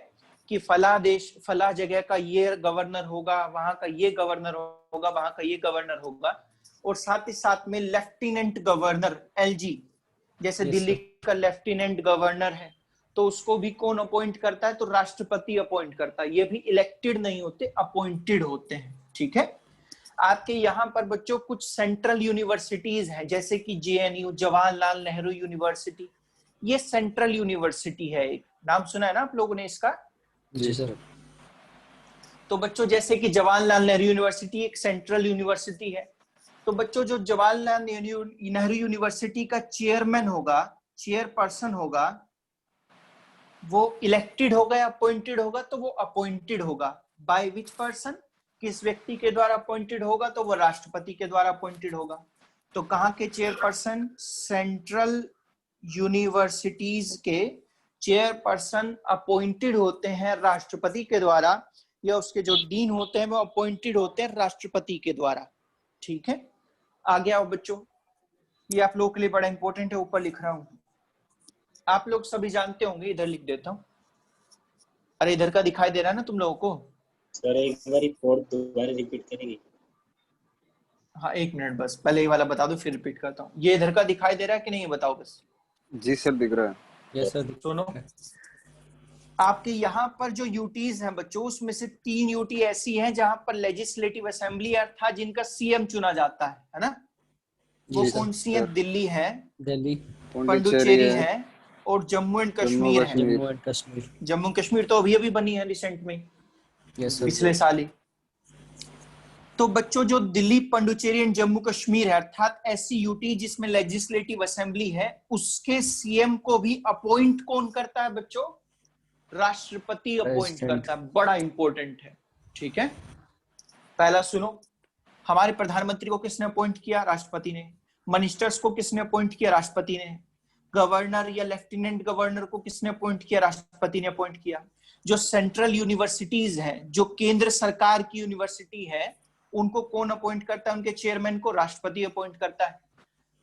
कि फला देश, फला जगह का ये गवर्नर होगा, वहां का ये गवर्नर होगा, वहां का ये गवर्नर होगा। और साथ ही साथ में लेफ्टिनेंट गवर्नर, एलजी, जैसे दिल्ली का लेफ्टिनेंट गवर्नर है, तो उसको भी कौन अपॉइंट करता है? तो राष्ट्रपति अपॉइंट करता है। ये भी इलेक्टेड नहीं होते, अपॉइंटेड होते हैं। ठीक है, आपके यहाँ पर बच्चों कुछ सेंट्रल यूनिवर्सिटीज हैं, जैसे कि जेएनयू, जवाहरलाल नेहरू यूनिवर्सिटी। ये सेंट्रल यूनिवर्सिटी है, एक नाम सुना है ना आप लोगों ने इसका? जी सर। तो बच्चों जैसे कि जवाहरलाल नेहरू यूनिवर्सिटी एक सेंट्रल यूनिवर्सिटी है। तो बच्चों जो जवाहरलाल नेहरू यूनिवर्सिटी का चेयरमैन होगा, चेयरपर्सन होगा, वो इलेक्टेड होगा या अपॉइंटेड होगा? तो वो अपॉइंटेड होगा। By which person? किस व्यक्ति के द्वारा अपॉइंटेड होगा? तो वो राष्ट्रपति के द्वारा अपॉइंटेड होगा। तो कहाँ के चेयरपर्सन? सेंट्रल यूनिवर्सिटीज के चेयरपर्सन अपॉइंटेड होते हैं राष्ट्रपति के द्वारा, या उसके जो डीन होते हैं वो अपॉइंटेड होते हैं राष्ट्रपति के द्वारा। ठीक है, आगे आओ बच्चों, ये आप लोगों के लिए बड़ा इंपॉर्टेंट है, ऊपर लिख रहा हूं। आप लोग सभी जानते होंगे, इधर लिख देता हूं। अरे इधर का दिखाई दे रहा है ना तुम लोगों को? सर एक बार फोर्थ दोबारा रिपीट करेंगे? हाँ एक मिनट बस, पहले ये वाला बता दो फिर रिपीट करता हूँ। ये इधर का दिखाई दे रहा है कि नहीं, बताओ बस। जी सर दिख रहा है। Yes sir. सुनो, आपके यहाँ पर जो यूटीज हैं बच्चों, उसमें से 3 यूटी ऐसी हैं जहां पर लेजिस्लेटिव असेंबली अर्थात जिनका सीएम चुना जाता है ना? वो कौन सी है? दिल्ली है, दिल्ली, पुडुचेरी है, और जम्मू एंड कश्मीर है। जम्मू एंड कश्मीर। जम्मू कश्मीर तो अभी बनी है रिसेंट में, यस सर। पिछले साल ही। तो बच्चों जो दिल्ली, पुडुचेरी एंड जम्मू कश्मीर है, अर्थात ऐसी यूटी जिसमें लेजिस्लेटिव असेंबली है, उसके सीएम को भी अपॉइंट कौन करता है बच्चों? राष्ट्रपति अपॉइंट करता है। बड़ा इंपॉर्टेंट है। ठीक है, पहला सुनो, हमारे प्रधानमंत्री को किसने अपॉइंट किया? राष्ट्रपति ने। मिनिस्टर्स को किसने अपॉइंट किया? राष्ट्रपति ने। गवर्नर या लेफ्टिनेंट गवर्नर को किसने अपॉइंट किया? राष्ट्रपति ने अपॉइंट किया। जो सेंट्रल यूनिवर्सिटीज हैं, जो केंद्र सरकार की यूनिवर्सिटी है, उनको कौन अपॉइंट करता है? उनके चेयरमैन को राष्ट्रपति अपॉइंट करता है।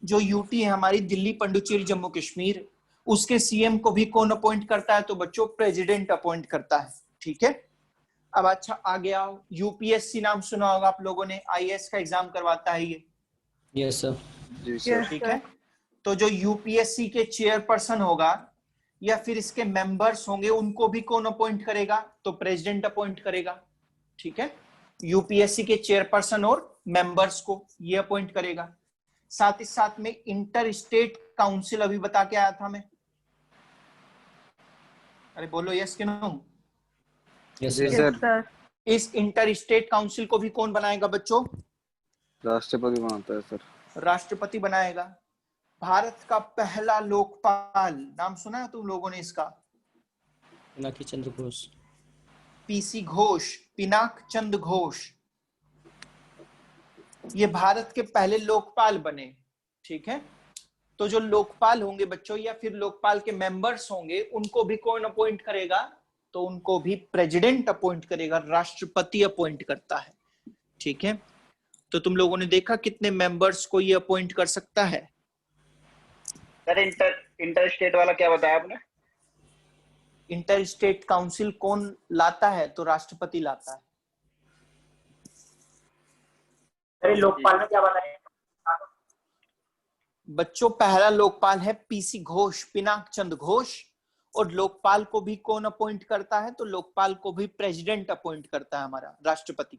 जो यूटी है हमारी दिल्ली, पुडुचेरी, जम्मू कश्मीर, उसके सीएम को भी कौन अपॉइंट करता है? तो बच्चों प्रेसिडेंट अपॉइंट करता है। ठीक है, अब अच्छा आगे आओ। यूपीएससी नाम सुना होगा आप लोगों ने, आईएएस का एग्जाम करवाता है ये। Yes sir. जी सर। ठीक है, तो जो यूपीएससी के चेयरपर्सन होगा या फिर इसके मेंबर्स होंगे, उनको भी कौन अपॉइंट करेगा? तो प्रेसिडेंट अपॉइंट करेगा। ठीक है, यूपीएससी के चेयरपर्सन और मेंबर्स को ये अपॉइंट करेगा। साथ ही साथ में इंटर स्टेट काउंसिल, अभी बता के आया था मैं, अरे बोलो यस कि नो? Yes sir. इस इंटर स्टेट काउंसिल को भी कौन बनाएगा बच्चों? राष्ट्रपति बनाता है सर। राष्ट्रपति बनाएगा। भारत का पहला लोकपाल, नाम सुना है तुम लोगों ने इसका? पिनाकी चंद्र घोष। पीसी घोष, पिनाक चंद्र घोष, ये भारत के पहले लोकपाल बने। ठीक है, तो जो लोकपाल होंगे बच्चों या फिर लोकपाल के मेंबर्स होंगे, उनको भी कौन अपॉइंट करेगा? तो उनको भी प्रेसिडेंट अपॉइंट करेगा, राष्ट्रपति अपॉइंट करता है। ठीक है, तो तुम लोगों ने देखा कितने मेंबर्स को ये अपॉइंट कर सकता है? सर इंटर स्टेट वाला क्या बताया आपने? इंटर स्टेट काउंसिल कौन लाता है? तो राष्ट्रपति लाता है। अरे लोकपाल ने क्या बताया? बच्चों पहला लोकपाल है पीसी घोष, पिनाक चंद्र घोष, और लोकपाल को भी कौन अपॉइंट करता है? तो लोकपाल को भी प्रेसिडेंट अपॉइंट करता है हमारा राष्ट्रपति।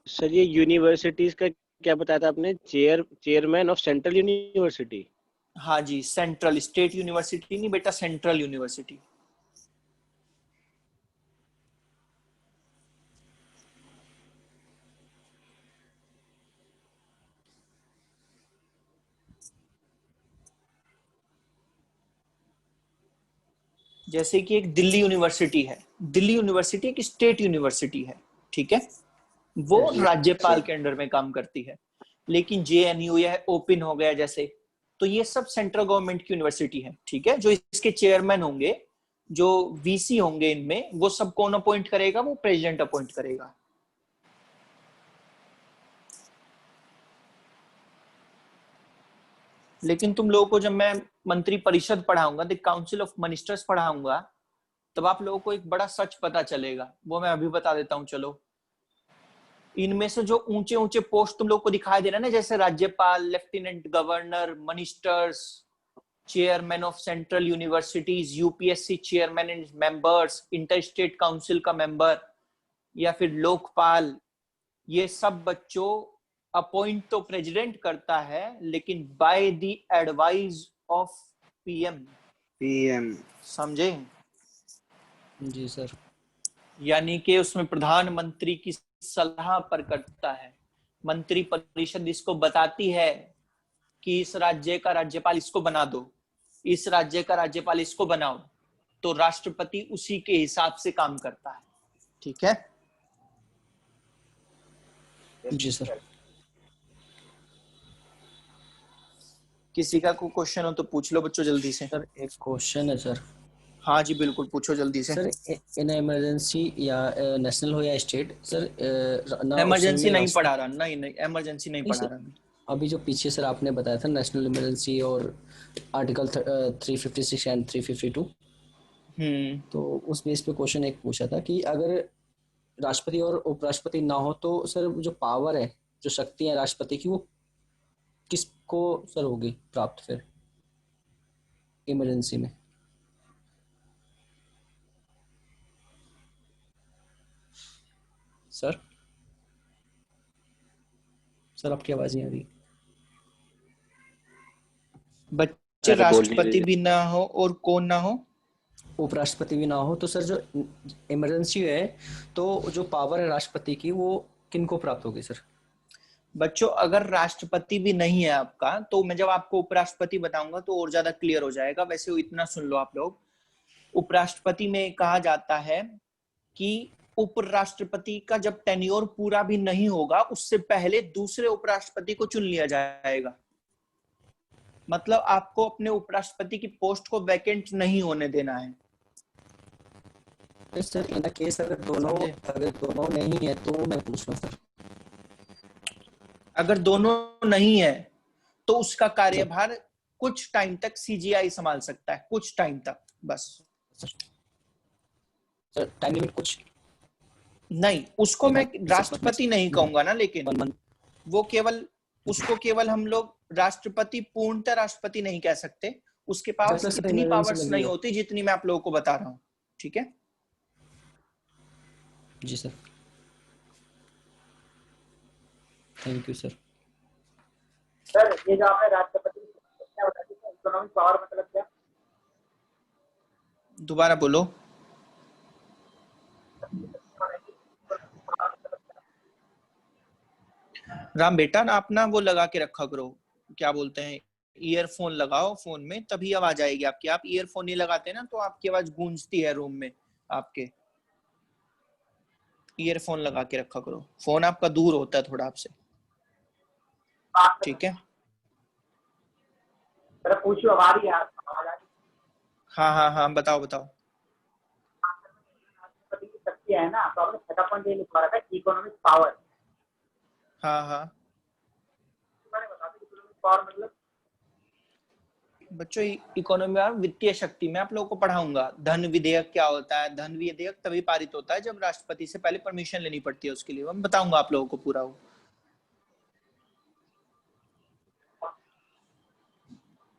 सर ये यूनिवर्सिटीज का क्या बताया था आपने? Chairman of central university? हाँ जी, सेंट्रल, स्टेट यूनिवर्सिटी नहीं बेटा, सेंट्रल यूनिवर्सिटी। जैसे कि एक दिल्ली यूनिवर्सिटी है, दिल्ली यूनिवर्सिटी एक स्टेट यूनिवर्सिटी है, ठीक है, वो राज्यपाल के अंडर में काम करती है। लेकिन जेएनयू या ओपन हो गया जैसे, तो ये सब सेंट्रल गवर्नमेंट की यूनिवर्सिटी है, ठीक है। जो इसके चेयरमैन होंगे, जो वीसी होंगे इनमें, वो सब कौन अपॉइंट करेगा? वो प्रेसिडेंट अपॉइंट करेगा। लेकिन तुम लोगों को जब मैं मंत्री परिषद पढ़ाऊंगा, द काउंसिल ऑफ मिनिस्टर्स पढ़ाऊंगा, तब आप लोगों को एक बड़ा सच पता चलेगा, वो मैं अभी बता देता हूं। चलो, इनमें से जो ऊंचे ऊंचे पोस्ट तुम लोग को दिखाई दे रहा है ना, जैसे राज्यपाल, lieutenant governor, ministers, chairman of central universities, UPSC chairman and members, inter state council का मेंबर, या फिर लोकपाल, ये सब बच्चों अपॉइंट तो प्रेसिडेंट करता है, लेकिन by the advice of PM. समझे? जी सर। यानी कि उसमें प्रधानमंत्री की सलाह पर करता है। मंत्री परिषद इसको बताती है कि इस राज्य का राज्यपाल इसको बना दो, इस राज्य का राज्यपाल इसको बनाओ, तो राष्ट्रपति उसी के हिसाब से काम करता है, ठीक है? जी सर। किसी का कोई क्वेश्चन हो तो पूछ लो बच्चों जल्दी से। सर एक क्वेश्चन है सर। हाँ जी बिल्कुल, पूछो जल्दी से। सर इन इमरजेंसी या नेशनल हो या स्टेट सर, इमरजेंसी नहीं पढ़ा रहा, नहीं इमरजेंसी नहीं पढ़ा रहा। अभी जो पीछे सर आपने बताया था नेशनल इमरजेंसी और आर्टिकल 356 एंड 352, तो उस बेस पे क्वेश्चन एक पूछा था कि अगर राष्ट्रपति और उपराष्ट्रपति ना हो तो सर जो पावर है, जो शक्ति है राष्ट्रपति की, वो किसको सर होगी प्राप्त फिर इमरजेंसी में? सर आपकी आवाज नहीं आ रही। बच्चे राष्ट्रपति भी ना हो और कौन ना हो? उपराष्ट्रपति भी ना हो, तो सर जो इमरजेंसी है तो जो पावर है राष्ट्रपति की वो किनको प्राप्त होगी सर? बच्चों अगर राष्ट्रपति भी नहीं है आपका, तो मैं जब आपको उपराष्ट्रपति बताऊंगा तो और ज्यादा क्लियर हो जाएगा। वैसे इतना सुन लो आप लोग, उपराष्ट्रपति में कहा जाता है कि उपराष्ट्रपति का जब टेन्योर पूरा भी नहीं होगा, उससे पहले दूसरे उपराष्ट्रपति को चुन लिया जाएगा। मतलब आपको अपने उपराष्ट्रपति की पोस्ट को वैकेंट नहीं होने देना है। सर इन केस अगर दोनों नहीं है तो मैं पूछ रहा हूं सर, अगर दोनों नहीं है तो उसका कार्यभार कुछ टाइम तक सीजीआई संभाल सकता है, कुछ टाइम तक बस। सर टाइम लिमिट कुछ नहीं, उसको मैं राष्ट्रपति नहीं कहूंगा ना, लेकिन वो केवल उसको केवल हम लोग राष्ट्रपति, पूर्णतः राष्ट्रपति नहीं कह सकते। उसके पास इतनी पावर्स नहीं होती जितनी मैं आप लोगों को बता रहा हूँ, ठीक है? जी sir, thank you sir. Sir ये जो आपने राष्ट्रपति क्या बता दिया, इकोनॉमिक पावर मतलब क्या? दोबारा बोलो। राम बेटा ना अपना वो लगा के रखा करो, क्या बोलते हैं, ईयरफोन लगाओ फोन में, तभी आवाज आएगी आपकी। आप ईयरफोन नहीं लगाते ना तो आपकी आवाज गूंजती है रूम में आपके। ईयरफोन लगा के रखा करो, फोन आपका दूर होता है थोड़ा आपसे, ठीक है? सर पूछो, अब आ रही है? हाँ बताओ। राष्ट्रपति की शक्ति है ना, तो आपने छठा पॉइंट ये लिखवा रखा है इकोनॉमिक पावर। हाँ मैंने बता दिया इकोनॉमिक पावर मतलब। बच्चों इकोनॉमी और वित्तीय शक्ति मैं आप लोगों को पढ़ाऊंगा। धन विधेयक क्या होता है? धन विधेयक तभी पारित होता है जब राष्ट्रपति से पहले परमिशन लेनी पड़ती है उसके लिए। मैं बताऊंगा आप लोगों को पूरा वो।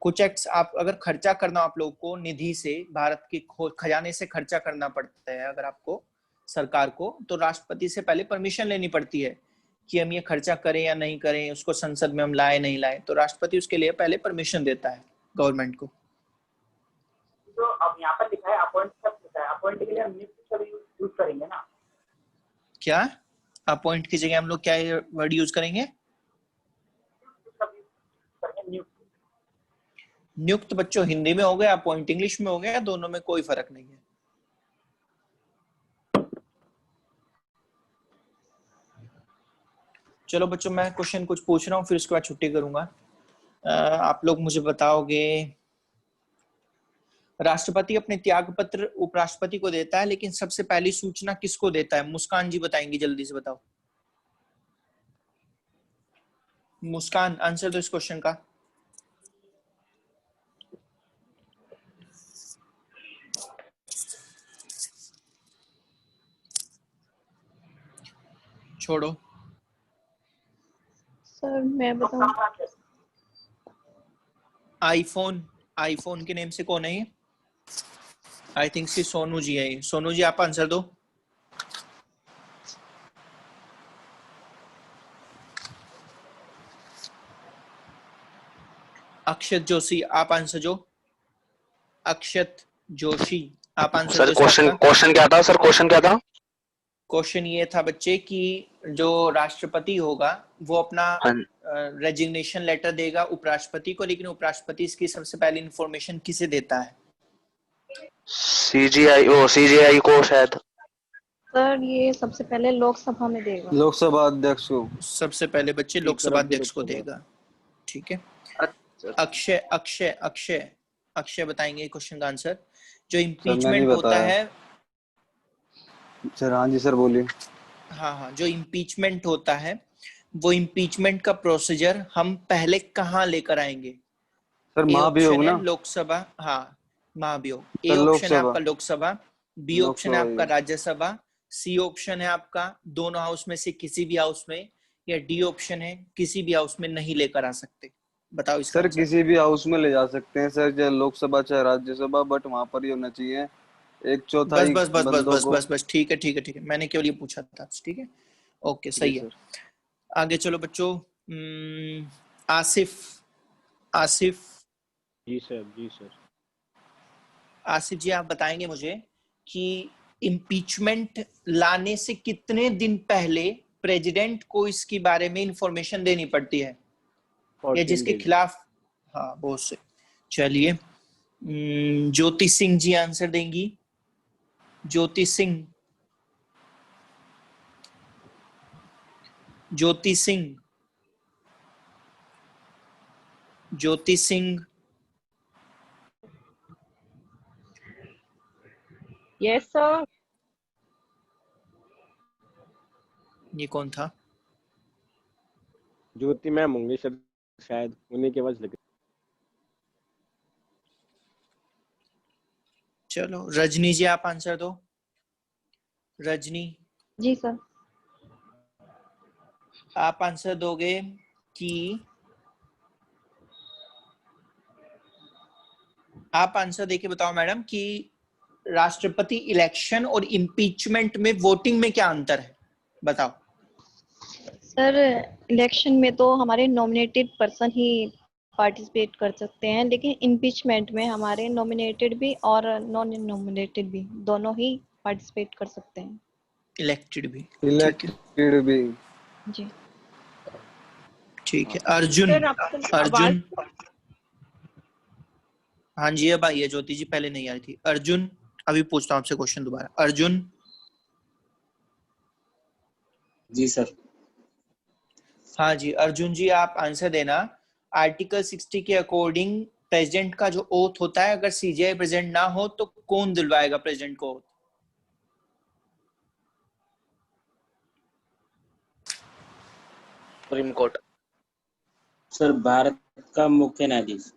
कुछ एक्ट्स आप अगर खर्चा करना आप लोगों को निधि से, भारत के खजाने से खर्चा करना पड़ता है अगर आपको सरकार को, तो राष्ट्रपति से पहले परमिशन लेनी पड़ती है कि हम ये खर्चा करें या नहीं करें, उसको संसद में हम लाए नहीं लाए, तो राष्ट्रपति उसके लिए पहले परमिशन देता है गवर्नमेंट को। तो अब यहाँ पर लिखा है अपॉइंट सब लिखा है, अपॉइंट के लिए हम नियुक्त शब्द यूज करेंगे ना? क्या अपॉइंट की जगह हम लोग क्या वर्ड यूज करेंगे? नियुक्त बच्चों हिंदी में हो गया, अपॉइंट इंग्लिश में हो गया, दोनों में कोई फर्क नहीं है। चलो बच्चों, मैं क्वेश्चन कुछ पूछ रहा हूँ, फिर उसके बाद छुट्टी करूंगा। आप लोग मुझे बताओगे, राष्ट्रपति अपने त्याग पत्र उपराष्ट्रपति को देता है, लेकिन सबसे पहली सूचना किसको देता है? मुस्कान जी बताएंगी, जल्दी से बताओ। मुस्कान, आंसर दो इस क्वेश्चन का। छोड़ो। सर मैं बताऊं? आईफोन, आईफोन के नेम से कौन है ये? आई थिंक सी सोनू जी है। सोनू जी आप आंसर दो। अक्षत जोशी आप आंसर दो। अक्षत जोशी आप आंसर सर दो इस बात का। क्वेश्चन क्या था सर? क्वेश्चन क्या था? क्वेश्चन ये था बच्चे कि जो राष्ट्रपति होगा वो अपना रेजिग्नेशन लेटर देगा उपराष्ट्रपति को, लेकिन उपराष्ट्रपति इसकी सबसे पहली इंफॉर्मेशन किसे देता है? सीजीआई को शायद। सर ये सबसे पहले लोकसभा में देगा। लोकसभा अध्यक्ष को। सबसे पहले बच्चे लोकसभा अध्यक्ष को देगा। ठीक है। अक्षय अक्षय अक्षय अक्षय बताएंगे क्वेश्चन का आंसर। जो इम्पीचमेंट होता है। सर हाँ जी सर बोलिए। हाँ, जो इम्पीचमेंट होता है वो इम्पीचमेंट का प्रोसीजर हम पहले कहाँ लेकर आएंगे? सर ए महाभियोग ऑप्शन ना? है लोकसभा, हाँ महाभियोग। ए सर ऑप्शन है लोकसभा। आपका लोकसभा, बी ऑप्शन है लोकसभा आपका राज्यसभा, सी ऑप्शन है आपका दोनों हाउस में से किसी भी हाउस में, या डी ऑप्शन है किसी भी हाउस में नहीं लेकर आ सकते। बताओ इसका सर आंसर। किसी भी हाउस में ले जा सकते हैं सर, चाहे लोकसभा चाहे राज्यसभा, बट वहां पर ही होना चाहिए एक बस चौथाई बस बस बस बंदों बस को। बस बस ठीक है ठीक है ठीक है, मैंने केवल ये पूछा था। ठीक है, ओके सही है। आगे चलो बच्चों। आसिफ, आसिफ जी सर, जी सर। आसिफ जी आप बताएंगे मुझे कि इम्पीचमेंट लाने से कितने दिन पहले प्रेसिडेंट को इसके बारे में इंफॉर्मेशन देनी पड़ती है, या जिसके खिलाफ। हाँ बहुत से। चलिए ज्योति सिंह जी आंसर देंगी। ज्योति सिंह, ज्योति सिंह, ज्योति सिंह। Yes sir. ये कौन था? ज्योति मैम होंगे सर, शायद उन्हीं के आवाज लगे। चलो रजनी जी आप आंसर दो। रजनी जी सर। आप आंसर दोगे कि आप आंसर देके बताओ मैडम कि राष्ट्रपति इलेक्शन और इम्पीचमेंट में वोटिंग में क्या अंतर है? बताओ। सर इलेक्शन में तो हमारे नॉमिनेटेड पर्सन ही पार्टिसिपेट कर सकते हैं, लेकिन इम्पीचमेंट में हमारे नॉमिनेटेड भी और नॉन नॉमिनेटेड भी दोनों ही पार्टिसिपेट कर सकते हैं। इलेक्टेड भी। इलेक्टेड भी। जी ठीक है। अर्जुन, सर आपकी अर्जुन। आवाज। हाँ जी अब आई है, ज्योति जी पहले नहीं आई थी। अर्जुन अभी पूछता हूँ आपसे क्वेश्चन दोबारा। अर्जुन। जी सर। हाँ जी अर्जुन जी आप आंसर देना। आर्टिकल 60 के अकॉर्डिंग प्रेसिडेंट का जो ओथ होता है, अगर सीजीआई प्रेजेंट ना हो तो कौन दिलवाएगा प्रेसिडेंट को oath? Supreme court. Sir Bharat का मुख्य न्यायाधीश।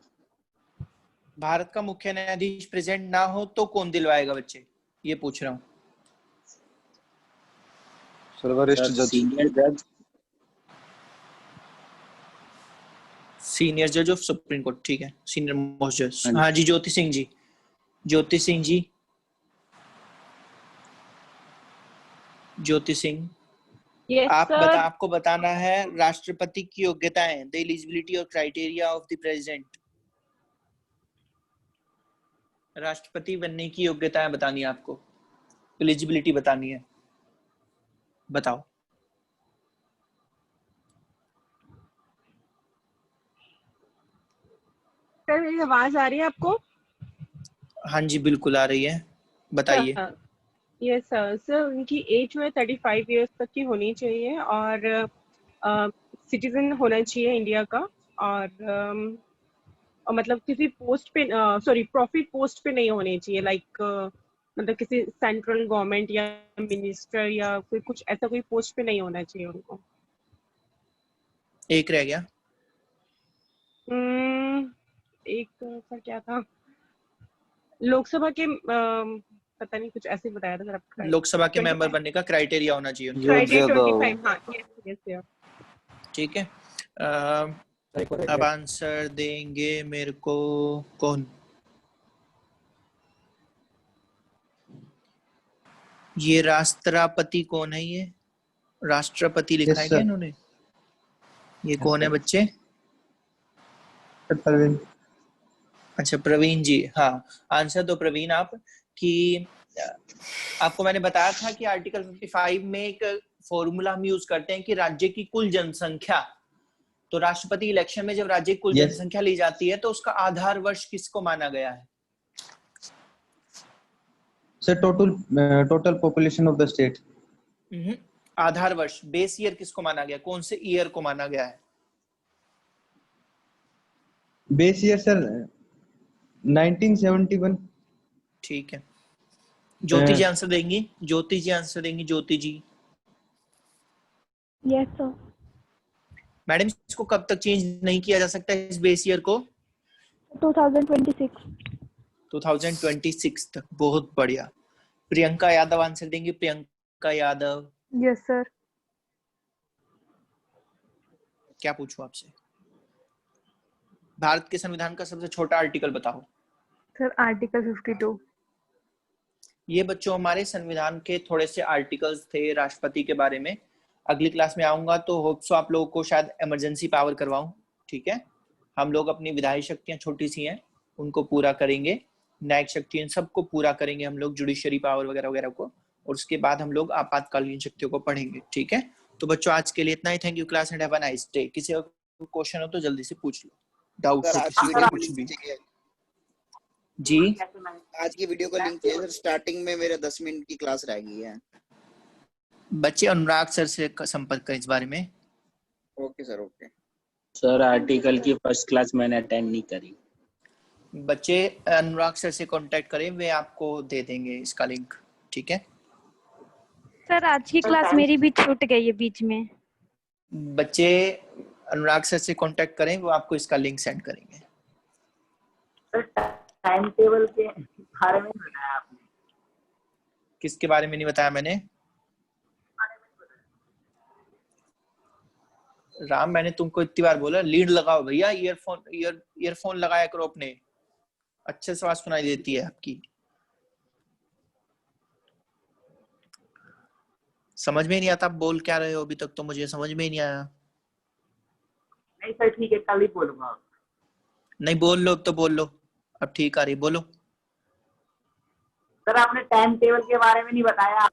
भारत का मुख्य न्यायाधीश प्रेजेंट ना हो तो कौन दिलवाएगा बच्चे, ये पूछ रहा हूँ। सर वरिष्ठ जज। सीनियर जज। सीनियर जज ऑफ सुप्रीम कोर्ट। ठीक है, सीनियर मोस्ट जज। हाँ जी ज्योति सिंह जी। ज्योति सिंह जी। ज्योति सिंह आपको बताना है राष्ट्रपति की योग्यताएं, द एलिजिबिलिटी और क्राइटेरिया ऑफ द प्रेसिडेंट। राष्ट्रपति बनने की योग्यताएं बतानी है आपको, एलिजिबिलिटी बतानी है। बताओ। सर मेरी आवाज आ रही है आपको? हाँ जी बिल्कुल आ रही है, बताइए। Yes sir. सर उनकी एज जो है 35 इयर्स तक की होनी चाहिए और सिटीजन होना चाहिए इंडिया का और मतलब किसी पोस्ट पे सॉरी प्रॉफिट पोस्ट पे नहीं होने चाहिए लाइक मतलब किसी सेंट्रल गवर्नमेंट या मिनिस्टर या कोई कुछ ऐसा कोई पोस्ट पे नहीं होना चाहिए उनको। एक रह गया। एक सर क्या था, लोकसभा के पता नहीं कुछ ऐसे बताया था सर। लोकसभा के मेंबर बनने का क्राइटेरिया होना चाहिए उनका। क्राइटेरिया 25। हाँ यस यस। ठीक है, अब आंसर देंगे मेरे को कौन? ये राष्ट्रपति कौन है? ये राष्ट्रपति लिखा है क्या इन्होंने? ये कौन है बच्चे? प्रवीण। अच्छा प्रवीण जी। हाँ आंसर तो प्रवीण आप कि आपको मैंने बताया था कि आर्टिकल 55 में एक फॉर्मूला हम यूज करते हैं कि राज्य की कुल जनसंख्या, तो राष्ट्रपति इलेक्शन में जब राज्य की कुल जनसंख्या ली जाती है तो उसका आधार वर्ष किसको माना गया है? Sir total population of the state. आधार वर्ष बेस ईयर किसको माना गया? कौन से ईयर को माना गया है? Base year sir 1971। ठीक है, ज्योति जी आंसर देंगी? ज्योति जी आंसर देंगी? Jyoti ji. Yes sir. Madam इसको कब तक चेंज नहीं किया जा सकता इस बेस ईयर को? 2026। 2026 तक। बहुत बढ़िया। प्रियंका यादव आंसर देंगी? प्रियंका यादव। Yes sir. क्या पूछूं आपसे? भारत के संविधान का सबसे छोटा आर्टिकल बताओ। Sir article 52। ये बच्चों हमारे संविधान के थोड़े से आर्टिकल्स थे राष्ट्रपति के बारे में। अगली क्लास में आऊंगा तो होप सो आप लोगों को शायद इमरजेंसी पावर करवाऊं। ठीक है, हम लोग अपनी विधायी शक्तियां छोटी सी हैं उनको पूरा करेंगे, न्यायिक शक्तियां सबको पूरा करेंगे हम लोग, जुडिशरी पावर वगैरह वगैरह को, और उसके बाद हम लोग आपातकालीन शक्तियों को पढ़ेंगे। ठीक है, तो बच्चों आज के लिए इतना ही। Thank you class and have a nice day. किसी और क्वेश्चन हो तो जल्दी से पूछ लो, डाउट हो किसी को कुछ भी। जी आज की वीडियो का लिंक चाहिए सर, स्टार्टिंग में मेरे 10 मिनट की क्लास रह गई है। बच्चे अनुराग सर से संपर्क करें इस बारे में। Okay sir okay. Sir article की फर्स्ट क्लास मैंने अटेंड नहीं करी। बच्चे अनुराग सर से कांटेक्ट करें, वे आपको दे देंगे इसका लिंक। ठीक है सर आज की क्लास मेरी भी छूट गई है बीच में। बच्चे अनुराग सर से कांटेक्ट करें, वो आपको इसका लिंक सेंड करेंगे। टाइम टेबल के बारे में बताया आपने? किसके बारे में नहीं बताया मैंने? राम मैंने तुमको इतनी बार बोला लीड लगाओ भैया, ईयरफोन लगाया करो अपने, अच्छे से आवाज सुनाई देती है आपकी। समझ में नहीं आता आप बोल क्या रहे हो? अभी तक तो मुझे समझ में ही नहीं आया। नहीं सर ठीक है, कल ही बोलूंगा। नहीं बोल लो तो बोल लो, अब ठीक आ रही, बोलो। सर आपने टाइम टेबल के बारे में नहीं बताया।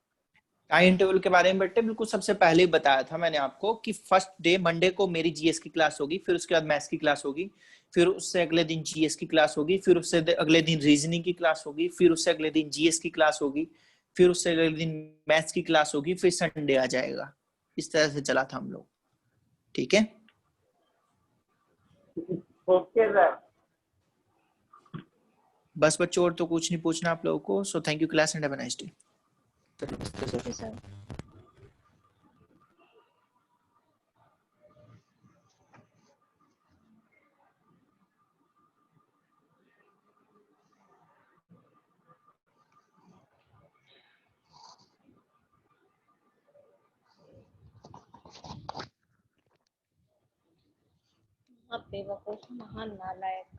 टाइम टेबल के बारे में बेटे बिल्कुल सबसे पहले ही बताया था मैंने आपको कि फर्स्ट डे मंडे को मेरी जीएस की क्लास होगी, फिर उसके बाद मैथ्स की क्लास होगी, फिर उससे अगले दिन जीएस की क्लास होगी, फिर उससे अगले दिन रीजनिंग की क्लास होगी, फिर उससे अगले दिन जीएस की क्लास होगी, फिर उससे अगले दिन मैथ्स की क्लास होगी, फिर संडे आ जाएगा। इस तरह से चला था हम लोग। ठीक है ओके सर। बस बच्चों और तो कुछ नहीं पूछना आप लोगों को। So thank you class and have a nice day. Sir बेवकूफ महान नालायक।